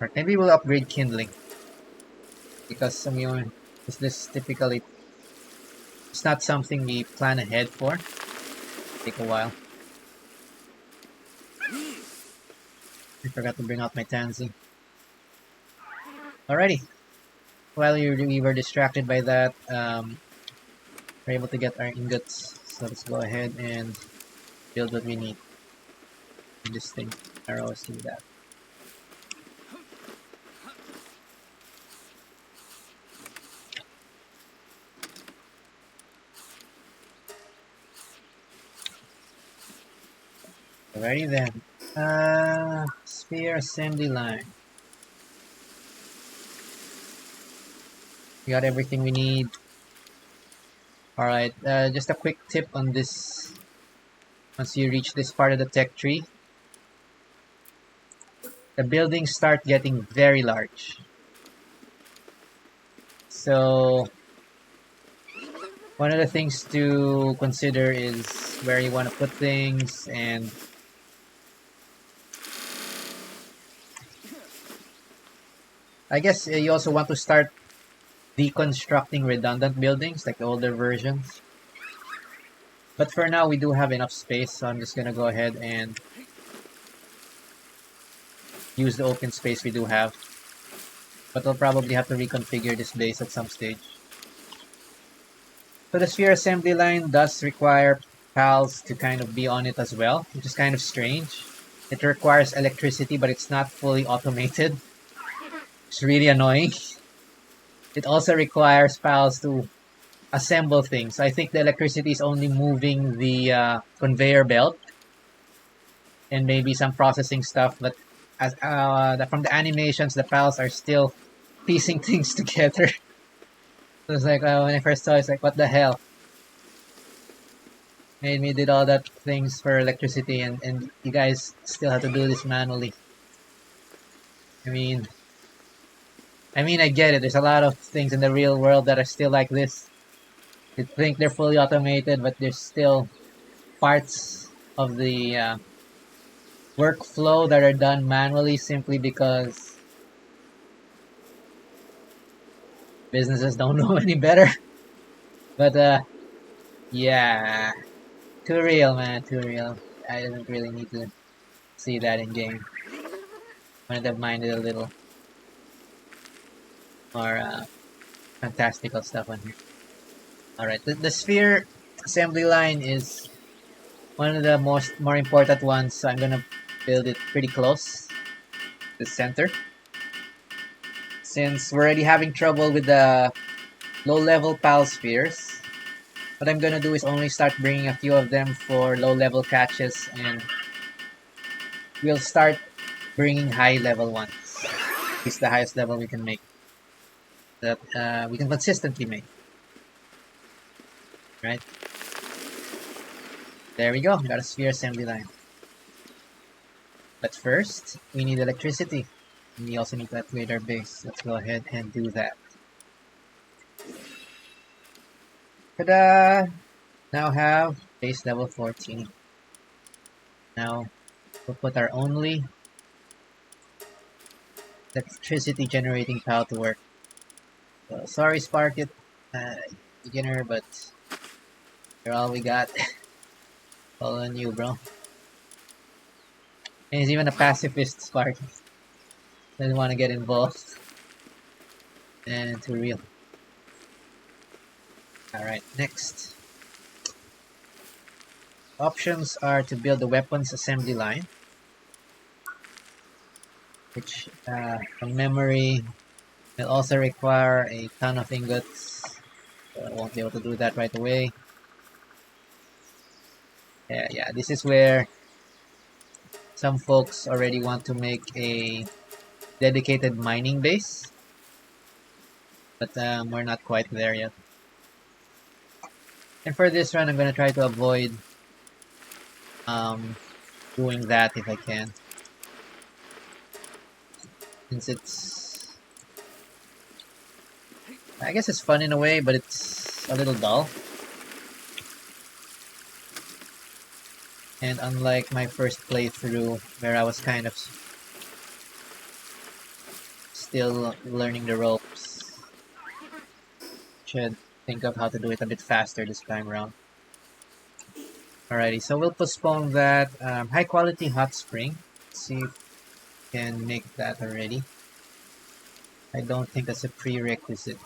Alright, maybe we'll upgrade kindling. Because this typically it's not something we plan ahead for. Take a while. I forgot to bring out my Tansy. Alrighty. While we were distracted by that, we're able to get our ingots. So let's go ahead and build what we need. This thing. Arrows, do that. Alrighty then. Sphere assembly line. We got everything we need. Alright, just a quick tip on this. Once you reach this part of the tech tree, the buildings start getting very large. So one of the things to consider is where you want to put things, and I guess you also want to start deconstructing redundant buildings like the older versions. But for now, we do have enough space, so I'm just gonna go ahead and use the open space we do have. But we'll probably have to reconfigure this base at some stage. So the sphere assembly line does require pals to kind of be on it as well, which is kind of strange. It requires electricity, but it's not fully automated. It's really annoying. It also requires pals to assemble things. I think the electricity is only moving the conveyor belt and maybe some processing stuff, but as from the animations, the pals are still piecing things together. So it's like when I first saw it, it's like, what the hell? Made me did all that things for electricity, and you guys still have to do this manually. I mean, I get it. There's a lot of things in the real world that are still like this. You think they're fully automated, but there's still parts of the workflow that are done manually simply because businesses don't know any better. But yeah, too real, man, too real. I didn't really need to see that in game. Wanted to have minded a little more fantastical stuff on here. All right, the sphere assembly line is one of the more important ones. So I'm gonna build it pretty close to the center, since we're already having trouble with the low-level pal spheres. What I'm gonna do is only start bringing a few of them for low-level catches, and we'll start bringing high-level ones. It's the highest level we can make, that we can consistently make. Right? There we go. Got a sphere assembly line. But first, we need electricity. And we also need to upgrade our base. Let's go ahead and do that. Ta-da! Now have base level 14. Now, we'll put our only electricity generating pal to work. So, sorry, Spark it, beginner, but you're all we got. All on you, bro. And he's even a pacifist, Spark. Doesn't want to get involved. And too real. Alright, next. Options are to build a weapons assembly line, which from memory will also require a ton of ingots. So I won't be able to do that right away. Yeah, this is where some folks already want to make a dedicated mining base, but we're not quite there yet. And for this run, I'm going to try to avoid doing that if I can, since it's, I guess it's fun in a way, but it's a little dull. And unlike my first playthrough, where I was kind of still learning the ropes, should think of how to do it a bit faster this time around. Alrighty, so we'll postpone that. High quality hot spring. Let's see if we can make that already. I don't think that's a prerequisite.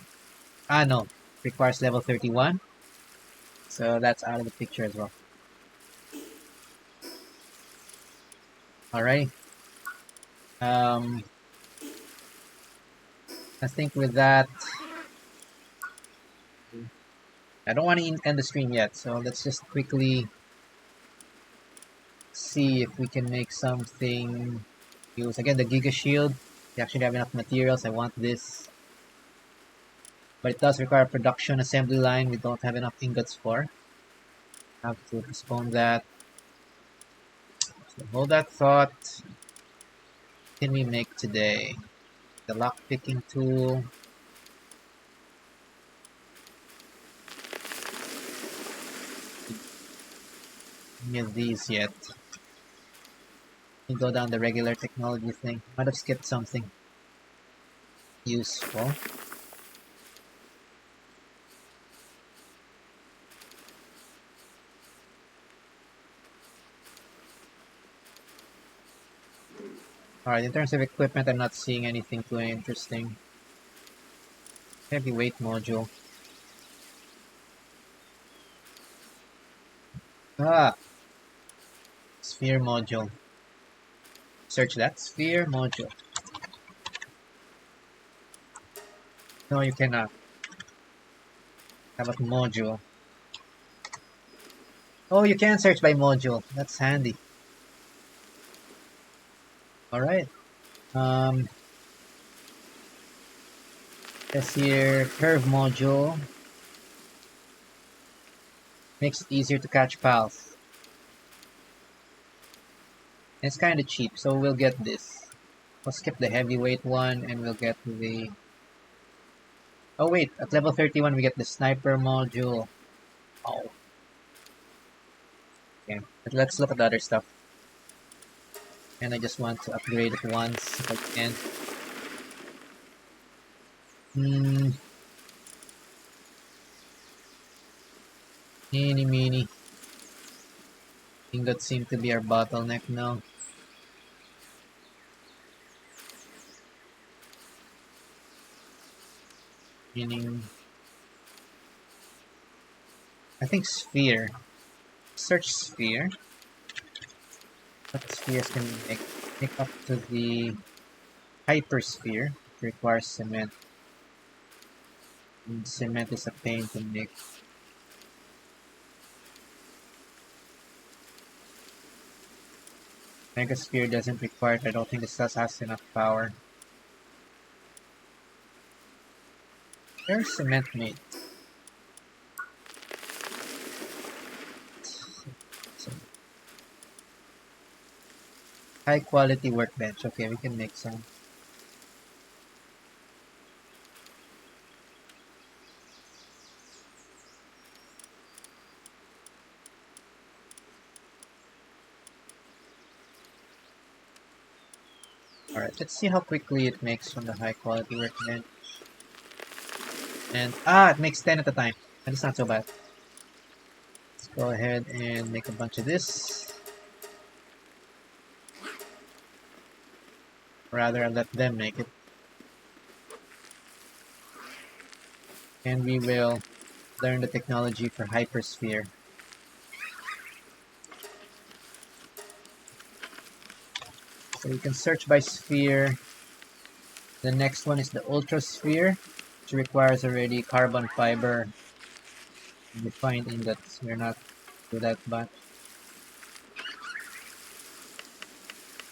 Ah, no. Requires level 31. So that's out of the picture as well. Alright. I think with that, I don't want to end the stream yet, so let's just quickly see if we can make something. Use again the Giga Shield. We actually have enough materials. I want this, but it does require a production assembly line. We don't have enough ingots for. Have to postpone that. So hold that thought. What can we make today? The lock picking tool. Any of these yet? We go down the regular technology thing. Might have skipped something. useful. Alright, in terms of equipment, I'm not seeing anything too interesting. Heavyweight module. Ah! Sphere module. Search that. Sphere module. No, you cannot. How about module? Oh, you can search by module. That's handy. Alright. This here, curve module. Makes it easier to catch pals. It's kinda cheap, so we'll get this. We'll skip the heavyweight one and we'll get the... Oh wait, at level 31 we get the sniper module. Oh. Okay, but let's look at the other stuff. And I just want to upgrade it once if I can. Eeny meeny. Ingots seem to be our bottleneck now. Meaning... I think sphere. Search sphere. What spheres can we make up to the hypersphere? It requires cement. And cement is a pain to make. Megasphere doesn't require it. I don't think this has enough power. There's cement made. High quality workbench. Okay, we can make some. Alright, let's see how quickly it makes from the high quality workbench. And, it makes 10 at a time. And it's not so bad. Let's go ahead and make a bunch of this. Rather, I'll let them make it. And we will learn the technology for hypersphere. So you can search by sphere. The next one is the ultrasphere, which requires already carbon fiber and refined ingots. We're not do that much.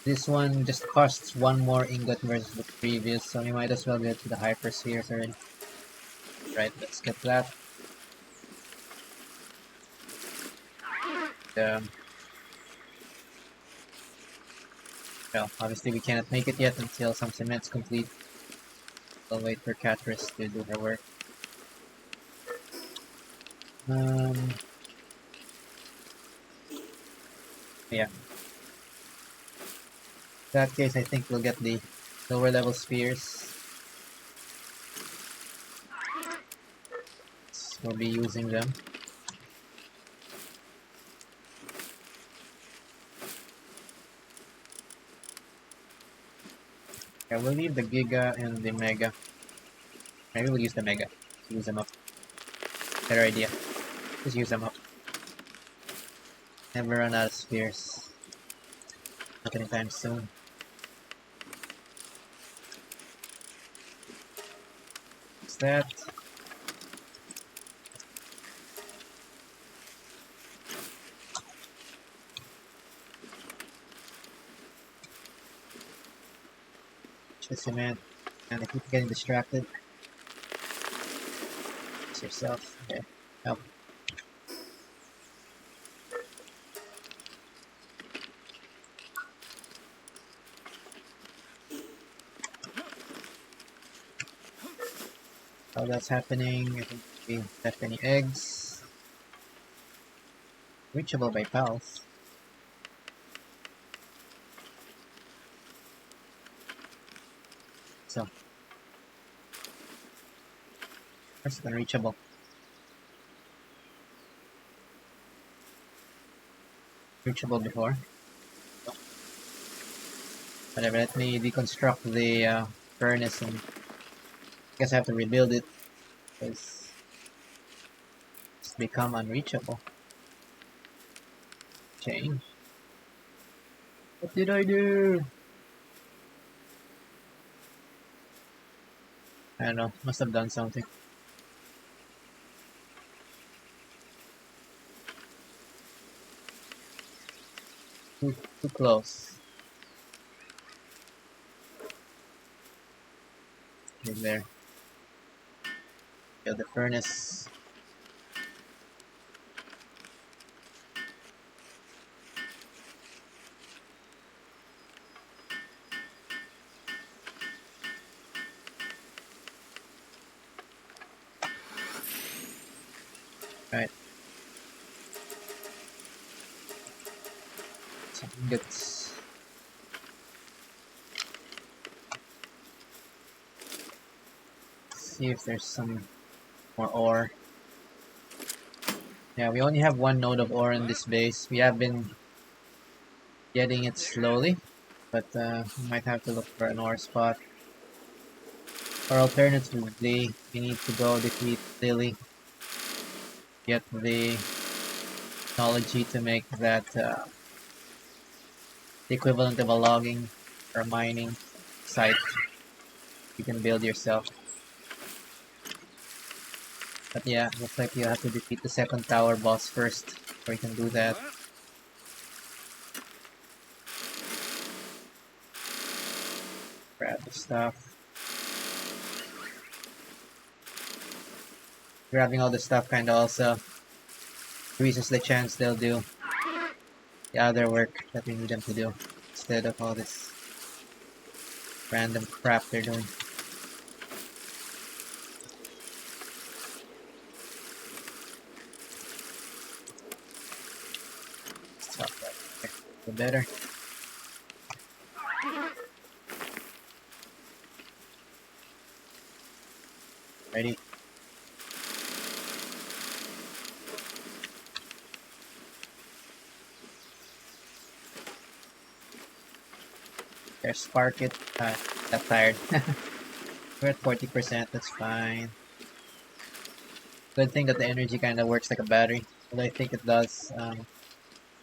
This one just costs one more ingot versus the previous, so we might as well get to the hyperspheres already. Right, let's get that. Well, obviously we cannot make it yet until some cement's complete. We'll wait for Katress to do her work. Yeah. In that case, I think we'll get the lower level spheres. So we'll be using them. Yeah, we'll leave the Giga and the Mega. Maybe we'll use the Mega. Use them up. Better idea. Just use them up. Never run out of spheres. Not anytime soon. What's that? Just cement. And I keep getting distracted. It's yourself. Okay. Help. While that's happening, I think we left any eggs. Reachable by pals. So, It's unreachable. Reachable before. Whatever, let me deconstruct the furnace and I guess I have to rebuild it because it's become unreachable. Change. What did I do? I don't know, must have done something. Too close. In there. Build the furnace. Right. Some ingots. See if there's some more ore. Yeah, we only have one node of ore in this base. We have been getting it slowly, but we might have to look for an ore spot. Or alternatively, we need to go defeat Lily, get the technology to make that the equivalent of a logging or mining site you can build yourself. But yeah, looks like you have to defeat the second tower boss first before you can do that. Grab the stuff. Grabbing all the stuff kinda also increases the chance they'll do the other work that we need them to do instead of all this random crap they're doing. Stop that. Okay, the better. Ready? There, spark it. Got tired. We're at 40%, that's fine. Good thing that the energy kind of works like a battery. Well, I think it does.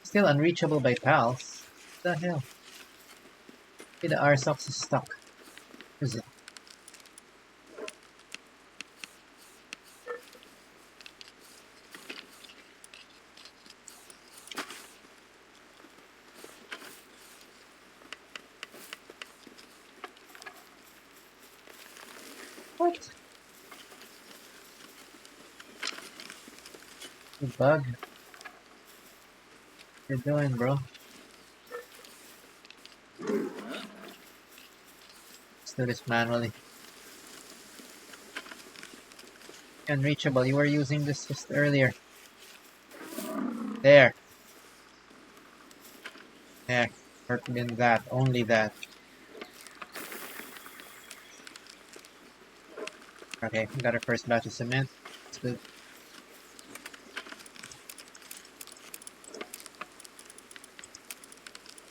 Still unreachable by pals. What the hell? Okay, the RSOX is stuck. Who's it? What? The bug? What you doing, bro? Let's do this manually. Unreachable. You were using this just earlier. There. There. Work in that. Only that. Okay, we got our first batch of cement. That's good.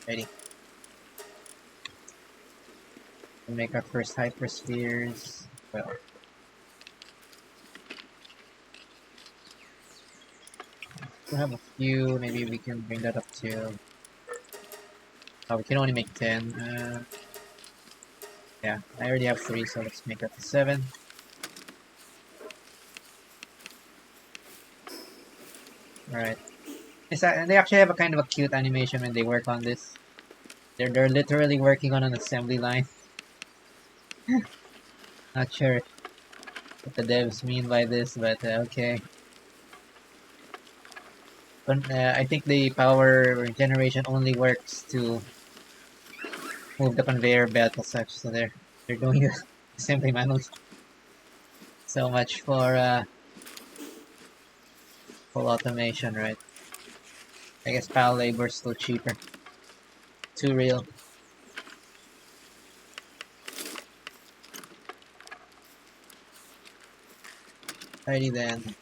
Ready. We'll make our first hyperspheres. Well. We have a few. Maybe we can bring that up to... Oh, we can only make 10. Yeah, I already have 3, so let's make that to 7. Alright. They actually have a kind of a cute animation when they work on this. They're literally working on an assembly line. Not sure what the devs mean by this, but okay. I think the power generation only works to move the conveyor belt as such, so they're doing the assembly manually. So much for full automation, right? I guess pal labor is still cheaper. Too real. Alrighty then.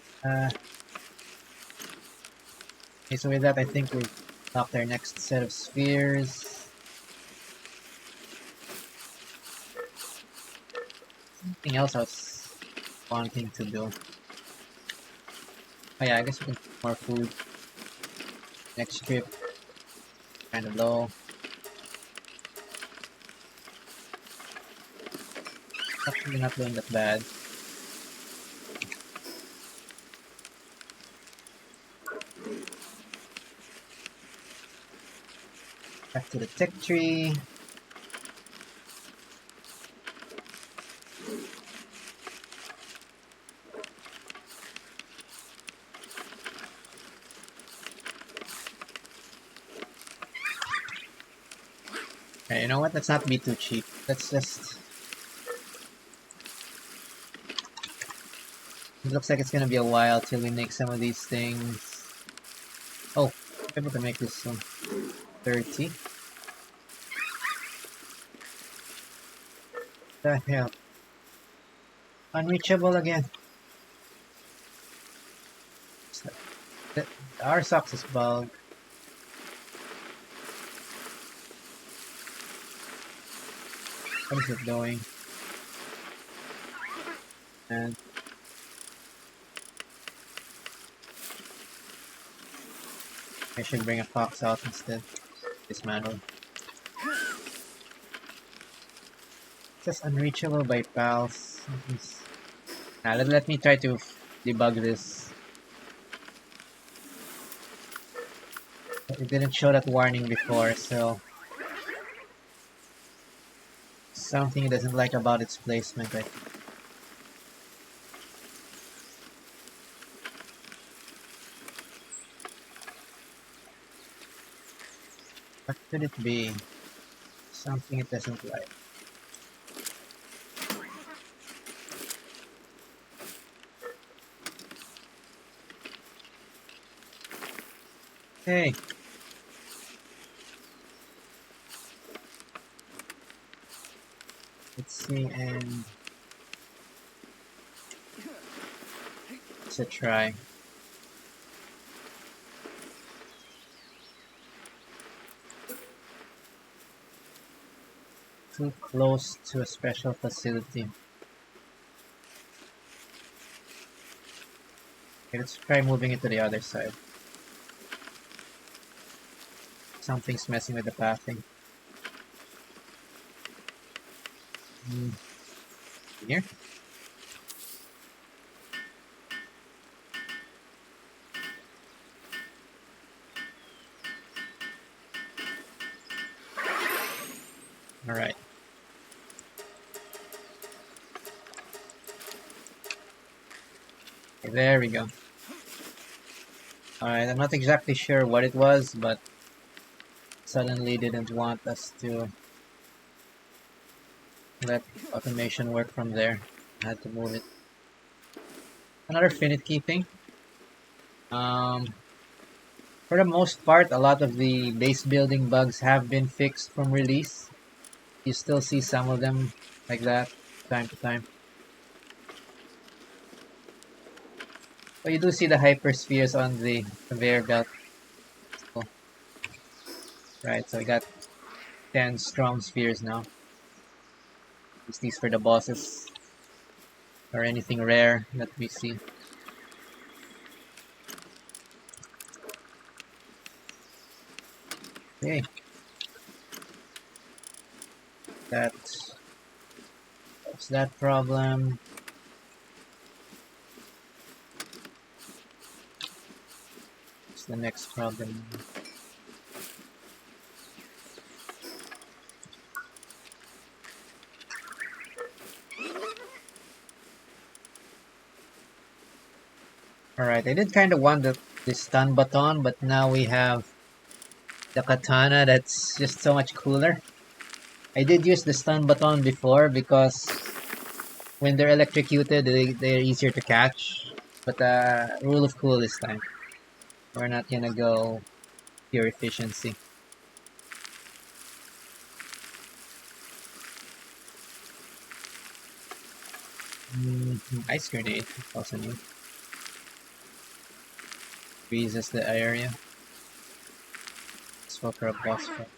Okay, so with that, I think we've locked our next set of spheres. Something else I was wanting to do. Oh yeah, I guess we can put more food. Next trip, kind of low. Actually not doing that bad. Back to the tech tree. Okay, you know what? Let's not be too cheap. Let's just... It looks like it's gonna be a while till we make some of these things. Oh, I'm able to make this soon. 30. The hell? Unreachable again. Our socks is bugged. What is it doing? And I should bring a fox out instead. Dismantle. Just unreachable by pals. Now let me try to debug this. It didn't show that warning before, so something it doesn't like about its placement, I think. What could it be? Something it doesn't like. Hey! Let's see, and let's a try. Too close to a special facility. Okay, let's try moving it to the other side. Something's messing with the pathing. Here? Alright. Okay, there we go. Alright, I'm not exactly sure what it was, but suddenly didn't want us to let automation work from there. I had to move it. Another finicky thing. For the most part, a lot of the base building bugs have been fixed from release. You still see some of them like that time to time. But you do see the hyperspheres on the conveyor belt. Cool. Right, so we got 10 strong spheres now. Use these for the bosses. Or anything rare that we see. Okay. That's that problem. What's the next problem? Alright, I did kind of want the stun baton, but now we have the katana that's just so much cooler. I did use the stun baton before because when they're electrocuted, they're easier to catch. But rule of cool this time. We're not gonna go pure efficiency. Ice grenade. That's also new. Freezes the area. Let's go for a boss fight.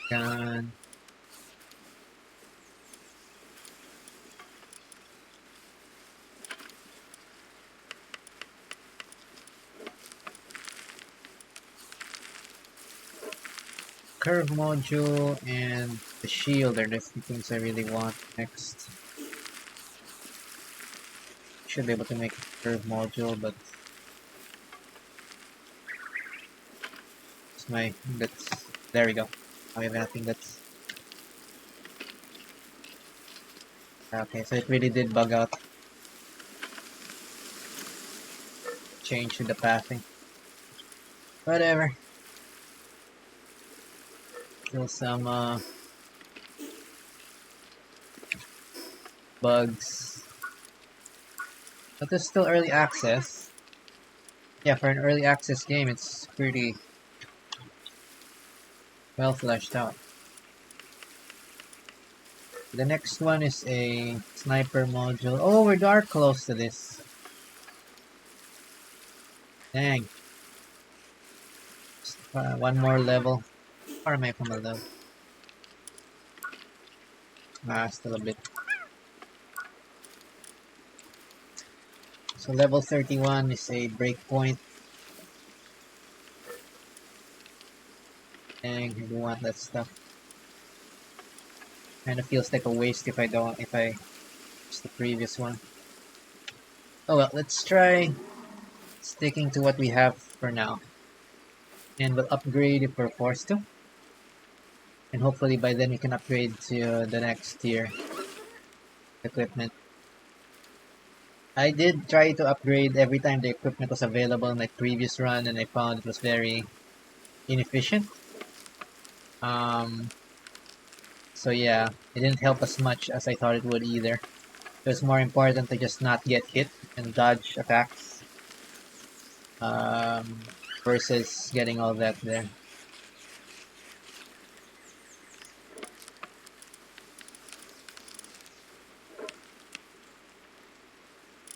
Gun. Curve module and the shield are the two things I really want next. Should be able to make a curve module, but it's that's there we go. I have nothing that's okay, so it really did bug out. Change to the pathing. Whatever. Kill some bugs. But there's still early access. Yeah, for an early access game, it's pretty well fleshed out. The next one is a sniper module. Oh, we're dark close to this. Dang. Just, one more level. Or am I from a level? Still a bit. So level 31 is a breakpoint. Dang, I do want that stuff. Kinda feels like a waste if I use the previous one. Oh well, let's try sticking to what we have for now. And we'll upgrade if we're forced to. And hopefully by then we can upgrade to the next tier equipment. I did try to upgrade every time the equipment was available in my previous run, and I found it was very inefficient. So yeah, it didn't help as much as I thought it would either. It was more important to just not get hit and dodge attacks um, versus getting all that there.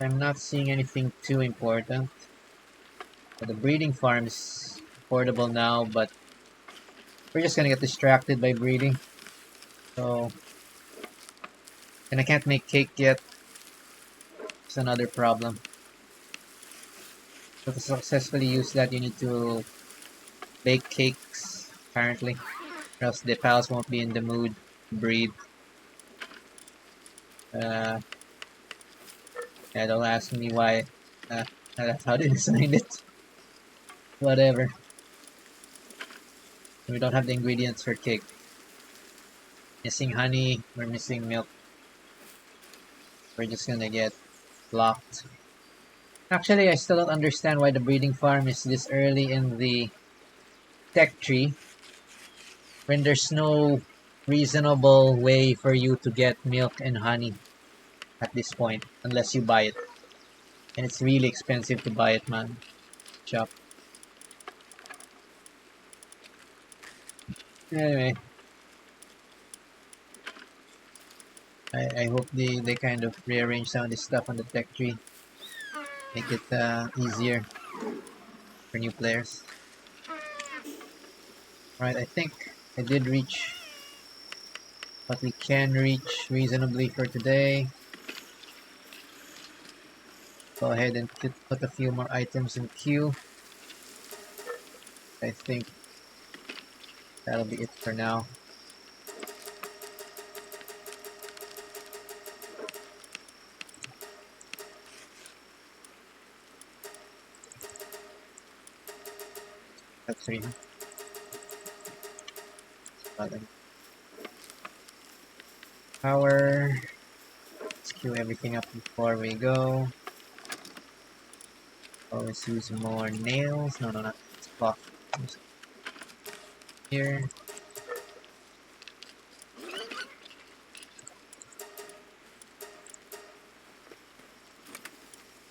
I'm not seeing anything too important. The breeding farm is affordable now, but we're just gonna get distracted by breeding. So, and I can't make cake yet. It's another problem. So to successfully use that, you need to bake cakes, apparently, or else the pals won't be in the mood to breed. Yeah, don't ask me why. That's how they designed it. Whatever. We don't have the ingredients for cake. Missing honey, we're missing milk. We're just gonna get blocked. Actually, I still don't understand why the breeding farm is this early in the tech tree when there's no reasonable way for you to get milk and honey at this point unless you buy it. And it's really expensive to buy it, man. Shop. Anyway, I hope they kind of rearrange some of this stuff on the tech tree. Make it easier for new players. Right, I think I did reach what we can reach reasonably for today. Go ahead and put a few more items in queue. I think that'll be it for now. That's 3. Power. Let's queue everything up before we go. Always use more nails. No, not cloth. Here.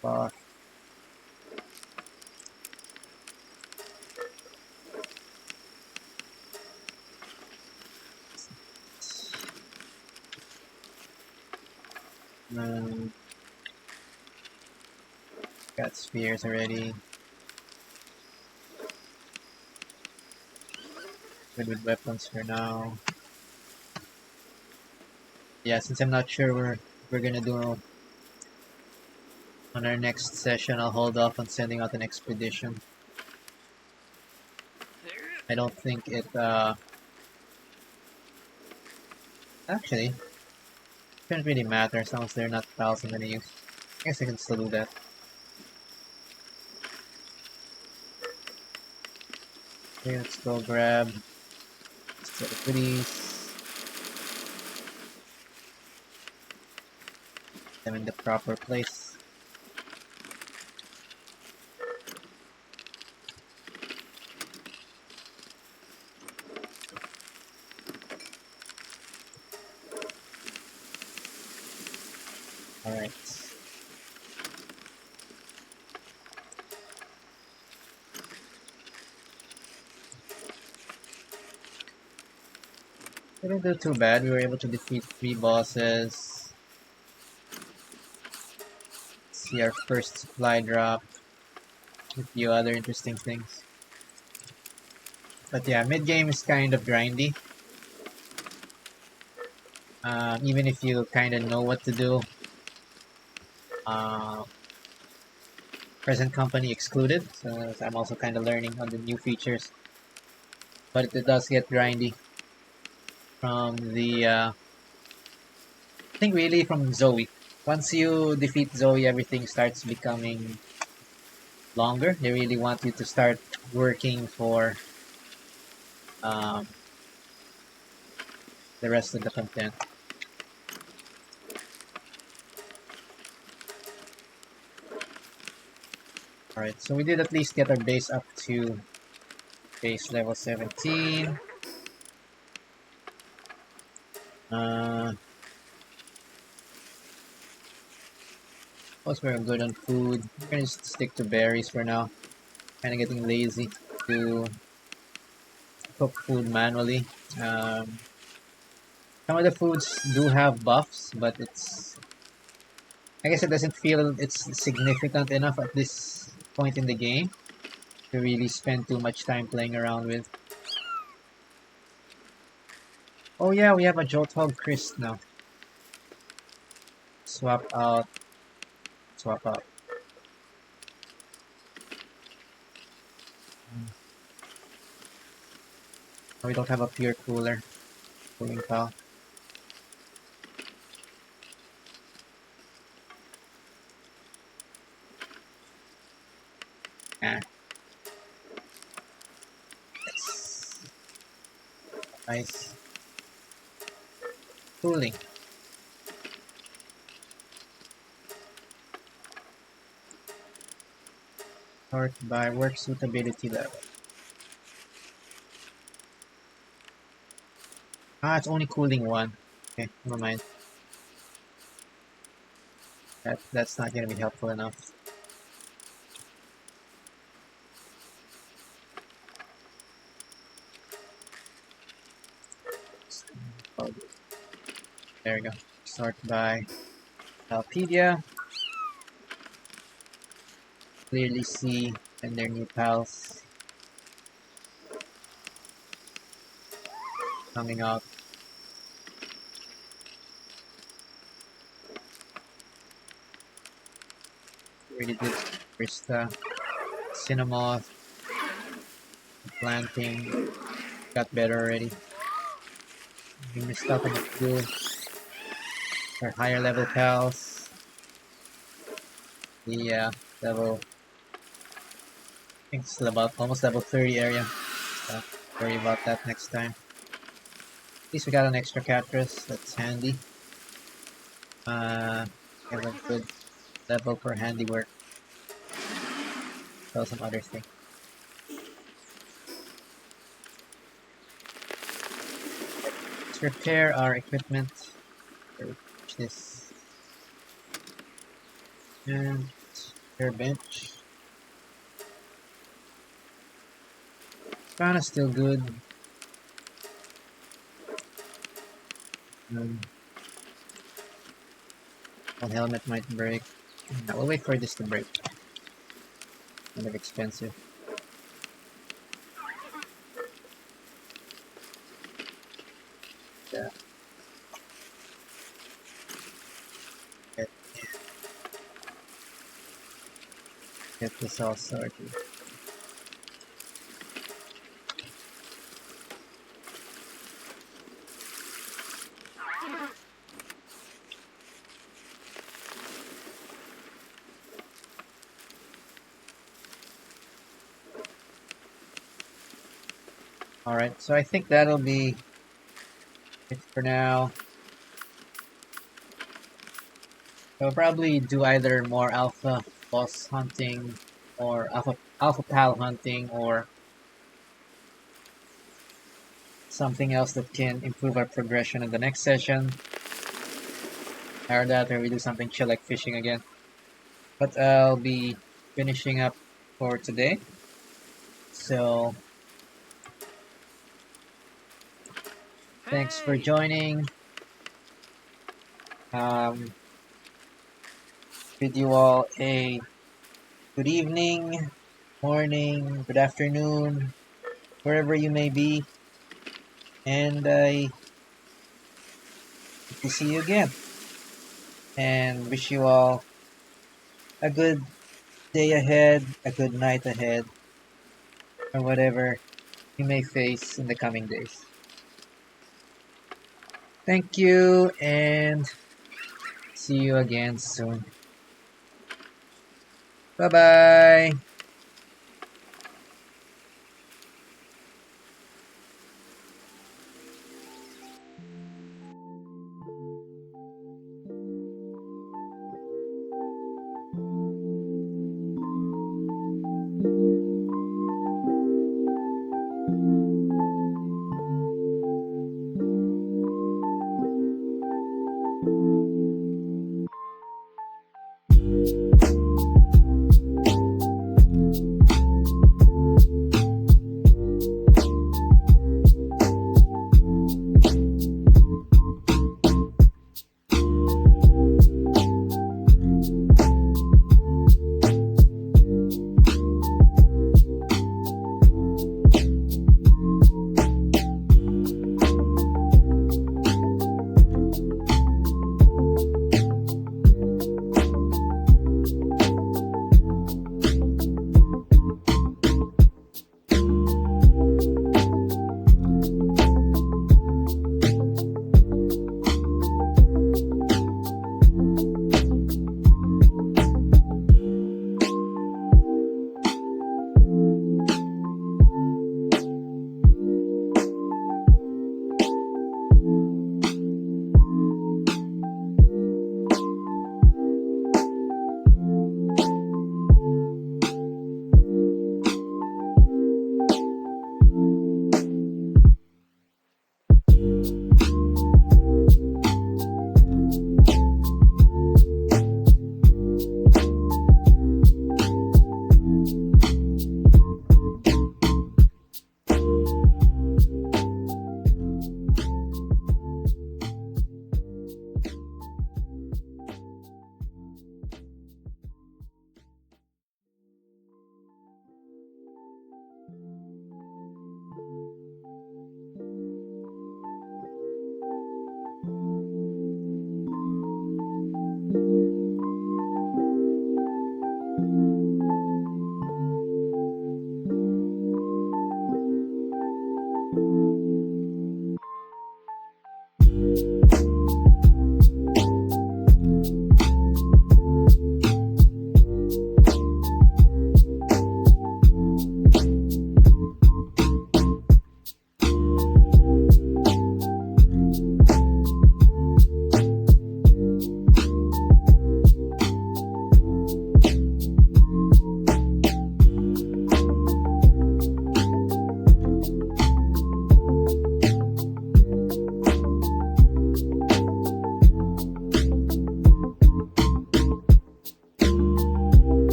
Cloth. Got spears already. Good with weapons for now. Yeah, since I'm not sure we're gonna do on our next session, I'll hold off on sending out an expedition. I don't think it actually shouldn't really matter as long as they're not pals I'm gonna use. I guess I can still do that. Okay, let's go grab set of goodies. Them in the proper place. Alright. Didn't do too bad. We were able to defeat 3 bosses. See our first supply drop. A few other interesting things. But yeah, mid-game is kind of grindy. Even if you kind of know what to do. Present company excluded, so I'm also kind of learning on the new features. But it does get grindy from the, I think really from Zoe. Once you defeat Zoe, everything starts becoming longer. They really want you to start working for um, the rest of the content. Alright, so we did at least get our base up to base level 17. Plus we're good on food. We're gonna just stick to berries for now. Kinda getting lazy to cook food manually. Some of the foods do have buffs, but I guess it doesn't feel it's significant enough at this point in the game to really spend too much time playing around with. Oh yeah, we have a Jolthog Crisp now. Swap out. Swap out. Oh, we don't have a pure cooler. Cooling pal. Ah. Yes. Nice. Cooling. Sort by work suitability level. Ah, it's only cooling 1. Okay, never mind. That's not gonna be helpful enough. Oh, there we go. Sort by Alpedia. Clearly see and their new pals coming up. Really good. Krista, Cinemoth, planting, got better already. We missed out on a few. Our higher level pals. The level, I think it's about almost level 30 area. So worry about that next time. At least we got an extra Katress, that's handy. Have a good level for handiwork. So some other thing. Let's repair our equipment. This and repair bench. Kinda still good. One helmet might break. No, we'll wait for this to break. Kind of expensive. Yeah. Get, get this all sorted. Alright, so I think that'll be it for now. I'll probably do either more alpha boss hunting or alpha pal hunting or something else that can improve our progression in the next session. Or that, or we do something chill like fishing again. But I'll be finishing up for today. So thanks for joining. Bid you all a good evening, morning, good afternoon, wherever you may be. And I hope to see you again. And wish you all a good day ahead, a good night ahead, or whatever you may face in the coming days. Thank you, and see you again soon. Bye bye.